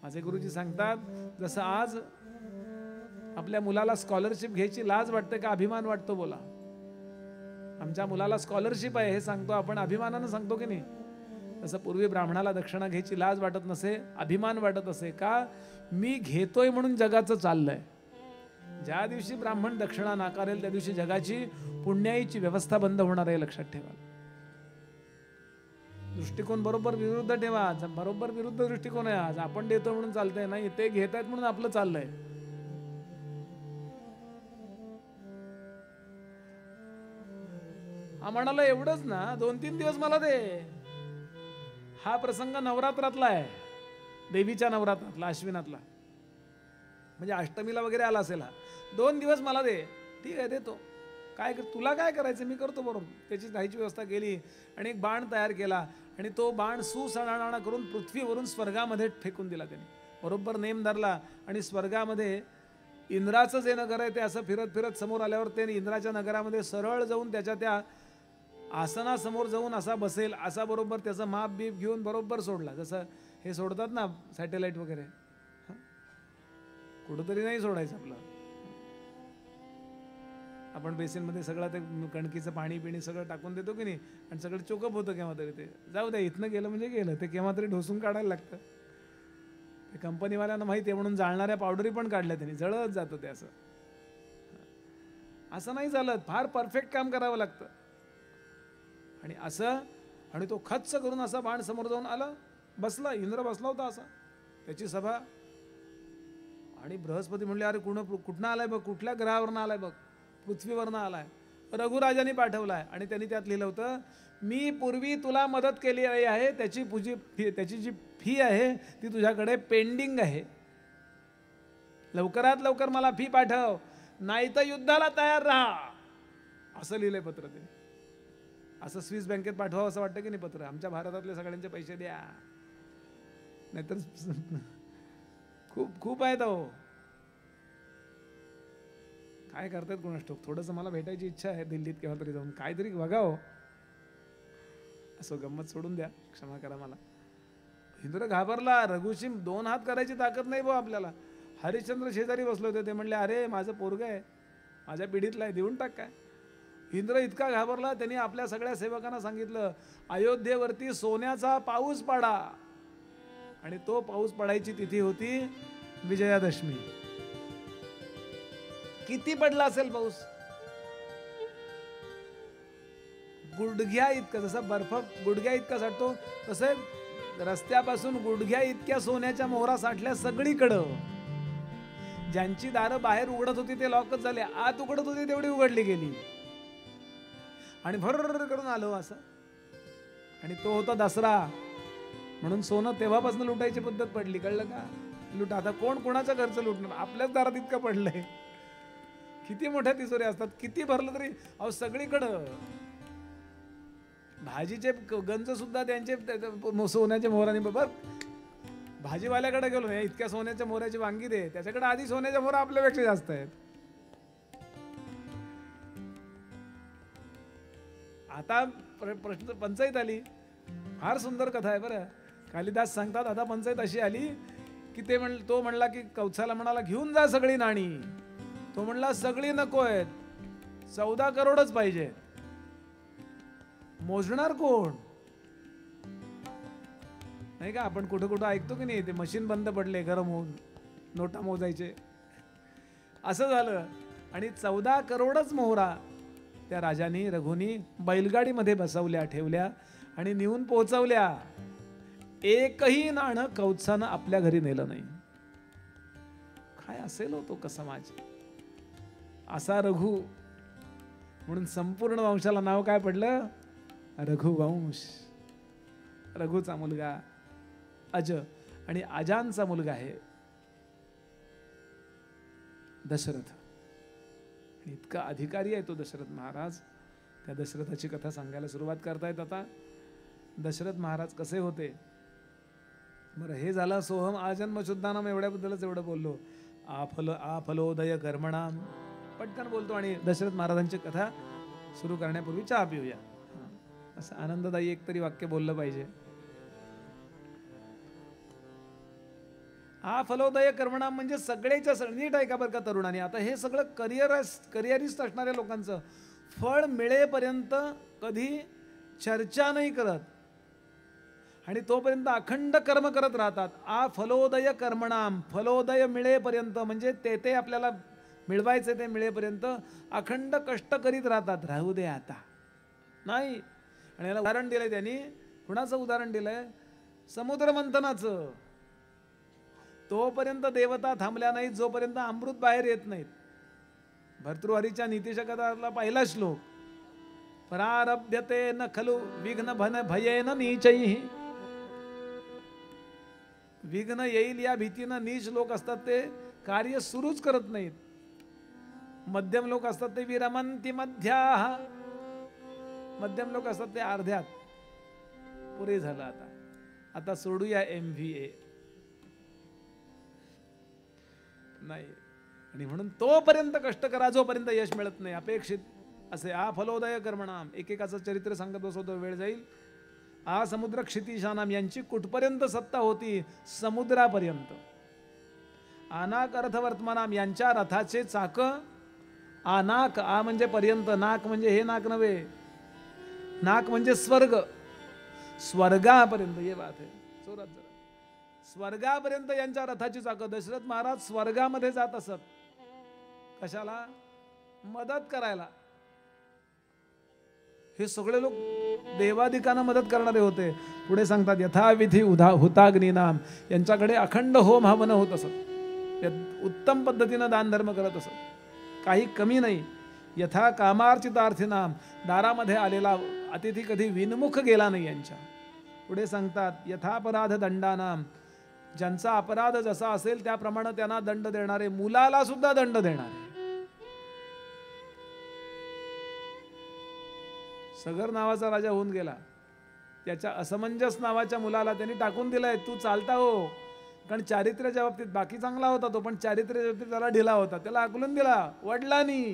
माझे गुरुजी सांगतात, जसं आज आपल्या मुलाला स्कॉलरशिप घ्यायची लाज वाटते का अभिमान वाटतो? बोला. आमच्या मुलाला स्कॉलरशिप आहे हे सांगतो आपण, अभिमानानं सांगतो की नाही? तसं पूर्वी ब्राह्मणाला दक्षिणा घ्यायची लाज वाटत नसे, अभिमान वाटत असे. का? मी घेतोय म्हणून जगाचं चाललंय. ज्या दिवशी ब्राह्मण दक्षिणा नाकारेल त्या दिवशी जगाची पुण्याईची व्यवस्था बंद होणार आहे, लक्षात ठेवा. दृष्टिकोन बरोबर विरुद्ध ठेवा. बरोबर विरुद्ध दृष्टिकोन आहे आज. आपण देतो म्हणून चालतंय, नाही ते घेत आहेत म्हणून आपलं चाललंय. हा म्हणाला एवढंच ना, 2-3 दिवस मला दे. हा प्रसंग नवरात्रातला आहे, देवीच्या नवरात्रातला, अश्विनातला, म्हणजे अष्टमीला वगैरे आला असेल. 2 दिवस मला दे. ठीक आहे, देतो. काय तुला काय करायचं मी करतो. बरोबर त्याची राहायची व्यवस्था केली आणि एक बाण तयार केला आणि तो बाण सुसणाणा करून पृथ्वीवरून स्वर्गामध्ये फेकून दिला त्यांनी. बरोबर नेम धरला आणि स्वर्गामध्ये इंद्राचं जे नगर आहे ते असं फिरत फिरत समोर आल्यावर ते इंद्राच्या नगरामध्ये सरळ जाऊन त्याच्या त्या आसनासमोर जाऊन असा बसेल असा बरोबर त्याचं माप बीप घेऊन बरोबर सोडला. जसं हे सोडतात ना सॅटेलाइट वगैरे, कुठंतरी नाही सोडायचं आपलं. आपण बेसिनमध्ये सगळं ते कणकीचं पाणी पिणी सगळं टाकून देतो की नाही, आणि सगळं चोकअप होतं केव्हा तरी. ते जाऊ द्या, इथनं गेलं म्हणजे गेलं, ते केव्हा तरी ढोसून काढायला लागतं. ते कंपनीवाल्यांना माहिती आहे म्हणून जाळणाऱ्या पावडरी पण काढल्या त्यांनी, जळत जातं ते. असं नाही झालं, फार परफेक्ट काम करावं लागतं. आणि असं, आणि तो खच्च करून असा बाण समोर जाऊन आला, बसला. इंद्र बसला होता असा, त्याची सभा. आणि बृहस्पती म्हणले, अरे कुठनं आलाय बघ, कुठल्या ग्रहावरनं आलाय बघ, पृथ्वीवरनं आलाय. रघुराजांनी पाठवलाय. आणि त्यांनी त्यात लिहिलं होतं, मी पूर्वी तुला मदत केली आहे, त्याची जी फी आहे ती तुझ्याकडे पेंडिंग आहे. लवकरात लवकर मला फी पाठव, नाही तर युद्धाला तयार राहा. असं लिहिलंय पत्र ते. असं स्विस बँकेत पाठवावं असं वाटतं की नाही पत्र, आमच्या भारतातले सगळ्यांचे पैसे द्या, नाहीतर खूप खूप आहेत. अहो काय करतात कोणास ठाऊक. थोडंसं मला भेटायची इच्छा आहे दिल्लीत केव्हा तरी जाऊन, काहीतरी बघावं. असं गंमत सोडून द्या, क्षमा करा मला. इंद्र घाबरला. रघुशी 2 हात करायची ताकद नाही भाऊ आपल्याला. हरिश्चंद्र शेजारी बसले होते, ते म्हणले, अरे माझं पोरगं आहे, माझ्या पिढीतला आहे, देऊन टाक काय. इंद्र इतका घाबरला, त्यांनी आपल्या सगळ्या सेवकांना सांगितलं, अयोध्येवरती सोन्याचा पाऊस पडा. आणि तो पाऊस पडायची तिथी होती विजयादशमी. किती पडला असेल पाऊस? गुडघ्या इतका. जसा बर्फ गुडघ्या इतका साठतो, तसं रस्त्यापासून गुडघ्या इतक्या सोन्याच्या मोहरा साठल्या सगळीकडं. ज्यांची दारं बाहेर उघडत होती ते लॉकच झाले, आत उघडत होती तेवढी उघडली गेली. आणि भर करून आलो असं. आणि तो होता दसरा. म्हणून सोनं तेव्हापासून लुटायची पद्धत पडली, कळलं का? लुट. आता कोण कोणाचं घरचं लुटणार? आपल्याच दारात इतकं पडलंय. किती मोठ्या तिजोऱ्या असतात, किती भरलं तरी अहो सगळीकडं. भाजीचे गंज सुद्धा त्यांचे सोन्याच्या मोहराने. बरोबर, भाजीवाल्याकडे गेलो नाही, इतक्या सोन्याच्या मोहऱ्याची वांगी दे, त्याच्याकडे आधी सोन्याच्या मोहरा आपल्यापेक्षा जास्त आहेत. आता प्रश्न पंचायत आली. फार सुंदर कथा आहे बरं. कालिदास सांगतात, आता पंचायत अशी आली की तो म्हणला की कौत्साला म्हणाला घेऊन जा सगळी नाणी. तो म्हणला सगळी नको आहेत, 14 करोडच पाहिजे. मोजणार कोण? नाही का, आपण कुठं कुठं ऐकतो की नाही, ते मशीन बंद पडले गरम होऊन, नोटा मोजायचे. असं झालं आणि 14 करोडच मोहरा त्या राजानी रघुनी बैलगाडीमध्ये बसवल्या, ठेवल्या आणि नेऊन पोहोचवल्या. एकही नाणं कौत्सानं आपल्या घरी नेलं नाही. काय असेल होतो का समाज असा रघु. म्हणून संपूर्ण वंशाला नाव काय पडलं? रघुवंश. रघुचा मुलगा अज आणि अजांचा मुलगा आहे दशरथ. इतका अधिकारी आहे तो दशरथ महाराज. त्या दशरथाची कथा सांगायला सुरुवात करतायत आता. दशरथ महाराज कसे होते बरं. हे झालं सोहम आजन्म शुद्धानाम, एवढ्याबद्दलच एवढं बोललो. आफलोदय कर्मणाम पटकन बोलतो आणि दशरथ महाराजांची कथा सुरू करण्यापूर्वी चहा पिऊया. असं आनंददायी एक तरी वाक्य बोललं पाहिजे. फलोदय कर्मणाम म्हणजे सगळ्याच्या नीट ऐका बरं का तरुणांनी. आता हे सगळं करिअरिस्ट असणाऱ्या लोकांचं फळ मिळेपर्यंत कधी चर्चा नाही करत आणि तोपर्यंत अखंड कर्म करत राहतात. फलोदय कर्मणाम, फलोदय मिळेपर्यंत म्हणजे ते आपल्याला मिळवायचे ते मिळेपर्यंत अखंड कष्ट करीत राहतात. राहू दे आता नाही. आणि याला उदाहरण दिलंय त्यांनी. कुणाचं उदाहरण दिलंय? समुद्र मंथनाचं. तोपर्यंत देवता थांबल्या नाहीत जोपर्यंत अमृत बाहेर येत नाहीत. भर्तृहरीच्या नीतिशतकातला पहिला श्लोक, प्रारब्ध्यते न खलु विघ्न भन भयेन नीचैः. विघ्न येईल या भीतीनं नीच लोक असतात ते कार्य सुरूच करत नाहीत. मध्यम लोक असतात ते विरमंती मध्याः. मध्यम लोक असतात ते अर्ध्यात. पुरे झालं आता सोडूया MVA नाही. आणि म्हणून तोपर्यंत कष्ट करा जोपर्यंत यश मिळत नाही. अपेक्षित असे फलोदय कर्मणाम. एकेकाचं चरित्र सांगत बसवतो, वेळ जाईल. समुद्र क्षितिशानाम यांची कुठपर्यंत सत्ता होती? समुद्रापर्यंत. आनाक अर्थवर्तमानाम यांच्या रथाचे चाक. आनाक म्हणजे पर्यंत, नाक म्हणजे हे नाक नव्हे, नाक म्हणजे स्वर्ग. स्वर्गापर्यंत ये बात आहे. जोरात जरा. स्वर्गापर्यंत यांच्या रथाची चाकं. दशरथ महाराज स्वर्गामध्ये जात असत. कशाला? मदत करायला. हे सगळे लोक देवादिकांना मदत करणारे होते. पुढे सांगतात यथाविधी हुताग्निनाम यांच्याकडे अखंड होम हवन होत असत. उत्तम पद्धतीनं दान धर्म करत असत, काही कमी नाही. यथा कामार्चितार्थीनाम दारामध्ये आलेला अतिथी कधी विनमुख गेला नाही यांच्या. पुढे सांगतात यथापराध दंडानाम ज्यांचा अपराध जसा असेल त्याप्रमाणे त्यांना दंड देणारे, मुलाला सुद्धा दंड देणारे. सगर नावाचा राजा होऊन गेला, त्याच्या असमंजस नावाच्या मुलाला त्यांनी टाकून दिलाय, तू चालता हो. कारण चारित्र्याच्या बाबतीत बाकी चांगला होता तो, पण चारित्र्याच्या बाबतीत त्याला ढिला होता. त्याला आकलून दिला वडिलांनी.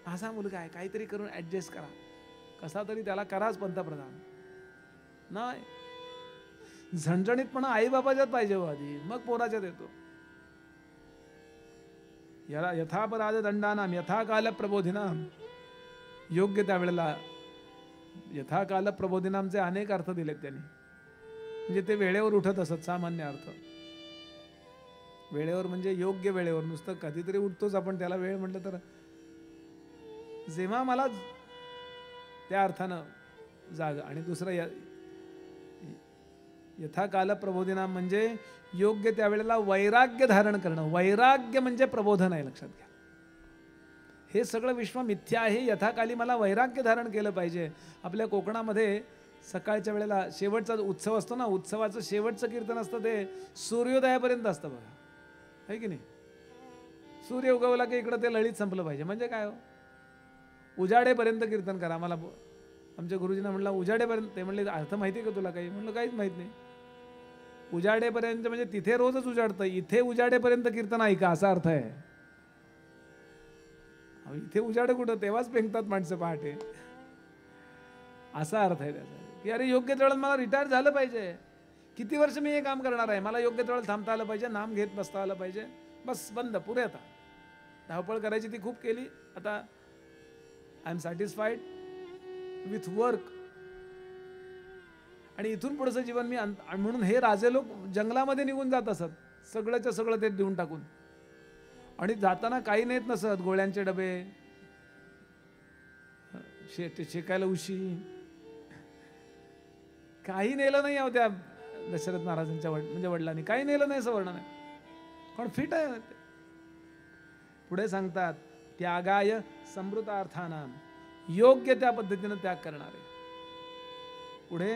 माझा मुलगा आहे, काहीतरी करून ऍडजस्ट करा, कसा तरी त्याला कराच पंतप्रधान. नाही, झणझणीतपणा आई बाबाच्यात पाहिजे हो आधी, मग पोराच्यात येतो. याला यथापराध दंडानाम यथाकाल प्रबोधिनाम. योग्य त्यावेळेला यथाकाल प्रबोधिनामचे अनेक अर्थ दिलेत त्यांनी. म्हणजे ते वेळेवर उठत असत, सामान्य अर्थ. वेळेवर म्हणजे योग्य वेळेवर. नुसतं कधीतरी उठतोच आपण, त्याला वेळ म्हटलं तर जेव्हा मला त्या अर्थानं जाग. आणि दुसरं यथाकाल प्रबोधिनाम म्हणजे योग्य त्यावेळेला वैराग्य धारण करणं. वैराग्य म्हणजे प्रबोधन आहे, लक्षात घ्या. हे सगळं विश्व मिथ्या आहे, यथाकाली मला वैराग्य धारण केलं पाहिजे. आपल्या कोकणामध्ये सकाळच्या वेळेला शेवटचा उत्सव असतो ना, उत्सवाचं शेवटचं कीर्तन असतं ते सूर्योदयापर्यंत असतं बघा, आहे की नाही? सूर्य उगवला की इकडं ते लळीत संपलं पाहिजे. म्हणजे काय हो, उजाडेपर्यंत कीर्तन करा. मला आमच्या गुरुजींना म्हटलं उजाडेपर्यंत, ते म्हणले अर्थ माहिती आहे का तुला काही? म्हणलं काहीच माहीत नाही. उजाडेपर्यंत म्हणजे तिथे रोजच उजाडतं, इथे उजाडेपर्यंत कीर्तन ऐका असा अर्थ आहे. इथे उजाडे कुठं, तेव्हाच पेंगतात माणसं पहाटे, असा अर्थ आहे त्याचा. की अरे योग्य वेळेला मला रिटायर झालं पाहिजे, किती वर्ष मी हे काम करणार आहे, मला योग्य वेळेला थांबता आलं पाहिजे, नाम घेत बसता आलं पाहिजे, बस बंद, पुरे. आता धावपळ करायची ती खूप केली, आता I am satisfied with work. आणि इथून पुढचं जीवन मी म्हणून हे राजे लोक जंगलामध्ये निघून जात असत, सगळ्याच्या सगळं ते देऊन टाकून. आणि जाताना काही नेत नसत, गोळ्यांचे डबे, शेकायला उशी, काही नेलं नाही. त्या दशरथ महाराजांच्या म्हणजे वडिलांनी काही नेलं नाही असं वर्णन आहे, पण फिट आहे. पुढे सांगतात त्यागाय समृतार्थानाम, योग्य त्या पद्धतीनं त्याग करणारे. पुढे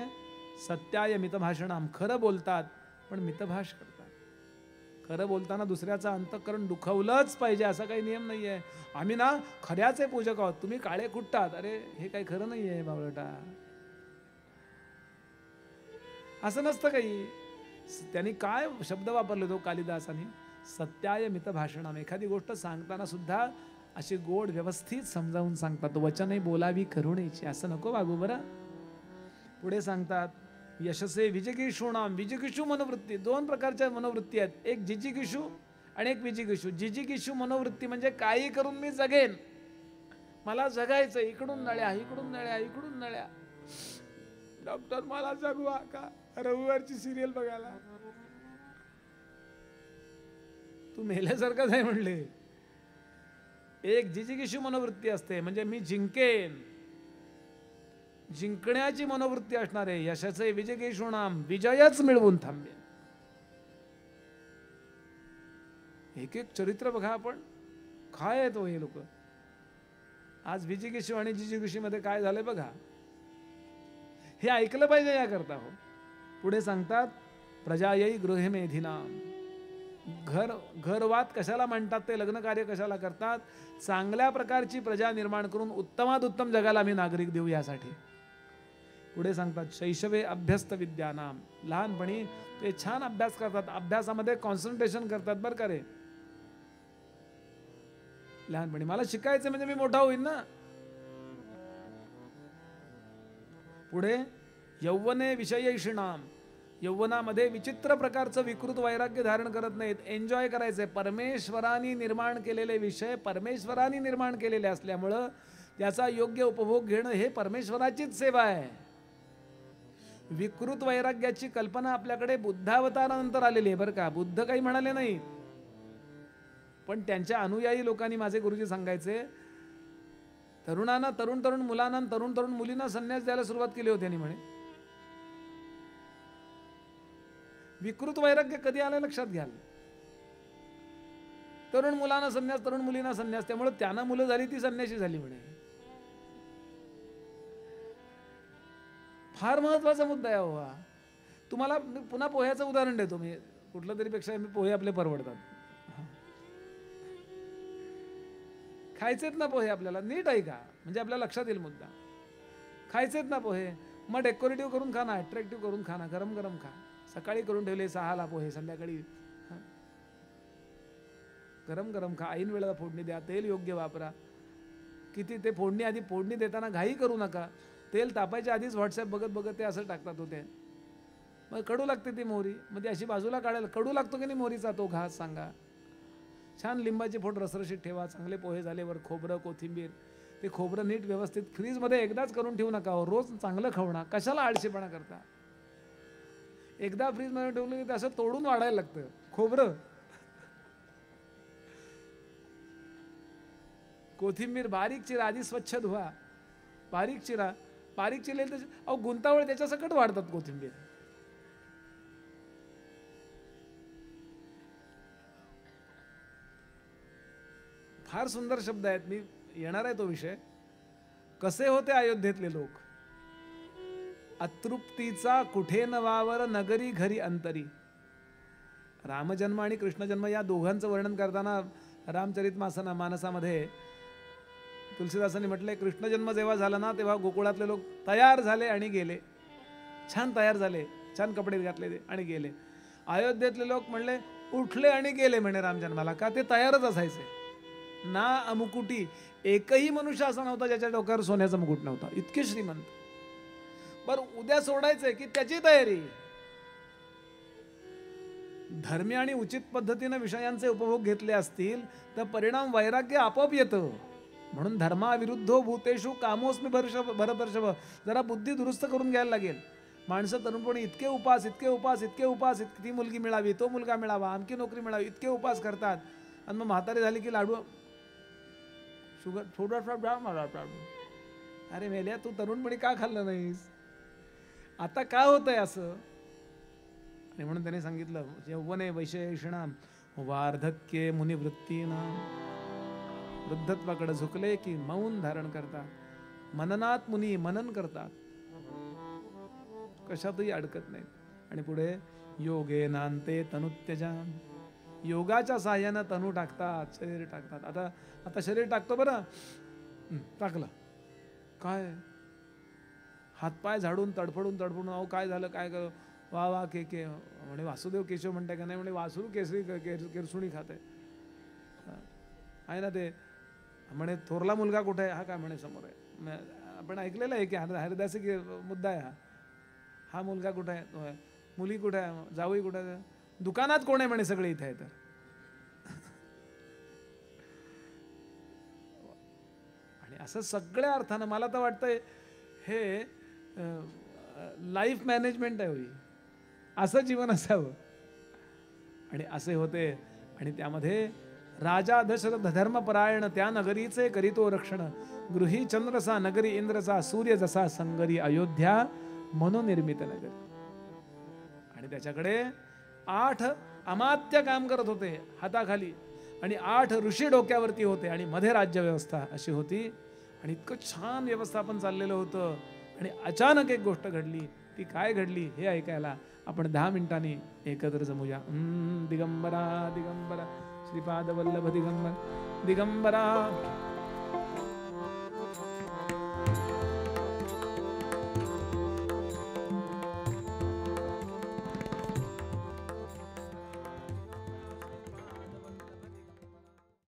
सत्याय मितभाषणाम, खरं बोलतात पण मितभाष करतात. खरं बोलताना दुसऱ्याचं अंतःकरण दुखवलंच पाहिजे असा काही नियम नाही आहे. आम्ही ना खऱ्याचे पूजक आहोत, तुम्ही काळे कुटतात, अरे हे काही खरं नाही आहे बावळटा, असं नसतं काही. त्यांनी काय शब्द वापरले तो कालिदासाने, सत्याय मितभाषणाम. एखादी गोष्ट सांगताना सुद्धा अशी गोड व्यवस्थित समजावून सांगतात, वचने बोलावी करुणेची, असं नको वागू बरं. पुढे सांगतात यशसे विजिगीषूणाम, विजिगीषू मनोवृत्ती, दोन प्रकारच्या मनोवृत्ती आहेत, एक जिजिगीषू आणि एक विजिगीषू. जिजिगीषू मनोवृत्ती म्हणजे काही करून मी जगेन, मला जगायचं, इकडून नळ्या इकडून नळ्या इकडून नळ्या, डॉक्टर मला जगवा का, रविवारची सिरियल बघायला, तू मेल्यासारखाच आहे म्हणले. एक जिजिगीषू मनोवृत्ती असते, म्हणजे मी जिंकेन, जिंकण्याची मनोवृत्ती असणार आहे. यशाचे विजिगीषूणाम, विजयच मिळवून थांबेन. एक एक चरित्र बघा आपण, काय आहे तो हे लोक. आज विजिगीषू आणि जिजिगीषू मध्ये काय झालंय बघा, हे ऐकलं पाहिजे याकरता हो. पुढे सांगतात प्रजायै गृहे मेधिनाम, घरवात कशाला म्हणतात ते, लग्न कार्य कशाला करतात, चांगल्या प्रकारची प्रजा निर्माण करून उत्तमात उत्तम जगाला आम्ही नागरिक देऊ यासाठी. पुढे सांगतात शैशवे अभ्यस्त विद्यानाम, लहानपणी ते छान अभ्यास करतात, अभ्यासामध्ये कॉन्सन्ट्रेशन करतात बरं का रे. लहानपणी मला शिकायचं म्हणजे मी मोठा होईन ना. पुढे यौवने विषयैषिणाम, यौवनामध्ये विचित्र प्रकारचं विकृत वैराग्य धारण करत नाहीत, एन्जॉय करायचंय. परमेश्वरानी निर्माण केलेले विषय परमेश्वरानी निर्माण केलेले असल्यामुळं त्याचा योग्य उपभोग घेणं हे परमेश्वराचीच सेवा आहे. विकृत वैराग्याची कल्पना आपल्याकडे बुद्धावतारानंतर आलेली आहे बरं का, बुद्ध काही म्हणाले नाही, पण त्यांच्या अनुयायी लोकांनी, माझे गुरुजी सांगायचे, तरुणांना, तरुण मुलांना, तरुण मुलींना संन्यास द्यायला सुरुवात केली होती आणि म्हणे विकृत वैराग्य कधी आलं लक्षात घ्याल. तरुण मुलांना संन्यास, तरुण मुलींना संन्यास, त्यामुळे त्यांना मुलं झाली ती संन्यासी झाली म्हणे. फार महत्वाचा मुद्दा आहे हो. तुम्हाला पुन्हा पोह्याचं उदाहरण देतो मी, कुठलं तरी पेक्षा पोहे आपले परवडतात. खायचेत ना पोहे आपल्याला, नीट ऐका म्हणजे आपल्याला लक्षात येईल मुद्दा. खायचेत ना पोहे, मग डेकोरेटिव्ह करून खा ना, अट्रॅक्टिव्ह करून खा ना, गरम गरम खा. सकाळी करून ठेवले 6ला पोहे, संध्याकाळी गरम गरम खा. ऐन वेळेला फोडणी द्या, तेल योग्य वापरा. किती ते फोडणी, आधी फोडणी देताना घाई करू नका. तेल तापायच्या आधीच व्हॉट्सअप बघत बघत ते असं टाकतात होते. मग कडू लागते ती मोहरी, मग ती अशी बाजूला काढायला, कडू लागतो की नाही मोहरीचा तो घास सांगा. छान लिंबाची फोड रसरशीत ठेवा. चांगले पोहे झाल्यावर खोबरं, कोथिंबीर, ते खोबरं नीट व्यवस्थित फ्रीजमध्ये एकदाच करून ठेवू नका, रोज चांगलं खाऊ ना. कशाला आळशीपणा करता, एकदा फ्रीजमध्ये ठेवलं की असं तोडून वाढायला लागतं खोबरं. कोथिंबीर बारीक चिरा, आधी स्वच्छ धुवा, बारीक चिरा. बारीक चिरलेली तर अहो गुंतावळ त्याच्या सकट वाढतात कोथिंबीर. फार सुंदर शब्द आहेत, मी येणार आहे तो विषय. कसे होते अयोध्येतले लोक, अतृप्तीचा कुठे न वावर नगरी घरी अंतरी. रामजन्म आणि कृष्णजन्म या दोघांचं वर्णन करताना रामचरित मानसामध्ये तुलसीदासांनी म्हटलंय, कृष्णजन्म जेव्हा झाला ना तेव्हा गोकुळातले लोक तयार झाले आणि गेले. छान तयार झाले, छान कपडे घातले आणि गेले. अयोध्येतले लोक म्हणले उठले आणि गेले म्हणे रामजन्माला. का? ते तयारच असायचे. ना मुकुटी, एकही मनुष्य असा नव्हता ज्याच्या डोक्यावर सोन्याचा मुकुट नव्हता, इतके श्रीमंत. बरं उद्या सोडायचंय की त्याची तयारी. धर्मी आणि उचित पद्धतीने विषयांचे उपभोग घेतले असतील तर परिणाम वैराग्य आपोआप येतं. म्हणून धर्माविरुद्धो भूतेषु कामोस्मी भरतर्षभ. जरा बुद्धी दुरुस्त करून घ्यायला लागेल. माणसं तरुणपणी इतके उपास, ती मुलगी मिळावी, तो मुलगा मिळावा, आणखी नोकरी मिळावी, इतके उपास करतात. आणि मग म्हातारी झाली की लाडू, शुगर थोडासा मला. अरे मेल्या, तू तरुणपणी का खाल्लं नाहीस? आता का होतंय असं? आणि म्हणून त्याने सांगितलं, यौवने वैशेषणाम वार्धक्ये मुनिवृत्तीनाम. वृद्धत्वाकडे झुकले की मौन धारण करतात. मननात मुनी मनन करतात, कशातही अडकत नाहीत. आणि पुढे योगे नांते तनुत्यजाम. योगाच्या साह्यानं तनू टाकतात, शरीर टाकतात. आता शरीर टाकतो बरं, टाकलं काय, हातपाय झाडून तडफडून अहो काय झालं, काय करू, वा वा के म्हणे वासुदेव केशव म्हणताय का नाही? म्हणे वासुरू केरसुणी खाते आहे ना ते. म्हणे थोरला मुलगा कुठे आहे? हा काय म्हणे समोर आहे. आपण ऐकलेलं आहे की हरिदासी मुद्दा आहे हा मुलगा कुठे आहे, मुली कुठे आहे, जावई कुठे आहे, दुकानात कोण आहे म्हणे, सगळे इथे आहे. तर आणि असं सगळ्या अर्थानं मला तर वाटतंय हे लाईफ मॅनेजमेंट आहे होई, असं जीवन असावं. आणि असे होते. आणि त्यामध्ये राजा दशरथ धर्मपरायण त्या नगरीचे करीतो रक्षण. गृही चंद्रसा नगरी इंद्रचा, सूर्य जसा संगरी अयोध्या मनोनिर्मित नगरी. आणि त्याच्याकडे 8 अमात्य काम करत होते हाताखाली, आणि 8 ऋषी डोक्यावरती होते, आणि मध्ये राज्य व्यवस्था अशी होती. आणि इतकं छान व्यवस्थापन चाललेलं होतं. आणि अचानक एक गोष्ट घडली. ती काय घडली हे ऐकायला आपण 10 मिनिटांनी एकत्र जमूया. दिगंबरा दिगंबरा श्रीपाद वल्लभ दिगंबर दिगंबरा